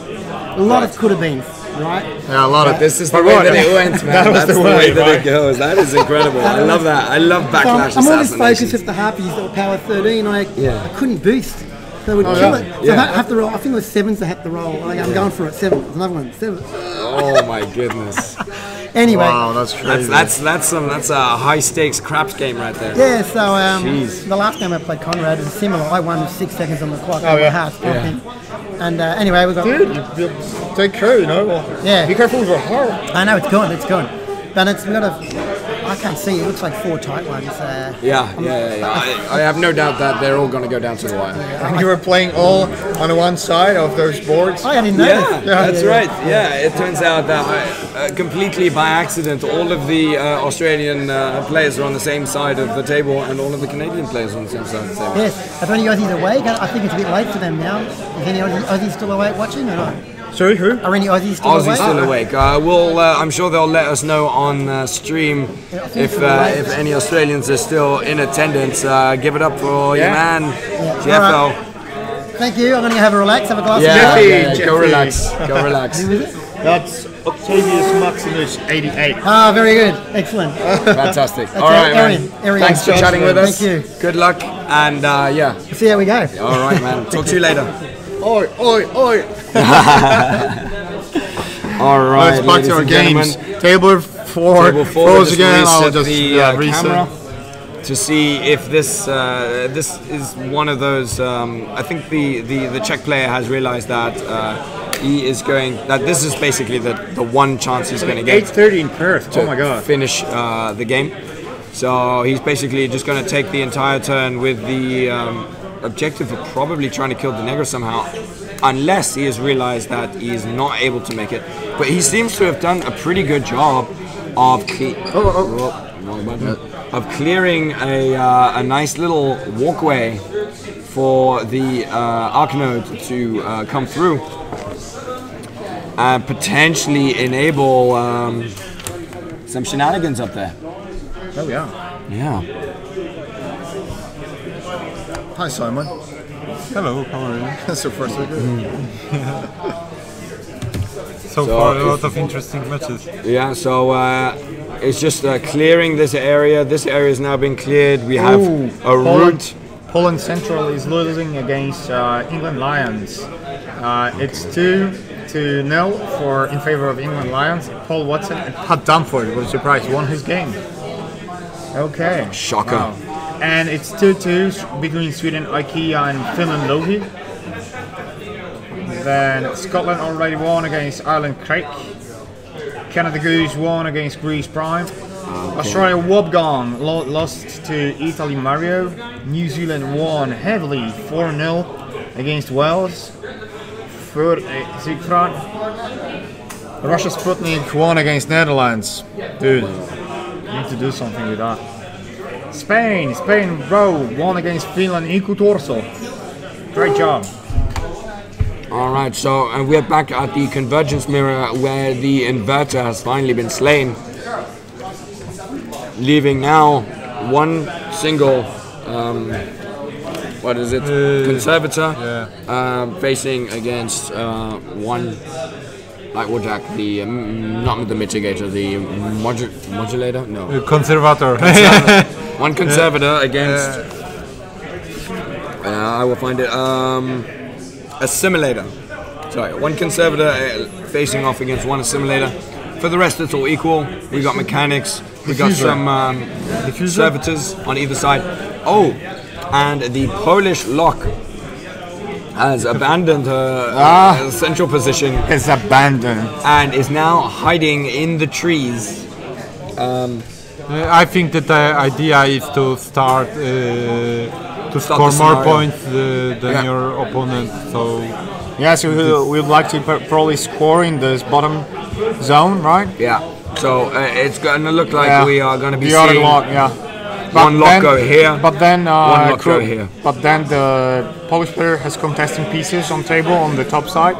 A lot of could have been, right? Yeah, a lot of This is the way that it went, man. That's the way that it goes. That is incredible. I love that. I love backlash So I'm always assassinations. focused with the harpies that were power 13. I couldn't boost. They would kill yeah. it. So I have to roll. I think it was 7s I had to roll. I'm going for it. 7. There's another one. 7. Oh my goodness. Anyway. Wow, that's crazy. That's a high stakes craps game right there. Yeah, so Jeez. the last game I played Conrad was similar. I won with 6 seconds on the clock. Oh, yeah. My heart's pumping. And anyway, we got. Dude, you take care, you know. Yeah. Be careful with your heart. I know it's gone. It's gone. But we got a. I can't see. It looks like 4 tight ones. Yeah. I have no doubt that they're all going to go down to the wire. And you were playing all on one side of those boards. I didn't know. Yeah, that. that's right. Yeah, it turns out that completely by accident, all of the Australian players are on the same side of the table, and all of the Canadian players are on the same side of the table. Yes. If any Aussies awake, I think it's a bit late for them now. Is any Aussies still awake watching or not? Sorry, who? Are any Aussies still Aussie's awake? still awake. I'm sure they'll let us know on stream if any Australians are still in attendance. Give it up for your man, GFL. Thank you. I'm going to have a relax, have a glass Yeah, of Jeffy. go relax. Go relax. That's Octavius Maximus 88. Ah, very good. Excellent. Fantastic. All right, man. Arian. Thanks for chatting with us. Thank you. Good luck, and We'll see how we go. all right, man. Talk to you later. Oi, oi, oi. All right, Let's back ladies to our and games. gentlemen. Table 4 Table 4, froze just again. I'll reset just the reset. camera. to see if this this is one of those. I think the Czech player has realized that this is basically the one chance he's going to get. 8:30 in Perth. Oh my God! Finish the game. So he's basically just going to take the entire turn with the objective of probably trying to kill the Negro somehow, unless he has realized that he is not able to make it. But he seems to have done a pretty good job of clearing a nice little walkway for the Arcanode to come through and potentially enable some shenanigans up there. Oh yeah. Yeah. Hi Simon. Hello, how are you? So far so good. So far, a lot of interesting matches. Yeah, so it's just clearing this area. This area has now been cleared. We have a route. Poland Central is losing against England Lions. It's 2-0 in favor of England Lions. Paul Watson and Pat Dumford, what a surprise, won his game. Okay. Shocker. Wow. And it's 2-2 between Sweden IKEA and Finland Lohi. Then Scotland already won against Ireland Craig. Canada Goose won against Greece Prime. Okay. Australia Wobgong lost to Italy Mario. New Zealand won heavily 4-0 against Wales. Siegfried. Russia Sputnik won against Netherlands. Dude, you need to do something with that. Spain Row won against Finland Iku Torso. Great job. Alright, so we're back at the convergence mirror where the inverter has finally been slain. Leaving now one single, what is it, conservator, facing against one, like what Jack, the, not the mitigator, the modulator? No. Conservator. One conservator against, I will find it, assimilator. Sorry, one conservator facing off against one assimilator. For the rest, it's all equal. We got mechanics. We got some servitors on either side. Oh, and the Polish lock has abandoned her central position. It's abandoned. And is now hiding in the trees. I think that the idea is to start to score more points than your opponent. So yeah, so we would like to probably score in this bottom zone, right? Yeah. So it's going to look like we are going to be the seeing lock, one lock go here, but then one lock go here. But then the Polish player has contesting pieces on table on the top side.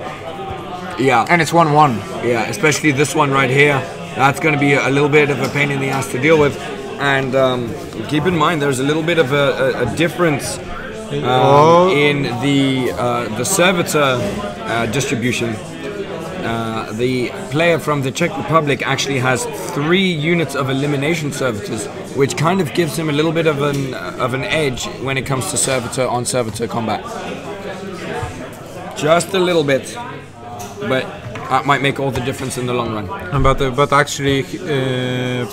Yeah. And it's 1-1. Yeah, especially this one right here. That's going to be a little bit of a pain in the ass to deal with. And keep in mind, there's a little bit of a difference in the servitor distribution. The player from the Czech Republic actually has 3 units of elimination servitors, which kind of gives him a little bit of an edge when it comes to servitor on servitor combat. Just a little bit, but that might make all the difference in the long run. But actually,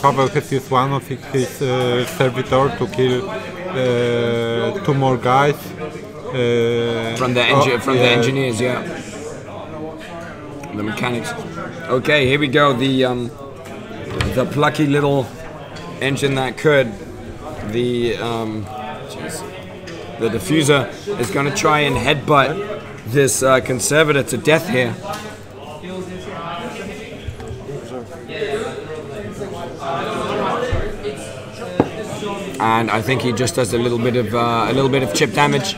Pavel has used one of his servitor to kill 2 more guys from the engineers, yeah. The mechanics. Okay, here we go. The plucky little engine that could. The diffuser is going to try and headbutt this conservator to death here. And I think he just does a little bit of chip damage.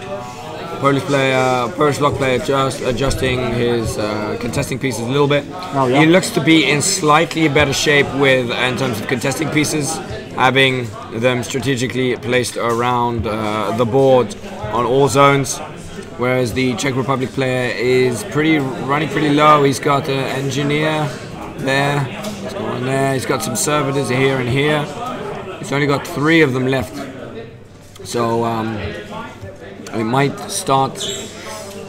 Polish lock player just adjusting his contesting pieces a little bit. Oh, yeah. He looks to be in slightly better shape in terms of contesting pieces, having them strategically placed around the board on all zones. Whereas the Czech Republic player is running pretty low. He's got an engineer there. He's going there. He's got some servitors here and here. He's only got 3 of them left. So it might start.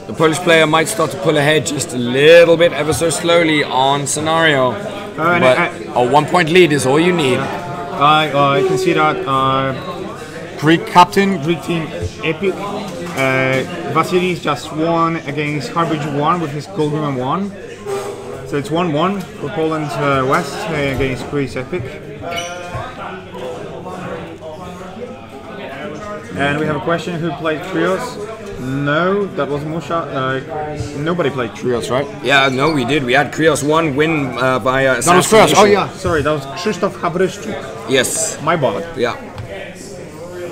The Polish player might start to pull ahead just a little bit, ever so slowly on scenario. But a 1-point lead is all you need. I can see that Greek captain, Greek team epic. Vasilis just won against Harbage 1 with his gold room 1. So it's 1-1 for Poland West against Greece epic. And we have a question: who played trios? No, that was Musha. Nobody played trios, right? Yeah, no, we did. We had Krios 1 win by That was Krios. Oh yeah, sorry, that was Krzysztof Habryszczuk. Yes. My bad. Yeah.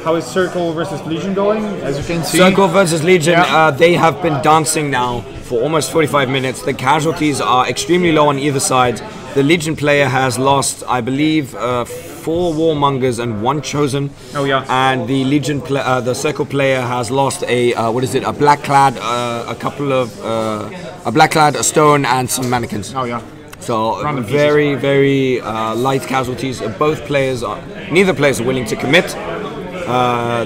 How is Circle versus Legion going? As you can see, Circle versus Legion, they have been dancing now for almost 45 minutes. The casualties are extremely low on either side. The Legion player has lost, I believe, 4 Warmongers and 1 Chosen. Oh yeah. And the Legion, the Circle player has lost a a Blackclad, a Blackclad, a Stone, and some Mannequins. Oh yeah. So Random very, very light casualties. Both players neither players are willing to commit.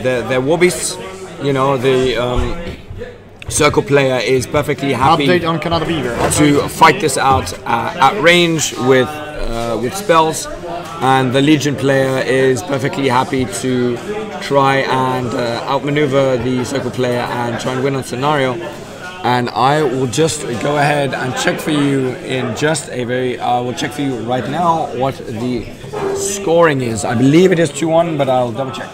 They're war beasts. You know, the Circle player is perfectly happy Update on Canada Beaver. to fight this out at range with spells, and the Legion player is perfectly happy to try and outmaneuver the Circle player and try and win on scenario. And I will just go ahead and check for you in just a very. I will check for you right now what the scoring is. I believe it is 2-1, but I'll double check.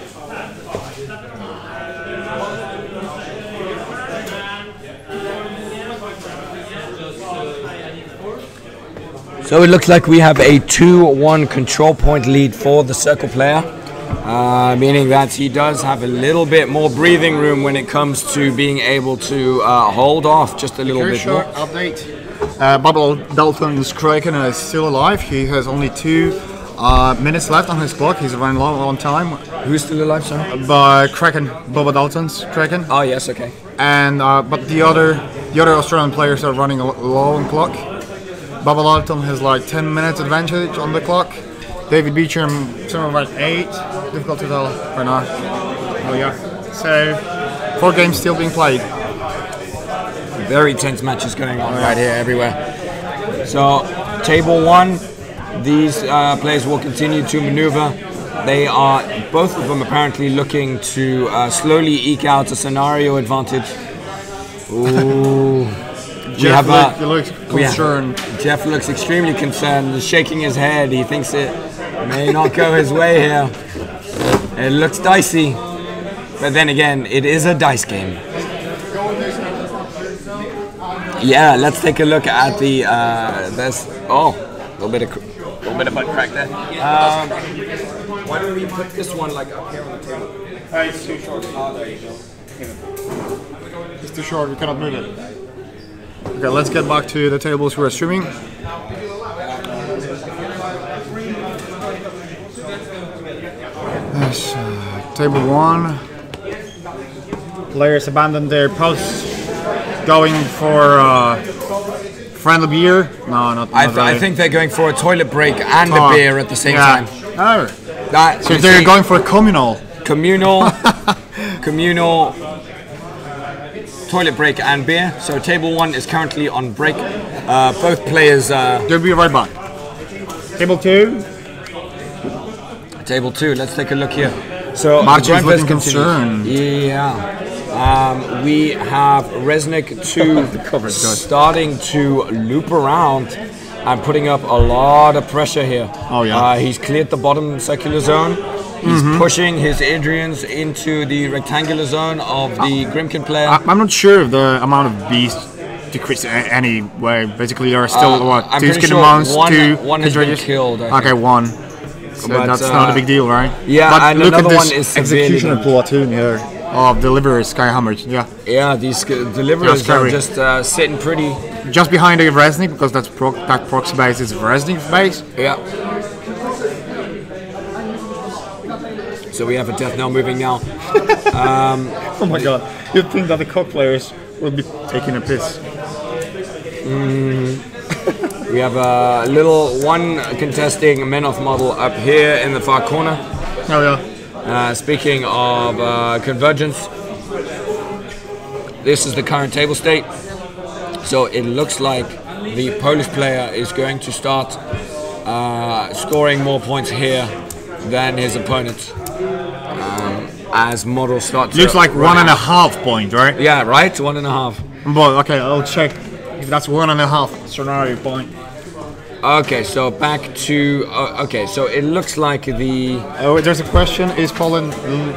So it looks like we have a 2-1 control point lead for the Circle player, meaning that he does have a little bit more breathing room when it comes to being able to hold off just a little bit more. Update. Bubble Dalton's Kraken is still alive. He has only 2 minutes left on his clock. He's running low on time. Who's still alive, sir? By Kraken, Bubba Dalton's Kraken. Oh yes, okay. And but the other Australian players are running low on clock. Bubba Dalton has like 10 minutes advantage on the clock. David Beecham, somewhere about 8. Difficult to tell right now. Oh yeah. So 4 games still being played. Very tense matches going on right here everywhere. So table 1, these players will continue to maneuver. They are, both of them apparently looking to slowly eke out a scenario advantage. Ooh. Jeff looks concerned. Jeff looks extremely concerned, shaking his head. He thinks it may not go his way here. It looks dicey, but then again, it is a dice game. Yeah, let's take a look at the. There's a little bit of butt crack there. Why don't we put this one like up here on the table? It's too short. Oh, there you go. It's too short. We cannot move it. Okay, let's get back to the tables we're streaming. Yes, table 1. Players abandoned their posts, going for friendly beer. No, not really. I think they're going for a toilet break and a beer at the same time. Oh. That, So they're going for a communal. Communal toilet break and beer. So table 1 is currently on break. Both players. They'll be right back. Table 2. Table 2. Let's take a look here. So March the is looking continues. concerned. Yeah. We have Resnick 2 starting to loop around and putting up a lot of pressure here. Oh yeah. He's cleared the bottom circular zone. He's pushing his Adrians into the rectangular zone of the Grimkin player. I'm not sure if the amount of beasts decreased anyway. Basically, there are still I'm 2 pretty skin sure mounts, one 2 has been Hydreides? killed. I Okay, think. 1. So But, that's not a big deal, right? Yeah, but and look at another this one is severely executioner damaged. platoon here of deliverers, Skyhammers. Yeah, Yeah, these deliverers are scary. just sitting pretty. just behind the Resnick because that prox base is Resnick's base. Yeah. So we have a death knell moving now. Oh my god, you'd think that the cock players would be taking a piss. We have a little one contesting Menoth model up here in the far corner. Oh yeah. Speaking of convergence, this is the current table state. So it looks like the Polish player is going to start scoring more points here than his opponent. as models start to Looks like run out. 1.5 point, right? Yeah, right? 1.5. But okay, I'll check if that's 1.5 scenario point. Okay, so back to okay, so it looks like the Oh, there's a question: is Poland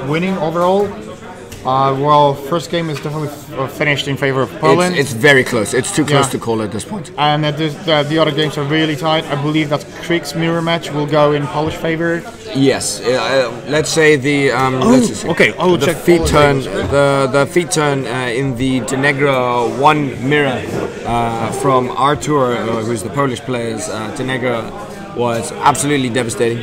winning overall? Well, first game is definitely finished in favor of Poland. it's very close. It's too close Yeah. to call at this point. And the other games are really tight. I believe that Krieg's mirror match will go in Polish favor. Yes, let's say the let's just see. okay, I will the check feet Polish turn games. the feet turn in the Denegra one mirror from Artur, who's the Polish player's Denegra, was absolutely devastating.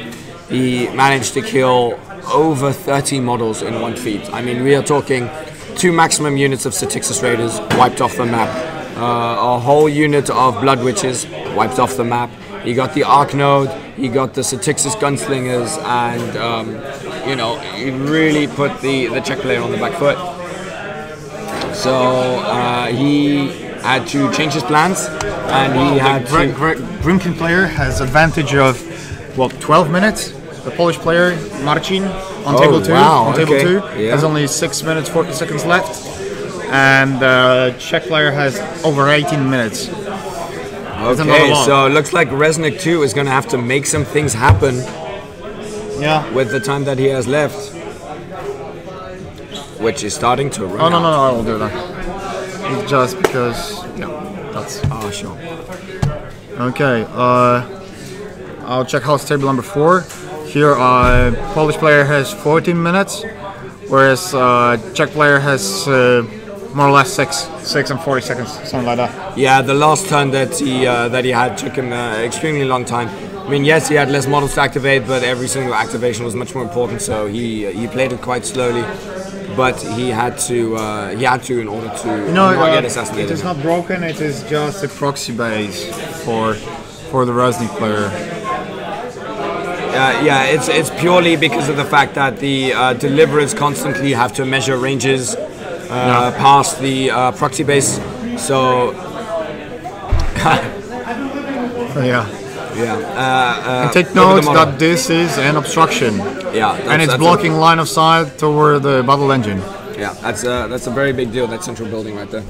He managed to kill over 30 models in one feat. I mean, we are talking 2 maximum units of Satixis Raiders wiped off the map, a whole unit of Blood Witches wiped off the map. He got the Arc Node, he got the Satixis Gunslingers, and you know, he really put the Czech player on the back foot. So he had to change his plans, and he had to. Grimkin player has advantage of what 12 minutes. The Polish player Marcin on table 2 wow, on table okay, 2 yeah. has only 6 minutes 40 seconds left, and Czech player has over 18 minutes. Okay, so it looks like Resnick 2 is going to have to make some things happen Yeah. with the time that he has left, which is starting to run Oh no, out. no, no, I will do that. It's just because that's. Oh, sure. Okay, I'll check house table number 4. Here, Polish player has 14 minutes, whereas Czech player has more or less 6 and 40 seconds, something like that. Yeah, the last turn that he had took him extremely long time. I mean, yes, he had less models to activate, but every single activation was much more important. So he played it quite slowly, but he had to in order to not get It assassinated. is not broken. It is just a proxy base for the Resnick player. Yeah, it's purely because of the fact that the deliverers constantly have to measure ranges past the proxy base. So Yeah. yeah. And take over the note model. that this is an obstruction, Yeah, and it's blocking line of sight toward the battle engine. Yeah, that's a very big deal. That central building right there.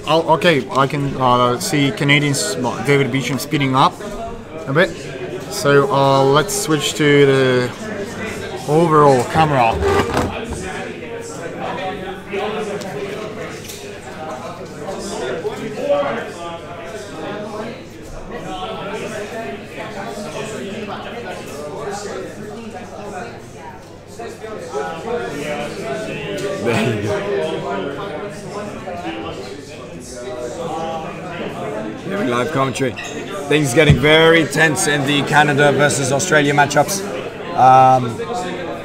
Okay, I can see Canadians, David Beecham speeding up a bit. So let's switch to the overall camera. There you go. Very live commentary. Things getting very tense in the Canada versus Australia matchups.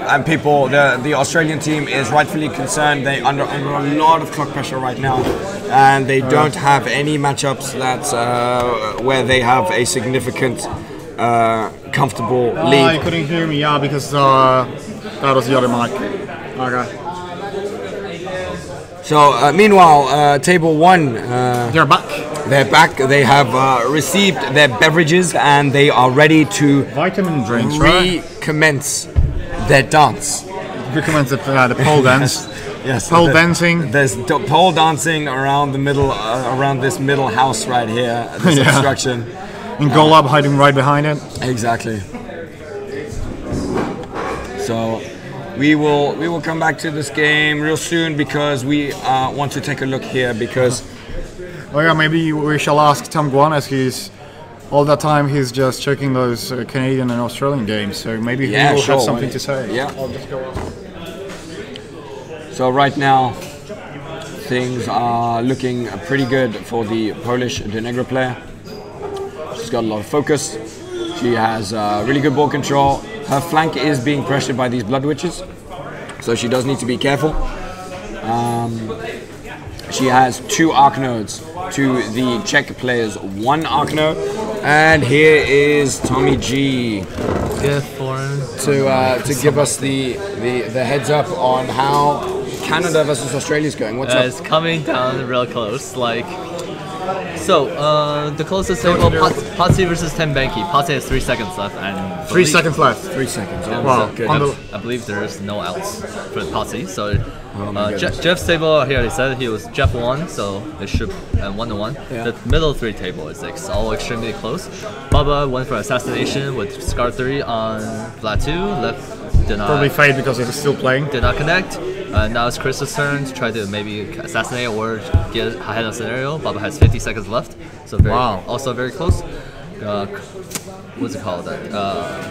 And people, the Australian team is rightfully concerned. They under a lot of clock pressure right now, and they don't have any matchups that where they have a significant, comfortable You lead. couldn't hear me, yeah, because that was the other mic. Okay. So meanwhile, table 1. They're back. They're back. They have received their beverages and they are ready to Vitamin drinks, right? recommence their dance. Recommends the pole dance. Yes, Pole dancing. There's pole dancing around the middle, around this middle house right here. This Yeah. obstruction. And Golub hiding right behind it. Exactly. So we will come back to this game real soon because we want to take a look here because. Oh yeah, maybe we shall ask Tom Guan, as he's all that time he's just checking those Canadian and Australian games. So maybe he will have something to say. Yeah. I'll just go on. So right now, things are looking pretty good for the Polish Denegra player. She's got a lot of focus. She has really good ball control. Her flank is being pressured by these Blood Witches, so she does need to be careful. She has 2 arc nodes to the Czech player's 1 arc node. And here is Tommy G Good for him. to give us the heads up on how Canada versus Australia is going. What's up? It's coming down real close. Like, So, the closest table, Potsy versus Tenbanki. Potsy has 3 seconds left, and 3 seconds left. 3 seconds. and Wow. I believe there's no outs for Potsy. So, Jeff's table, he already said he was Jeff 1, so it should 1-1. Yeah. The middle 3 table is all extremely close. Bubba went for assassination with Scar 3 on flat 2. Left did not. Probably fade because he's still playing. Did not connect. Now it's Chris's turn to try to maybe assassinate or get ahead of scenario. Bubba has 50 seconds left, so also very close. What's it called?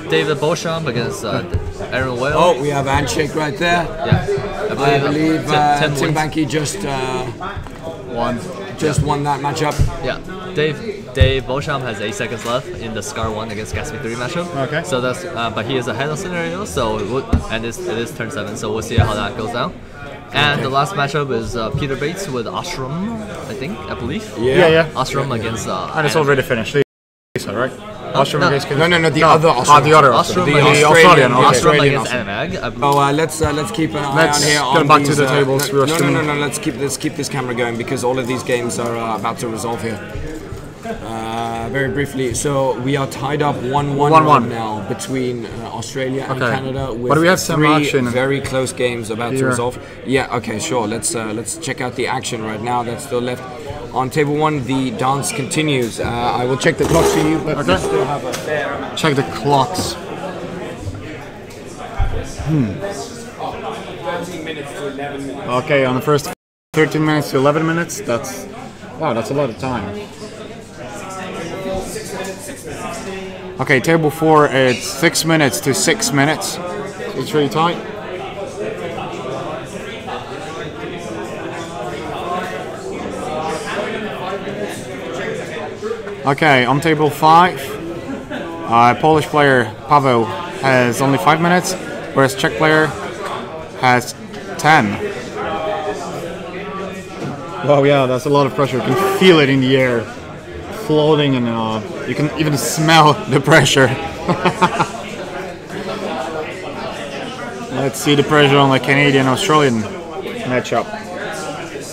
David Beauchamp against Aaron Whale. Oh, we have a handshake right there. Yeah, I believe Tim Tim wins. Banky just won that matchup. Yeah, Dave Beauchamp has 8 seconds left in the Scar 1 against Gatsby 3 matchup. Okay. So that's but he is ahead of scenario, so it is turn 7, so we'll see how that goes down. And the last matchup is Peter Bates with Ashram, I believe. Yeah. Ashram against And it's already finished. Lisa, right? Ostrom no. against No, the other Australian. the other Ostrom The against Australian. Okay. Ostrom Australian against Animag. I believe. Oh, let's keep an eye Let's on here. go on back to these, the tables. We were No. streaming. Let's keep this camera going because all of these games are about to resolve here. Very briefly, so we are tied up 1-1 right now between Australia and Okay. Canada with But we have some 3 action very close games about to here. resolve. Yeah, okay, sure. Let's check out the action right now that's still left. On table 1, the dance continues. I will check the clocks for you, but we Okay. still have a fair Check the clocks. 13 minutes to 11 minutes. Okay, on the first 13 minutes to 11 minutes, that's a lot of time. Okay, table 4, it's 6 minutes to 6 minutes. It's really tight. Okay, on table 5, Polish player Paweł has only 5 minutes, whereas Czech player has 10. Wow, yeah, that's a lot of pressure. You can feel it in the air, floating, and you can even smell the pressure. Let's see the pressure on the Canadian-Australian matchup.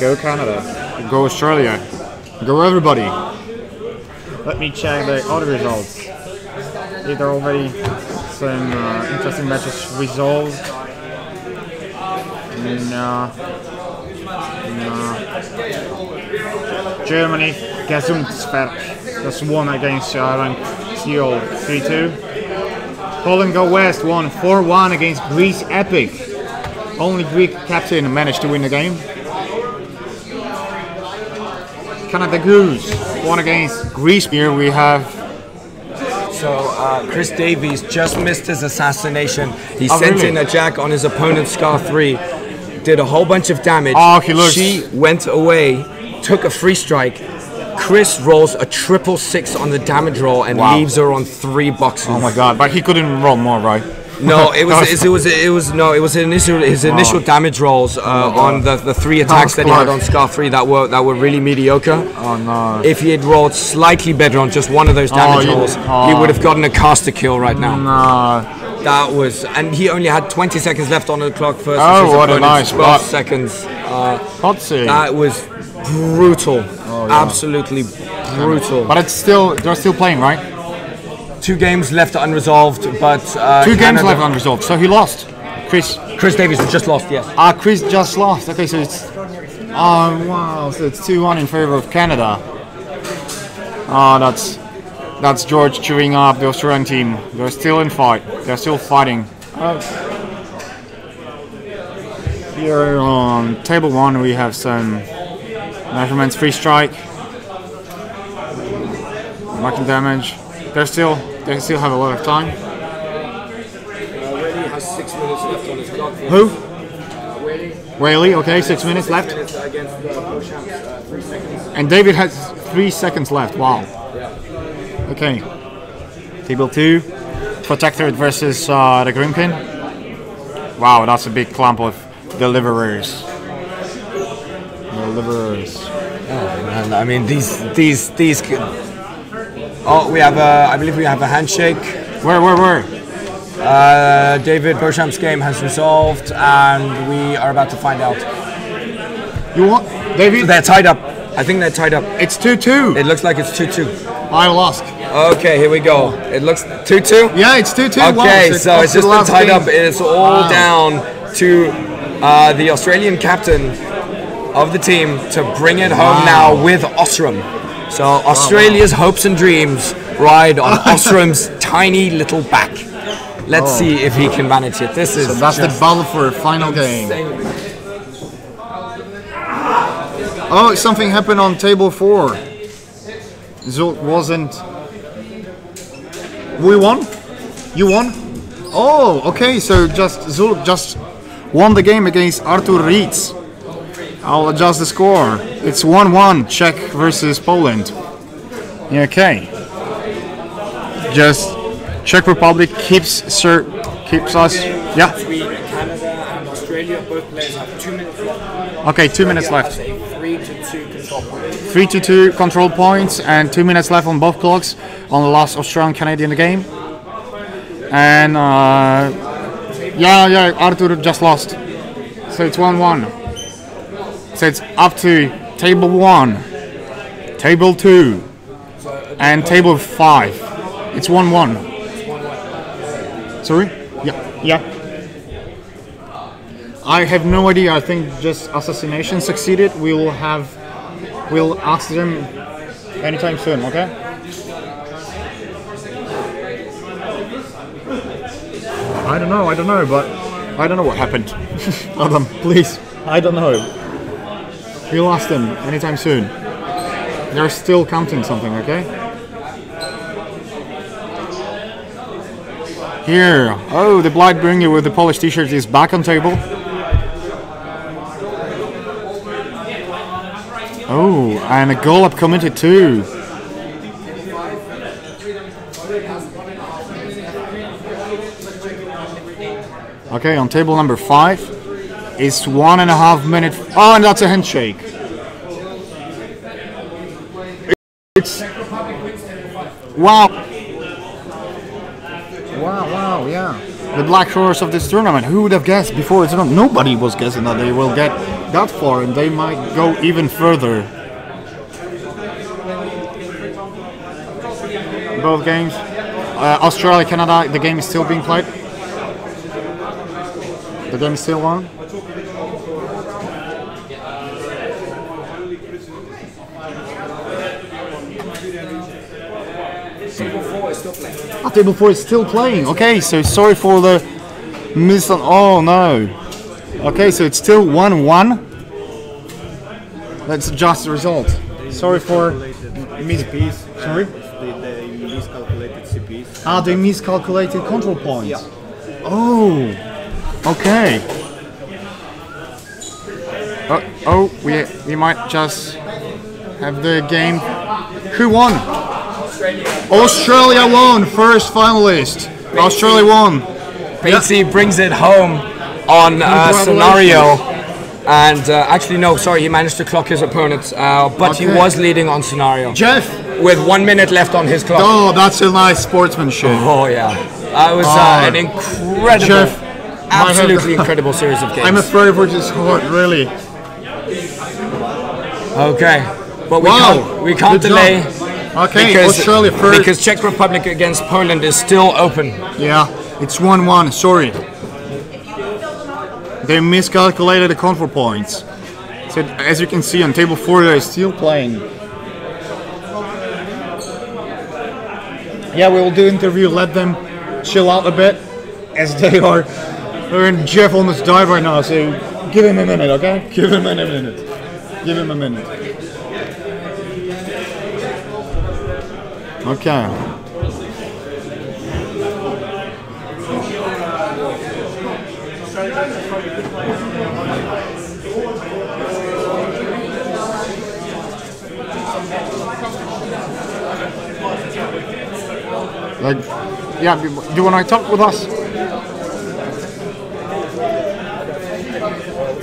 Go Canada, go Australia, go everybody. Let me check the other results. There are already some interesting matches resolved. Germany, Gesundtsberg just won against Seal 3-2. Poland go West won 4-1 against Greece Epic. Only Greek captain managed to win the game. Canada Goose won against Greece. Here we have Chris Davies just missed his assassination. He sent really? in a jack on his opponent's Scar 3, did a whole bunch of damage. Oh, he looks- She went away, took a free strike. Chris rolls a 666 on the damage roll and Wow. leaves her on 3 boxes. oh my god, but he couldn't roll more, right? No, it was his initial damage rolls on the 3 attacks that he had on Scar 3 that were really mediocre. Oh no. If he had rolled slightly better on just one of those damage rolls, he would have gotten a caster kill right now. No. That was, and he only had 20 seconds left on the clock versus Oh, his what a opponent's nice 12 spot. seconds. Potsy. That was brutal, absolutely brutal. But they're still playing, right? 2 games left unresolved, but 2 games Canada- left unresolved, so he lost. Chris Davies was just lost, yes. Chris just lost. Okay, so it's wow, so it's 2-1 in favor of Canada. That's George chewing up the Australian team. They're still in fight. They're still fighting. Here on table 1 we have some measurements, free strike, marking damage. They still have a lot of time. Already has 6 minutes left on his clock. Who? Whaley, okay, 6 minutes left. Against Beauchamp's 3 seconds. And David has 3 seconds left. Wow. Okay. Table 2. Protectorate versus the Grimkin. Wow, that's a big clump of deliverers. And I mean these. Oh, we have I believe we have a handshake. Where? David Beauchamp's game has resolved, and we are about to find out. You want David? They're tied up. I think they're tied up. It's 2-2. It looks like it's 2-2. I lost. Okay, here we go. It looks 2-2? Yeah, it's 2-2. Okay, wow, so it's just been tied up. It's all Wow. down to the Australian captain of the team to bring it home now with Osram. So Australia's hopes and dreams ride on Osram's tiny little back. Let's see if he can manage it. This is So that's the battle for a final game. Oh, something happened on table 4. Zult wasn't. We won? You won? Oh, okay. So Zult just won the game against Artur Rietz. I'll adjust the score. It's 1-1, Czech versus Poland. Okay. Just Czech Republic keeps us. Yeah. Between Canada and Australia, both players have 2 minutes left. Okay, 2 minutes left. 3-2 control point. 3-2 control points and 2 minutes left on both clocks on the last Australian Canadian game. And yeah, Artur just lost. So it's 1-1. So it's up to table 1, table 2, and table 5. It's 1-1. Sorry? Yeah. I have no idea. I think just assassination succeeded. We'll ask them anytime soon, okay? I don't know, but I don't know what happened. Adam, please. I don't know. We'll ask them anytime soon. They're still counting something, okay? Here. Oh, the Blightbringer with the Polish t-shirt is back on table. Oh, and a goal up committed too. Okay, on table number 5, it's 1.5 minutes. Oh, and that's a handshake. It's wow, yeah. The black horse of this tournament. Who would have guessed before it's not? Nobody was guessing that they will get that far, and they might go even further. Both games, Australia, Canada. The game is still being played. The game is still on. Table 4 is still playing. Okay, so sorry for the miss on. Oh no. Okay, so it's still 1-1. Let's adjust the result. Sorry for CPs. Sorry? They miscalculated CPs. Ah, they miscalculated control points. Yeah. Oh. Okay. We might just have the game. Who won? Australia won, first finalist. Australia won. Batesy brings it home on scenario, and actually no, sorry, he managed to clock his opponent, but he was leading on scenario. Jeff, with 1 minute left on his clock. Oh, that's a nice sportsmanship. Oh yeah, that was an incredible, Jeff, absolutely incredible series of games. I'm afraid for this heart, really. Okay, but we can't delay. Okay, because, Australia first. Because Czech Republic against Poland is still open. Yeah, it's 1-1, sorry. They miscalculated the control points. So as you can see on table 4, they're still playing. Yeah, we will do interview, let them chill out a bit, as they are. And Jeff almost died right now, so give him a minute, okay? Give him a minute. Give him a minute. Okay. Like, yeah, do you want to talk with us?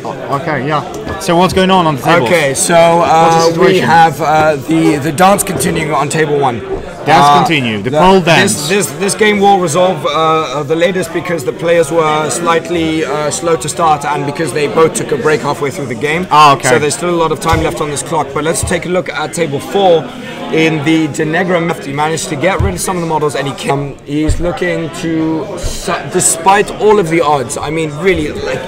Oh, okay, yeah. So what's going on the table? Okay, so we have the dance continuing on table 1. Dance continue. The pole dance. This game will resolve the latest because the players were slightly slow to start and because they both took a break halfway through the game. Oh, okay. So there's still a lot of time left on this clock. But let's take a look at table 4. In the Denegra left, he managed to get rid of some of the models, and he's looking to, despite all of the odds. I mean, really, like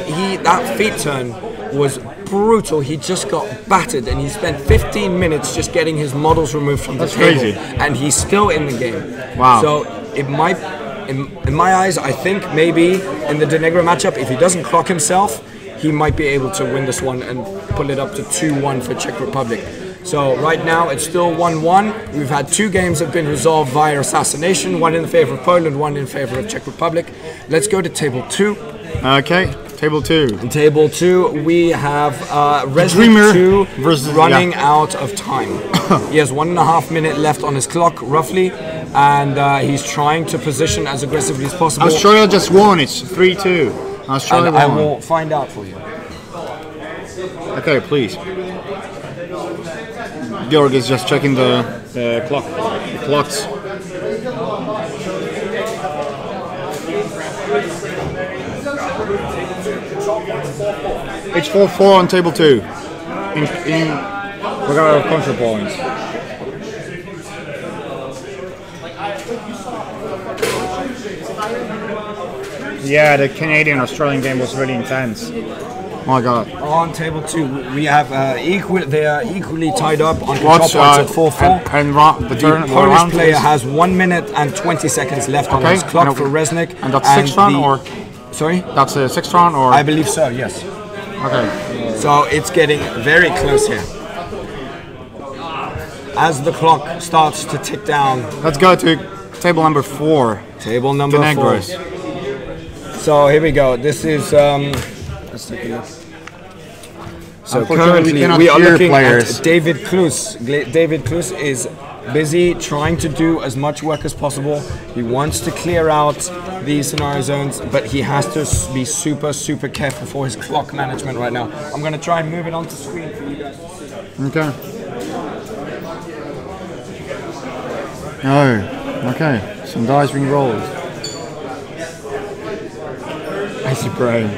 that feet turn was brutal. He just got battered, and he spent 15 minutes just getting his models removed from the table. Crazy. And he's still in the game. Wow. So it might, in my eyes, I think maybe in the Denegra matchup, if he doesn't clock himself, he might be able to win this one and pull it up to 2-1 for Czech Republic. So right now it's still 1-1. We've had 2 games that have been resolved via assassination, one in favor of Poland, one in favor of Czech Republic. Let's go to table 2. Okay, table 2. In table 2 we have Resnik 2 versus running out of time. He has 1.5 minutes left on his clock roughly, and he's trying to position as aggressively as possible. Australia just won. It's 3-2. Australia And won. I will find out for you. Okay, please. Georg is just checking the clock. The clocks. It's 4-4 on table 2. We got our contra points. Yeah, the Canadian-Australian game was really intense. Oh my god. On table 2, we have they are equally tied up on control points at 4-4. And the Polish player has 1 minute and 20 seconds left on his clock for Resnik. And that's 6th round or? Sorry? That's a 6th round or? I believe so, yes. Okay. So it's getting very close here. As the clock starts to tick down. Let's go to table number 4. Table number 4. So here we go. This is let's take a look. So currently we are looking at David Klus. David Klus is busy trying to do as much work as possible. He wants to clear out these scenario zones, but he has to be super careful for his clock management right now. I'm going to try and move it onto screen for you guys to see. Okay. Oh, okay. Some dice being rolled. Icy brain.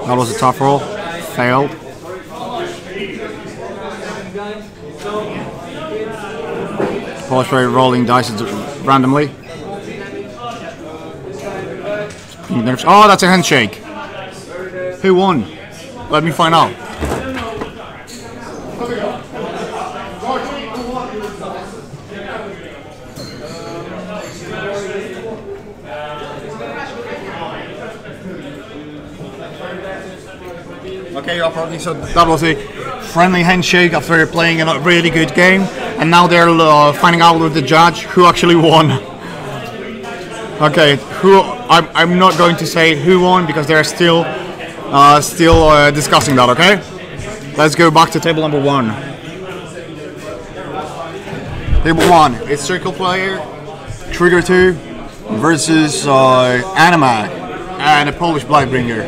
That was a tough roll. Failed. Polish player rolling dice randomly. Oh, that's a handshake. Who won? Let me find out. Okay, apparently, so that was a friendly handshake after playing a really good game, and now they're finding out with the judge who actually won. Okay, I'm not going to say who won because they're still discussing that. Okay, let's go back to table number 1. Table 1, it's circle player, trigger 2 versus Animag and a Polish Blightbringer.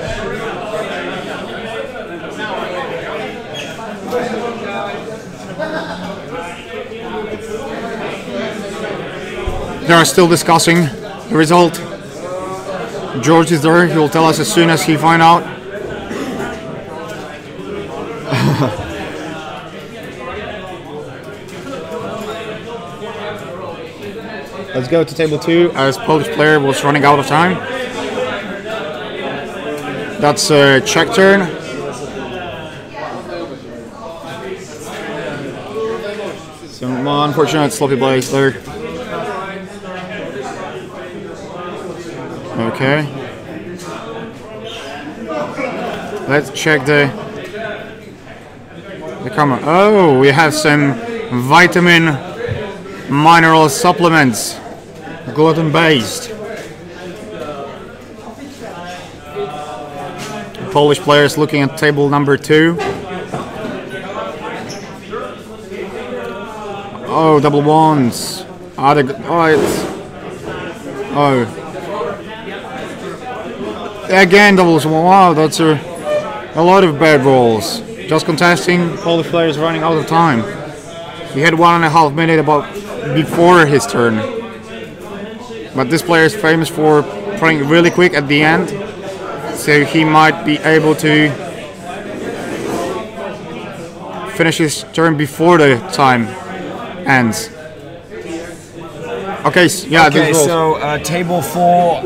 They are still discussing the result. George is there. He will tell us as soon as he finds out. Let's go to table 2 as Polish player was running out of time. That's a Czech turn. So unfortunate sloppy plays there. Okay. Let's check the camera. Oh, we have some vitamin mineral supplements, gluten based. Polish players looking at table number 2. Oh, double ones. Again doubles. Wow, that's a A lot of bad rolls. Just contesting, Polish players running out of time. He had 1.5 minutes about before his turn. But this player is famous for playing really quick at the end, so he might be able to finish his turn before the time ends. Okay, yeah. Okay, so table 4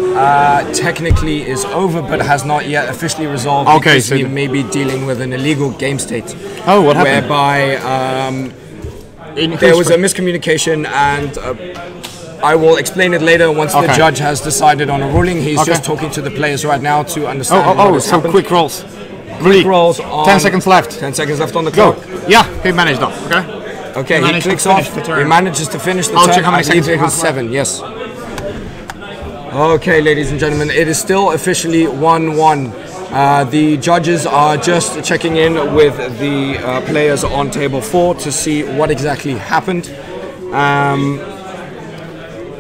technically is over, but has not yet officially resolved. Okay, because so he may be dealing with an illegal game state. Oh, what happened? Whereby there was a miscommunication, and I will explain it later once the judge has decided on a ruling. He's just talking to the players right now to understand. Oh, so happened. Quick rolls. Quick rolls. On 10 seconds left. 10 seconds left on the clock. Yeah, he managed that. Okay. Okay, he clicks off. He manages to finish the turn. Check how many seconds it was 7. Yes. Okay, ladies and gentlemen, it is still officially 1-1. The judges are just checking in with the players on table 4 to see what exactly happened,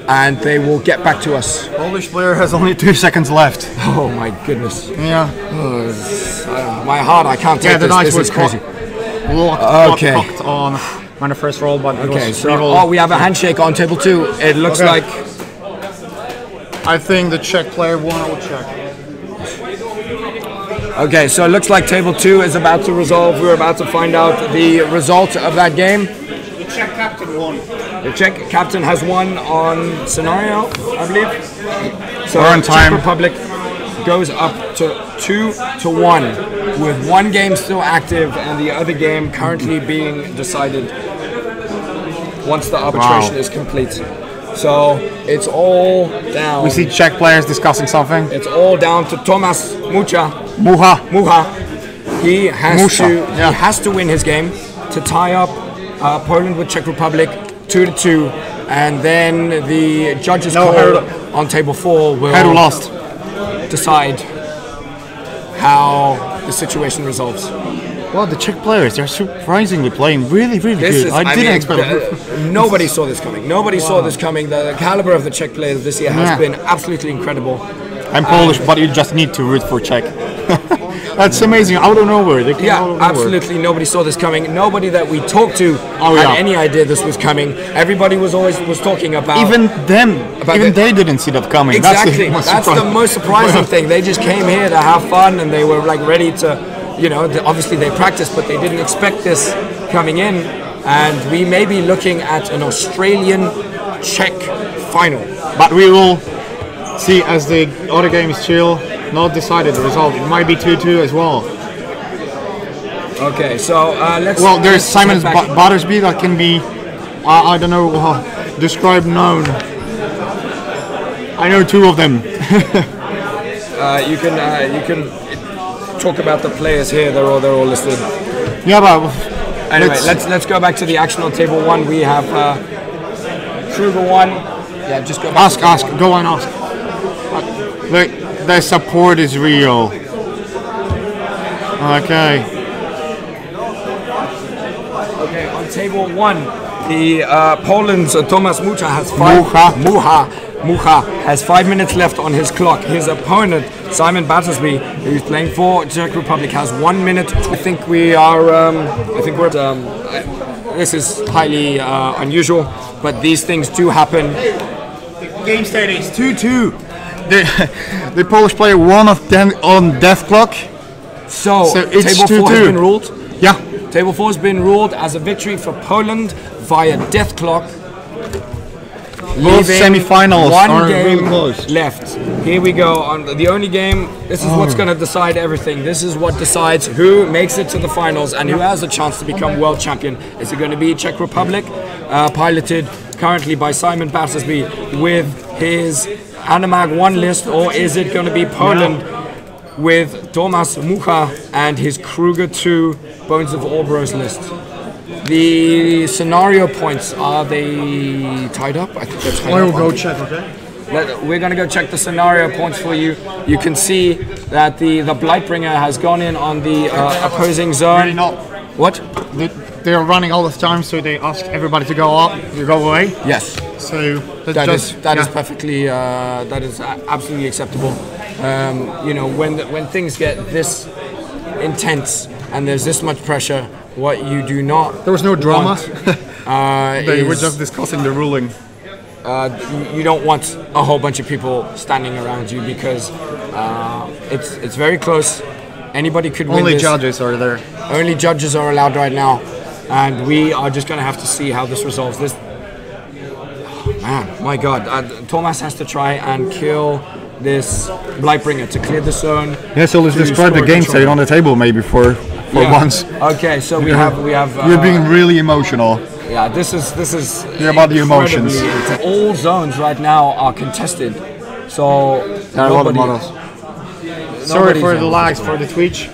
and they will get back to us. Polish player has only 2 seconds left. Oh my goodness. Yeah. My heart, I can't take the this. dice This was is crazy. Locked on the first roll, but okay, so we have a handshake on table 2. It looks like I think the Czech player won. I will check. Okay, so it looks like table 2 is about to resolve. We're about to find out the result of that game. The Czech captain won. The Czech captain has won on scenario, I believe. So we're on time. Czech Republic goes up to 2-1, with one game still active and the other game currently being decided once the arbitration is complete. So it's all down. We see Czech players discussing something. It's all down to Tomas Mucha. Mucha. He has to win his game to tie up Poland with Czech Republic 2-2, and then the judges on table 4 will decide how the situation resolves. Well, the Czech players, they're surprisingly playing really good. I didn't expect it. Nobody saw this coming. Nobody saw this coming. The caliber of the Czech players this year has been absolutely incredible. I'm Polish, but you just need to root for Czech. That's amazing. Out of nowhere. Absolutely. Nobody saw this coming. Nobody that we talked to had any idea this was coming. Everybody was talking about. Even they didn't see that coming. Exactly. That's the most surprising thing. They just came here to have fun, and they were like ready to. Obviously they practiced, but they didn't expect this coming in, and we may be looking at an Australian-Czech final. But we will see as the other games chill. Not decided the result. It might be 2-2 as well. Okay, so let's. Well, there's Simon Battersby that can be, I don't know, described known. I know 2 of them. You can talk about the players here. They're all listed. Yeah, but anyway, let's go back to the action on table 1. We have Kruger 1. Yeah, just go back. Ask. Go on, ask. The support is real. Okay. Okay, on table 1, the Poland's Tomasz Mucha has Mucha has 5 minutes left on his clock. His opponent, Simon Battersby, who's playing for Czech Republic, has 1 minute. I think we are. This is highly unusual, but these things do happen. The game state is 2-2. The Polish player won on death clock. So it's table 4 has been ruled. Yeah. Table 4 has been ruled as a victory for Poland via death clock. Both semi-finals are game really close. left. Here we go on the only game. This is what's going to decide everything. This is what decides who makes it to the finals and who has a chance to become world champion. Is it going to be Czech Republic, piloted currently by Simon Battersby with his Animag 1 list, or is it going to be Poland with Tomasz Mucha and his Kruger 2 Bones of Orboros list? The scenario points, are they tied up? I think they're tied up. I will go check, okay? We're going to go check the scenario points for you. You can see that the Blightbringer has gone in on the opposing zone. Really not. What? They are running all the time, so they ask everybody to go up, you go away. Yes. So that is perfectly, that is absolutely acceptable. When things get this intense and there's this much pressure, what you do not. There was no drama. They were is, just discussing the ruling. you don't want a whole bunch of people standing around you because it's very close. Anybody could win Only this. judges are there. Only judges are allowed right now, and we are just going to have to see how this resolves. This, man, my God, Thomas has to try and kill this Blightbringer to clear the zone. Yeah, so let's describe the game state on the table maybe for once. Okay, so we have. You're being really emotional. Yeah, this is. You're about the emotions. All zones right now are contested, so There are a lot of models. Sorry for the lags, for the twitch.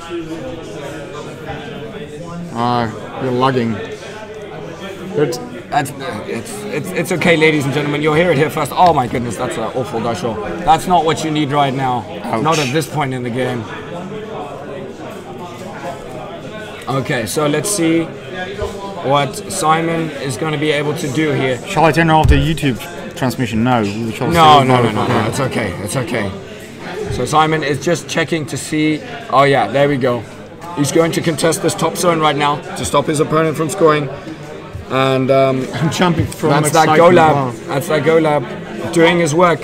You're lagging. It's okay, ladies and gentlemen. You'll hear it here first. Oh my goodness, that's an awful dash roll. That's not what you need right now. Ouch. Not at this point in the game. Okay, so let's see what Simon is going to be able to do here. Shall I turn off the YouTube transmission now? No. It's okay. It's okay. So Simon is just checking to see. Oh yeah, there we go. He's going to contest this top zone right now to stop his opponent from scoring. And I'm jumping from that's that Golab. Wow. That's that Golab doing his work.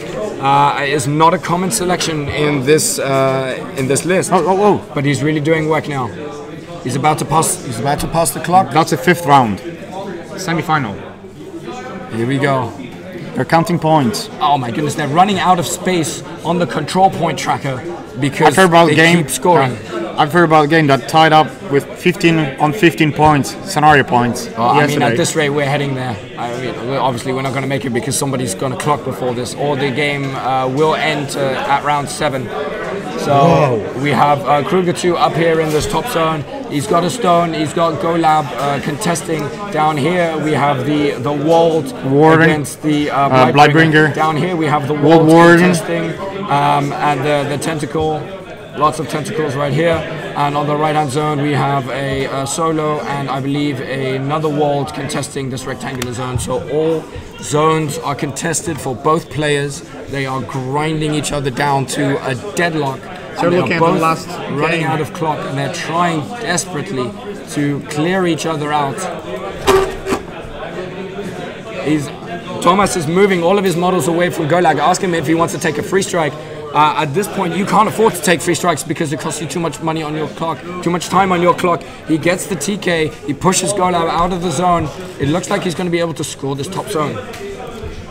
Is not a common selection in this list. Oh. But he's really doing work now. He's about to pass. He's about to pass the clock. That's the 5th round. Semi-final. Here we go. They're counting points. Oh my goodness! They're running out of space on the control point tracker because I've heard about they keep scoring. I've heard about a game that tied up with 15 points, scenario points. I mean, at this rate, we're heading there. I mean, obviously, we're not going to make it because somebody's going to clock before this, or the game will end at round 7. So we have Kruger 2 up here in this top zone. He's got a stone. He's got Golab contesting. Down here, we have the walled against the Blightbringer. Down here, we have the walled contesting and the tentacle. Lots of tentacles right here, and on the right-hand zone we have a solo and I believe another walled contesting this rectangular zone. So all zones are contested for both players. They are grinding each other down to a deadlock. So looking at the last running out of clock, and they're trying desperately to clear each other out. Thomas is moving all of his models away from Golag. Ask him if he wants to take a free strike. At this point, you can't afford to take free strikes because it costs you too much money on your clock, too much time on your clock. He gets the TK, he pushes Golab out of the zone. It looks like he's going to be able to score this top zone.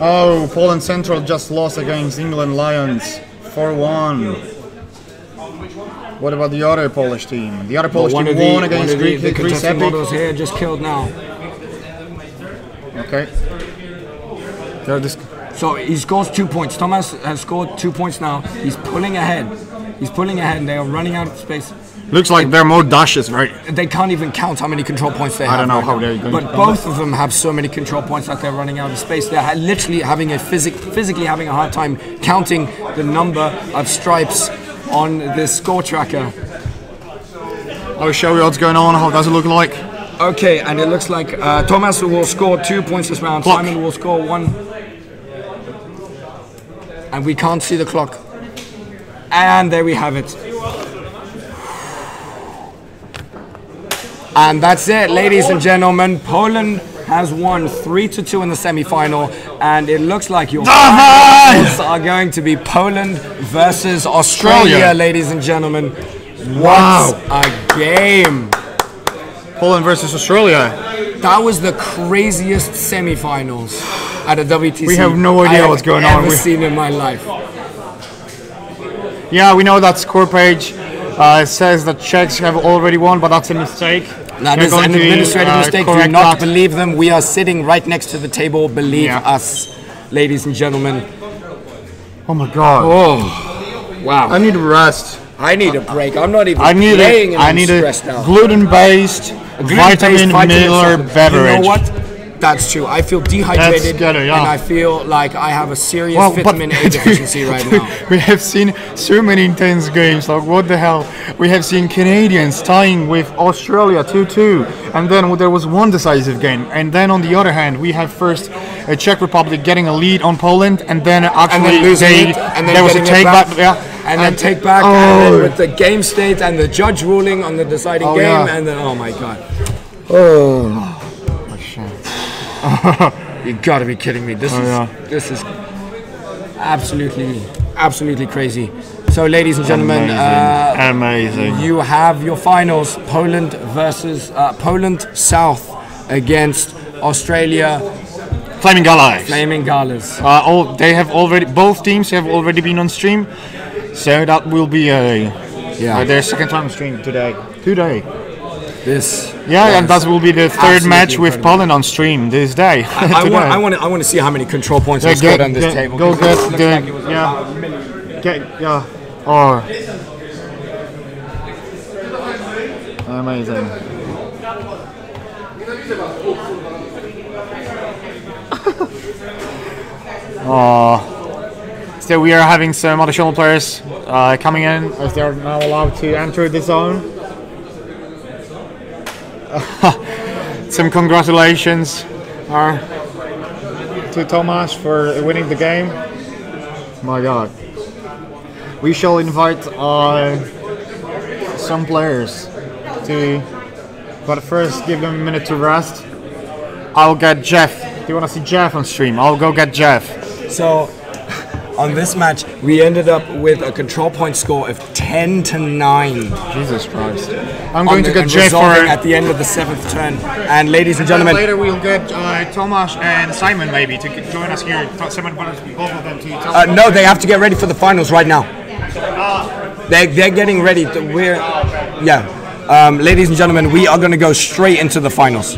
Oh, Poland Central just lost against England Lions 4-1. What about the other Polish team? The other Polish team won against Greece. The contesting models here just killed now. Okay. So he scores 2 points. Thomas has scored 2 points now. He's pulling ahead. And they are running out of space. Looks like there are more dashes, right? They can't even count how many control points they have. I don't know how they're going to. But both of them have so many control points that they're running out of space. They're literally having physically having a hard time counting the number of stripes on this score tracker. I'll show you what's going on. How does it look like? Okay, and it looks like Thomas will score 2 points this round. Clock. Simon will score 1. And we can't see the clock. And there we have it. And that's it, ladies and gentlemen. Poland has won 3-2 in the semi-final, and it looks like your finals are going to be Poland versus Australia, ladies and gentlemen. What a game! Poland versus Australia. That was the craziest semi-finals at a WTC. We have no idea what's going on. I've seen in my life. Yeah, we know that score page says that Czechs have already won, but that's a mistake. That is an administrative mistake. Do not believe them. We are sitting right next to the table. Believe us, ladies and gentlemen. Oh my God. Oh, wow. I need a rest. I need a break. I'm not even playing and I'm stressed out. Gluten-based vitamin Miller beverage. You know what? That's true. I feel dehydrated and I feel like I have a serious vitamin A deficiency right now. We have seen so many intense games. Like, what the hell? We have seen Canadians tying with Australia 2-2, and then there was one decisive game. And then on the other hand, we have first Czech Republic getting a lead on Poland, and then actually losing it, and then there was a take back. and then take back, and then with the game state and the judge ruling on the deciding game, and then oh my god. Oh shit. You gotta be kidding me. This is absolutely crazy. So ladies and gentlemen, amazing. You have your finals: Poland versus Poland South against Australia Flaming Galas. Flaming Galas. Both teams have already been on stream, so that will be their second time on stream today. And that will be the third match with Poland on stream this day. I want to see how many control points we scored on this table. Amazing. So we are having some additional players coming in as they are now allowed to enter the zone. Some congratulations to Tomasz for winning the game. My God. We shall invite some players but first give them a minute to rest. I'll get Jeff. Do you want to see Jeff on stream? I'll go get Jeff. So, on this match, we ended up with a control point score of 10-9. Jesus Christ! I'm going to get Jeff at the end of the 7th turn. And ladies and gentlemen, later we'll get Tomasz and Simon maybe to join us here. Simon, both of them to tell no, they have to get ready for the finals right now. They're getting ready. Ladies and gentlemen, we are going to go straight into the finals.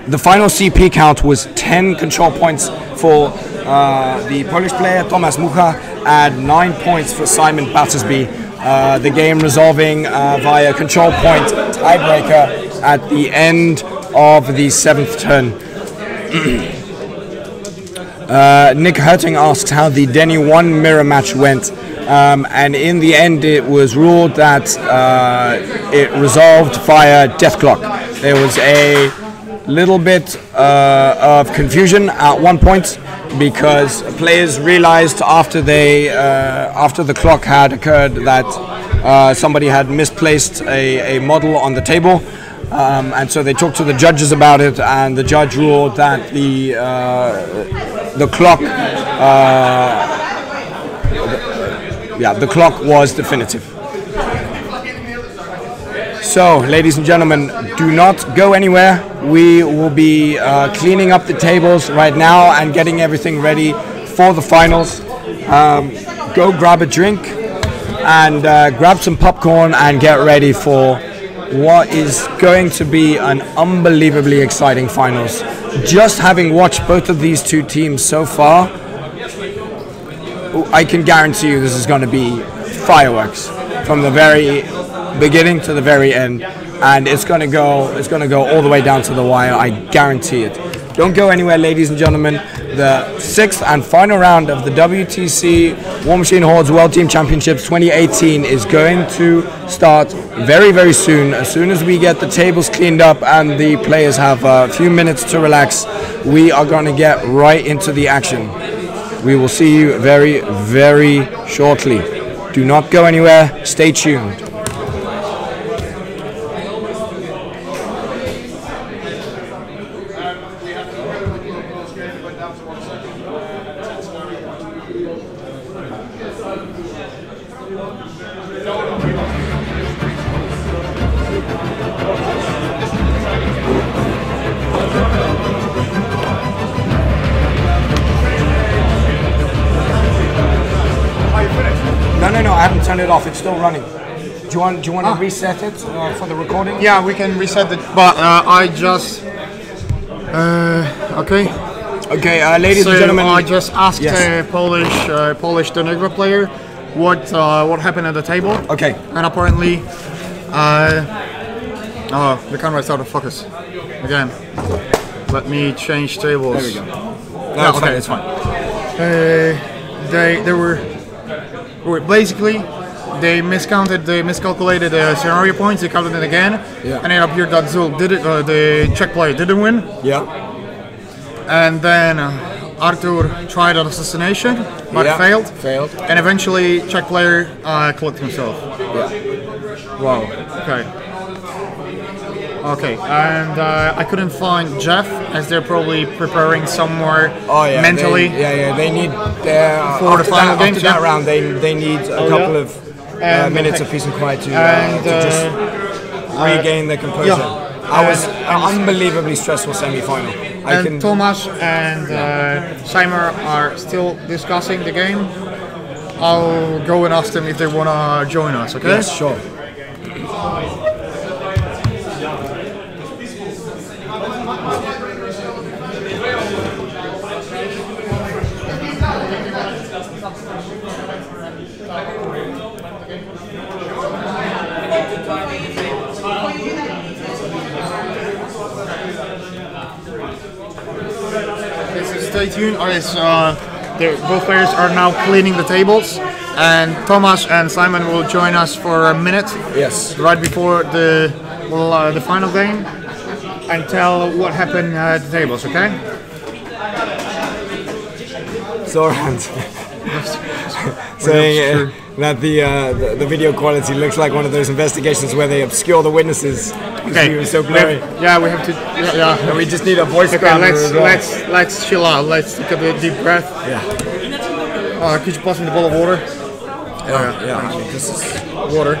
The final CP count was 10 control points for the Polish player Tomasz Mucha and 9 points for Simon Battersby. The game resolving via control point tiebreaker at the end of the 7th turn. Nick Hurting asks how the Denny 1 mirror match went. And in the end it was ruled that it resolved via death clock. There was a little bit of confusion at one point because players realized after the clock had occurred that somebody had misplaced a model on the table, and so they talked to the judges about it, and the judge ruled that the clock was definitive. So, ladies and gentlemen, do not go anywhere. We will be cleaning up the tables right now and getting everything ready for the finals. Go grab a drink and grab some popcorn and get ready for what is going to be an unbelievably exciting finals. Just having watched both of these two teams so far, I can guarantee you this is going to be fireworks from the very beginning to the very end, and it's going to go all the way down to the wire. I guarantee it. Don't go anywhere, ladies and gentlemen. The 6th and final round of the WTC War Machine Hordes World Team Championships 2018 is going to start very, very soon. As soon as we get the tables cleaned up and the players have a few minutes to relax, we are going to get right into the action. We will see you very, very shortly. Do not go anywhere. Stay tuned. No, I haven't turned it off. It's still running. Do you want to reset it for the recording? Yeah, we can reset it. But I just okay. Okay, ladies and gentlemen. I just asked a Polish Denegro player what happened at the table. Okay. And apparently, the camera started to focus again. Let me change tables. There we go. No, it's fine. It's fine. They were basically they miscalculated the scenario points. They counted it again, and it appeared that Zul did it. The Czech player didn't win. Yeah. And then Artur tried an assassination, but Yeah, failed. failed. And eventually, Czech player killed himself. Yeah. Wow. Okay. Okay. And I couldn't find Jeff, as they're probably preparing some more mentally. They need For the final game, after that round. They need a couple of minutes of peace and quiet to just regain their composure. yeah. I was an unbelievably stressful semi-final. And Thomas and Simon are still discussing the game. I'll go and ask them if they want to join us, okay? Yes, sure. Okay, so stay tuned. Both players are now cleaning the tables, and Thomas and Simon will join us for a minute. Yes. Right before the final game, and tell what happened at the tables. Okay. Zoran saying that the video quality looks like one of those investigations where they obscure the witnesses. Okay. He was so blurry. We have to. Yeah. We just need a voice Okay, grammer as well. let's chill out. Let's take a deep breath. Yeah. Could you pass me the bowl of water? Yeah. This is Water.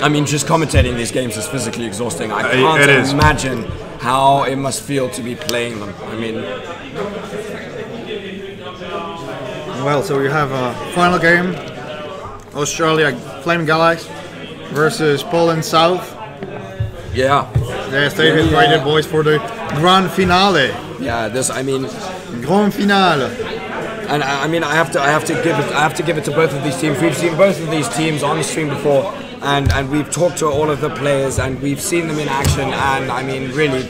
I mean, just commentating these games is physically exhausting. I It can't is. imagine how it must feel to be playing them. I mean, Well, so we have a final game: Australia Flaming Galaxy versus Poland South. yeah, Yes, they hit right there, boys, for the grand finale. yeah. Grand finale. And I mean, I have to give it to both of these teams. We've seen both of these teams on the stream before, and we've talked to all of the players, and we've seen them in action. And I mean, really,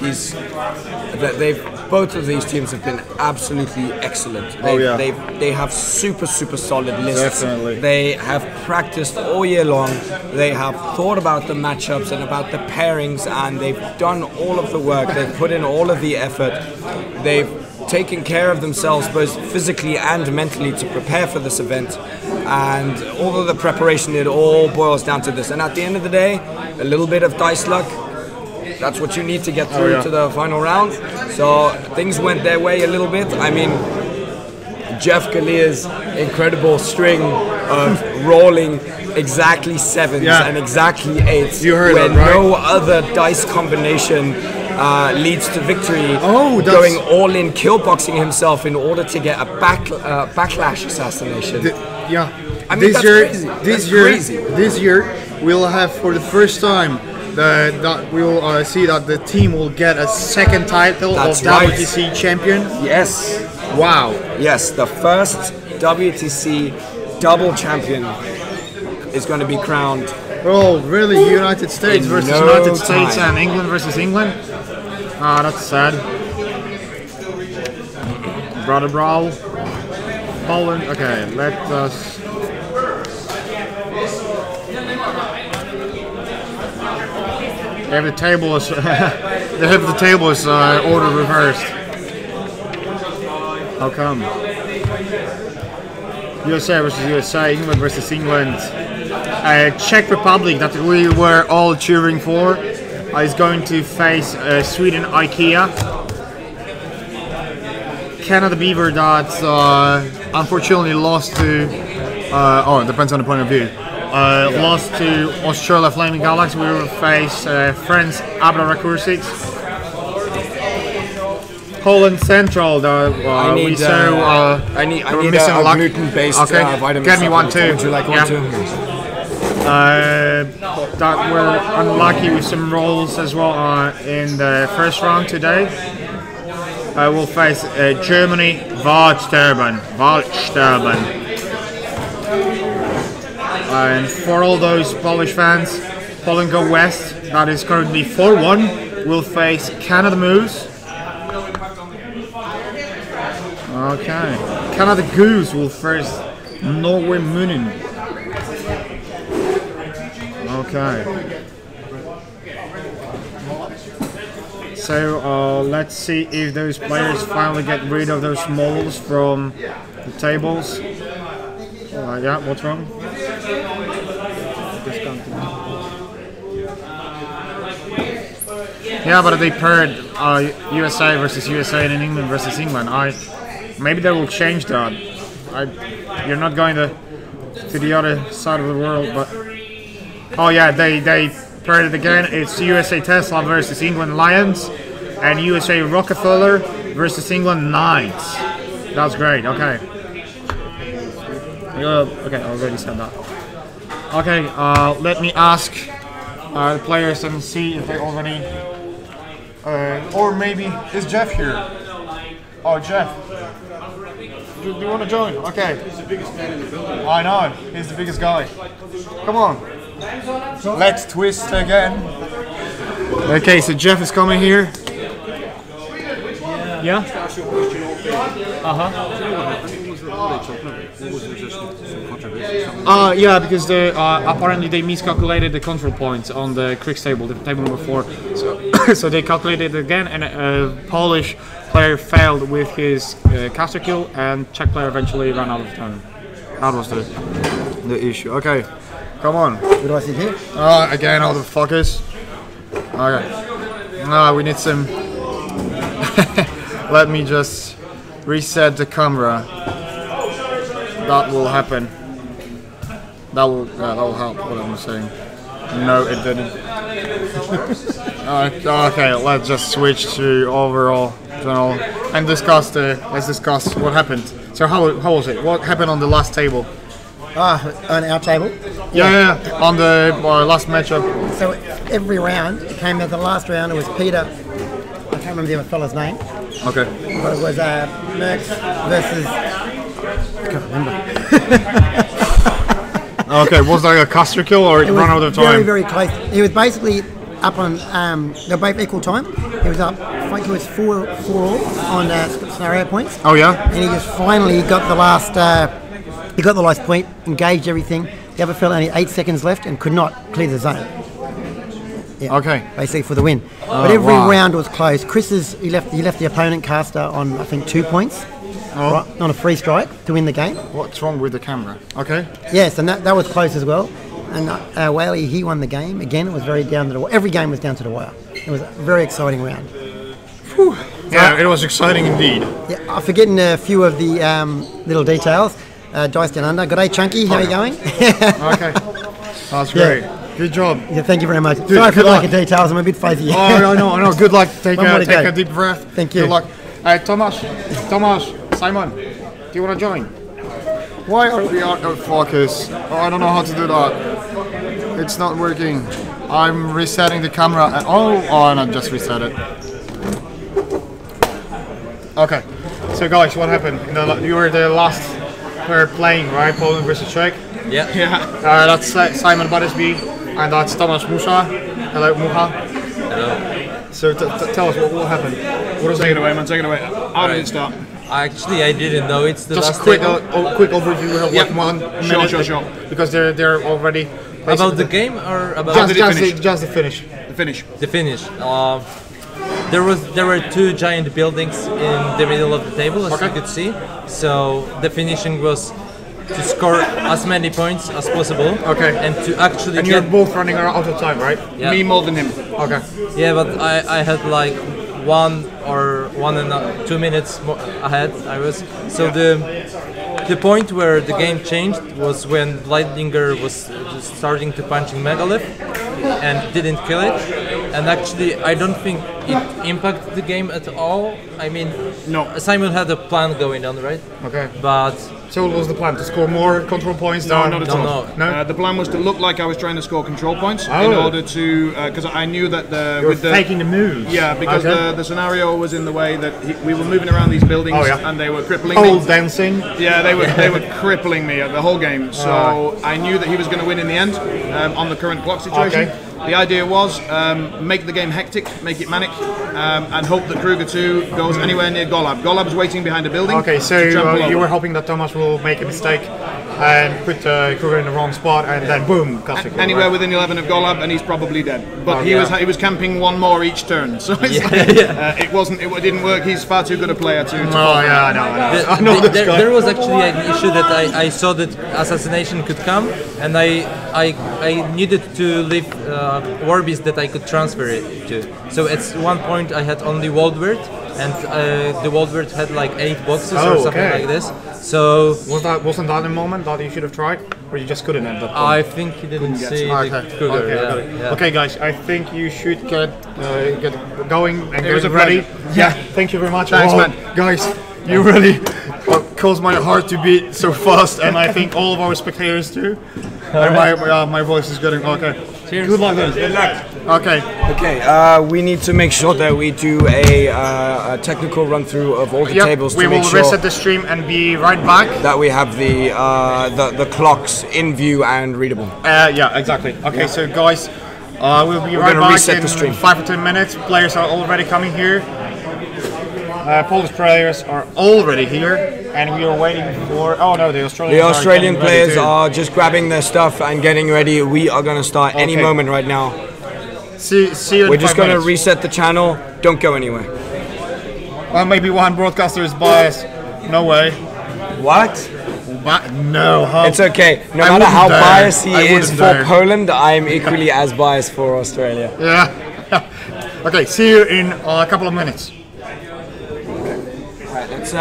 both of these teams have been absolutely excellent. They have super solid lists. Definitely. They have practiced all year long. They have thought about the matchups and about the pairings, and they've done all of the work. They've put in all of the effort. They've taking care of themselves both physically and mentally to prepare for this event, and all of the preparation, it all boils down to this. And at the end of the day, a little bit of dice luck, that's what you need to get through to the final round. So things went their way a little bit. I mean, Jeff Galea's incredible string of rolling exactly sevens and exactly eights, You heard when that, right? no other dice combination leads to victory. Oh, that's- going all in, kill boxing himself in order to get a backlash assassination. I mean, that's crazy. This year we'll have for the first time that we'll see that the team will get a second title That's of right. WTC champion. Yes, Wow. yes, the first WTC double champion is going to be crowned. Oh, really? United States In versus no United States time. and England versus England? Ah, that's sad. Brother Brawl. Poland. Okay, let us. They have the table is. They have the table is order reversed. How come? USA versus USA, England versus England. Czech Republic that we were all cheering for is going to face Sweden IKEA. Canada Beaver that unfortunately lost to, it depends on the point of view, lost to Australia Flaming Galaxy. We will face France Abra Recursics. Poland Central, we saw I need missing a luck. gluten-based vitamin. Get me one too. Would you like one too? That were unlucky with some rolls as well in the first round today. We'll face Germany, Waldsterben. And for all those Polish fans, Poland go west. That is currently 4-1. We'll face Canada Moose. Okay. Canada Goose will face Norway Munin. Okay. So let's see if those players finally get rid of those models from the tables. Yeah, what's wrong? Yeah, but they paired USA versus USA and England versus England. Maybe they will change that. You're not going to the other side of the world, but oh yeah, they paired it again. It's USA Tesla versus England Lions, and USA Rockefeller versus England Knights. That's great. Okay. Okay, I already said that. Okay, let me ask the players and see if they already. Or maybe is Jeff here? Oh, Jeff. Do you want to join? Okay. He's the biggest man in the building. I know. He's the biggest guy. Come on. Let's twist again. Okay, so Jeff is coming here. Yeah? Yeah, because apparently they miscalculated the control points on the Cricks table, the table number 4. So they calculated it again, and a Polish player failed with his caster kill, and Czech player eventually ran out of time. That was the issue. Okay, come on. What do I see here? Again, all the fuckers. Okay. We need some. Let me just reset the camera. That will happen. That will help. What I'm saying. No, it didn't. Okay, let's just switch to overall general and discuss let's discuss what happened. So how was it? What happened on the last table? On our table? Yeah, on the last matchup. So every round, it came at the last round, it was Peter, I can't remember the other fella's name. Okay. But it was Merckx versus, I can't remember. Okay, was that a caster kill or it run out of time? Very, very close. He was basically up on, they were both equal time. He was up, I think it was 4-all on scenario points. Oh yeah? And he just finally got the last, he got the last point, engaged everything. The other fella only 8 seconds left and could not clear the zone. Yeah, okay. Basically for the win. But every round was close. Chris's, he left the opponent caster on, I think, 2 points. Right, on a free strike to win the game. What's wrong with the camera? Okay. Yes, and that was close as well. And Whaley, he won the game. Again, it was very down to the wire. Every game was down to the wire. It was a very exciting round. Whew. Yeah, it was exciting indeed. Yeah, I'm forgetting a few of the little details. Dice down under. Good day, Chunky. How are you going? Okay. That's great. Yeah. Good job. Yeah, thank you very much. Dude, sorry for the lack of details. I'm a bit fuzzy. I know. Good luck. Take a deep breath. Thank you. Good luck. Thomas, Simon, do you want to join? Why are we out of focus? I don't know how to do that. It's not working. I'm resetting the camera. And, no, just reset it. Okay. So guys, what happened? You were the last player playing, right? Poland versus Czech. Yeah. That's Simon Battersby, and that's Thomas Musa. Hello, Muha. Hello. So tell us what happened. What was Take it away, man. Take it away. How did it start? Actually, I didn't know it's the just last quick overview. We have like 1 minute. Sure. Because they're already about the game or about just the finish. The finish. There were 2 giant buildings in the middle of the table, as you could see. So the finishing was to score as many points as possible. Okay. And to actually. And you're both running out of time, right? Yeah. Me more than him. Okay. Yeah, but I had like 1 or 2 minutes more ahead. I was so the point where the game changed was when Lightninger was just starting to punching Megalith and didn't kill it. And actually, I don't think it impacted the game at all. I mean, no. Simon had a plan going on, right? Okay. But so what was the plan? To score more control points? No, not at all. No. The plan was to look like I was trying to score control points in order to, because I knew that taking the moves. Yeah, because the scenario was in the way that we were moving around these buildings and they were crippling me. Dancing. Yeah, they were crippling me the whole game. So I knew that he was going to win in the end on the current clock situation. Okay. The idea was make the game hectic, make it manic, and hope that Kruger 2 goes anywhere near Golab. Golab's waiting behind a building. Okay, so you were hoping that Thomas will make a mistake and put Kruger in the wrong spot, and then boom, Caster kill. Anywhere right? within 11 of Golab, and he's probably dead. But Oh, he was camping one more each turn, so it's it didn't work. He's far too good a player to. Oh yeah, I know. I know this guy. There was actually an issue that I saw that assassination could come, and I needed to leave Warbeast that I could transfer it to. So at one point I had only Waldward, and the Waldward had like 8 boxes or something like this. So wasn't that a moment that you should have tried, or you just couldn't end up? I think he didn't see the Kruger. Okay, guys, I think you should get going and It was get a ready. pleasure. Yeah, thank you very much. Thanks, man. Guys, you really caused my heart to beat so fast, and I think all of our spectators too. And my voice is getting okay. Cheers. Good luck, guys. Good luck. Okay. Okay, we need to make sure that we do a technical run through of all the tables we to make will sure reset the stream and be right back. that we have the clocks in view and readable. Yeah, exactly. Okay, so guys, we'll be right gonna back reset in the stream. 5 or 10 minutes. Players are already coming here. Polish players are already here, and we are waiting for. Oh no, the Australians. The are Australian getting ready players too. are just grabbing their stuff and getting ready. We are going to start any Okay. moment right now. See you in We're just 5 going to minutes. reset the channel. Don't go anywhere. Maybe one broadcaster is biased. No way. What? No. How? It's okay. No I matter how wouldn't dare. biased he I is wouldn't for dare. Poland, I'm equally as biased for Australia. Yeah. Okay. See you in a couple of minutes. Right, let's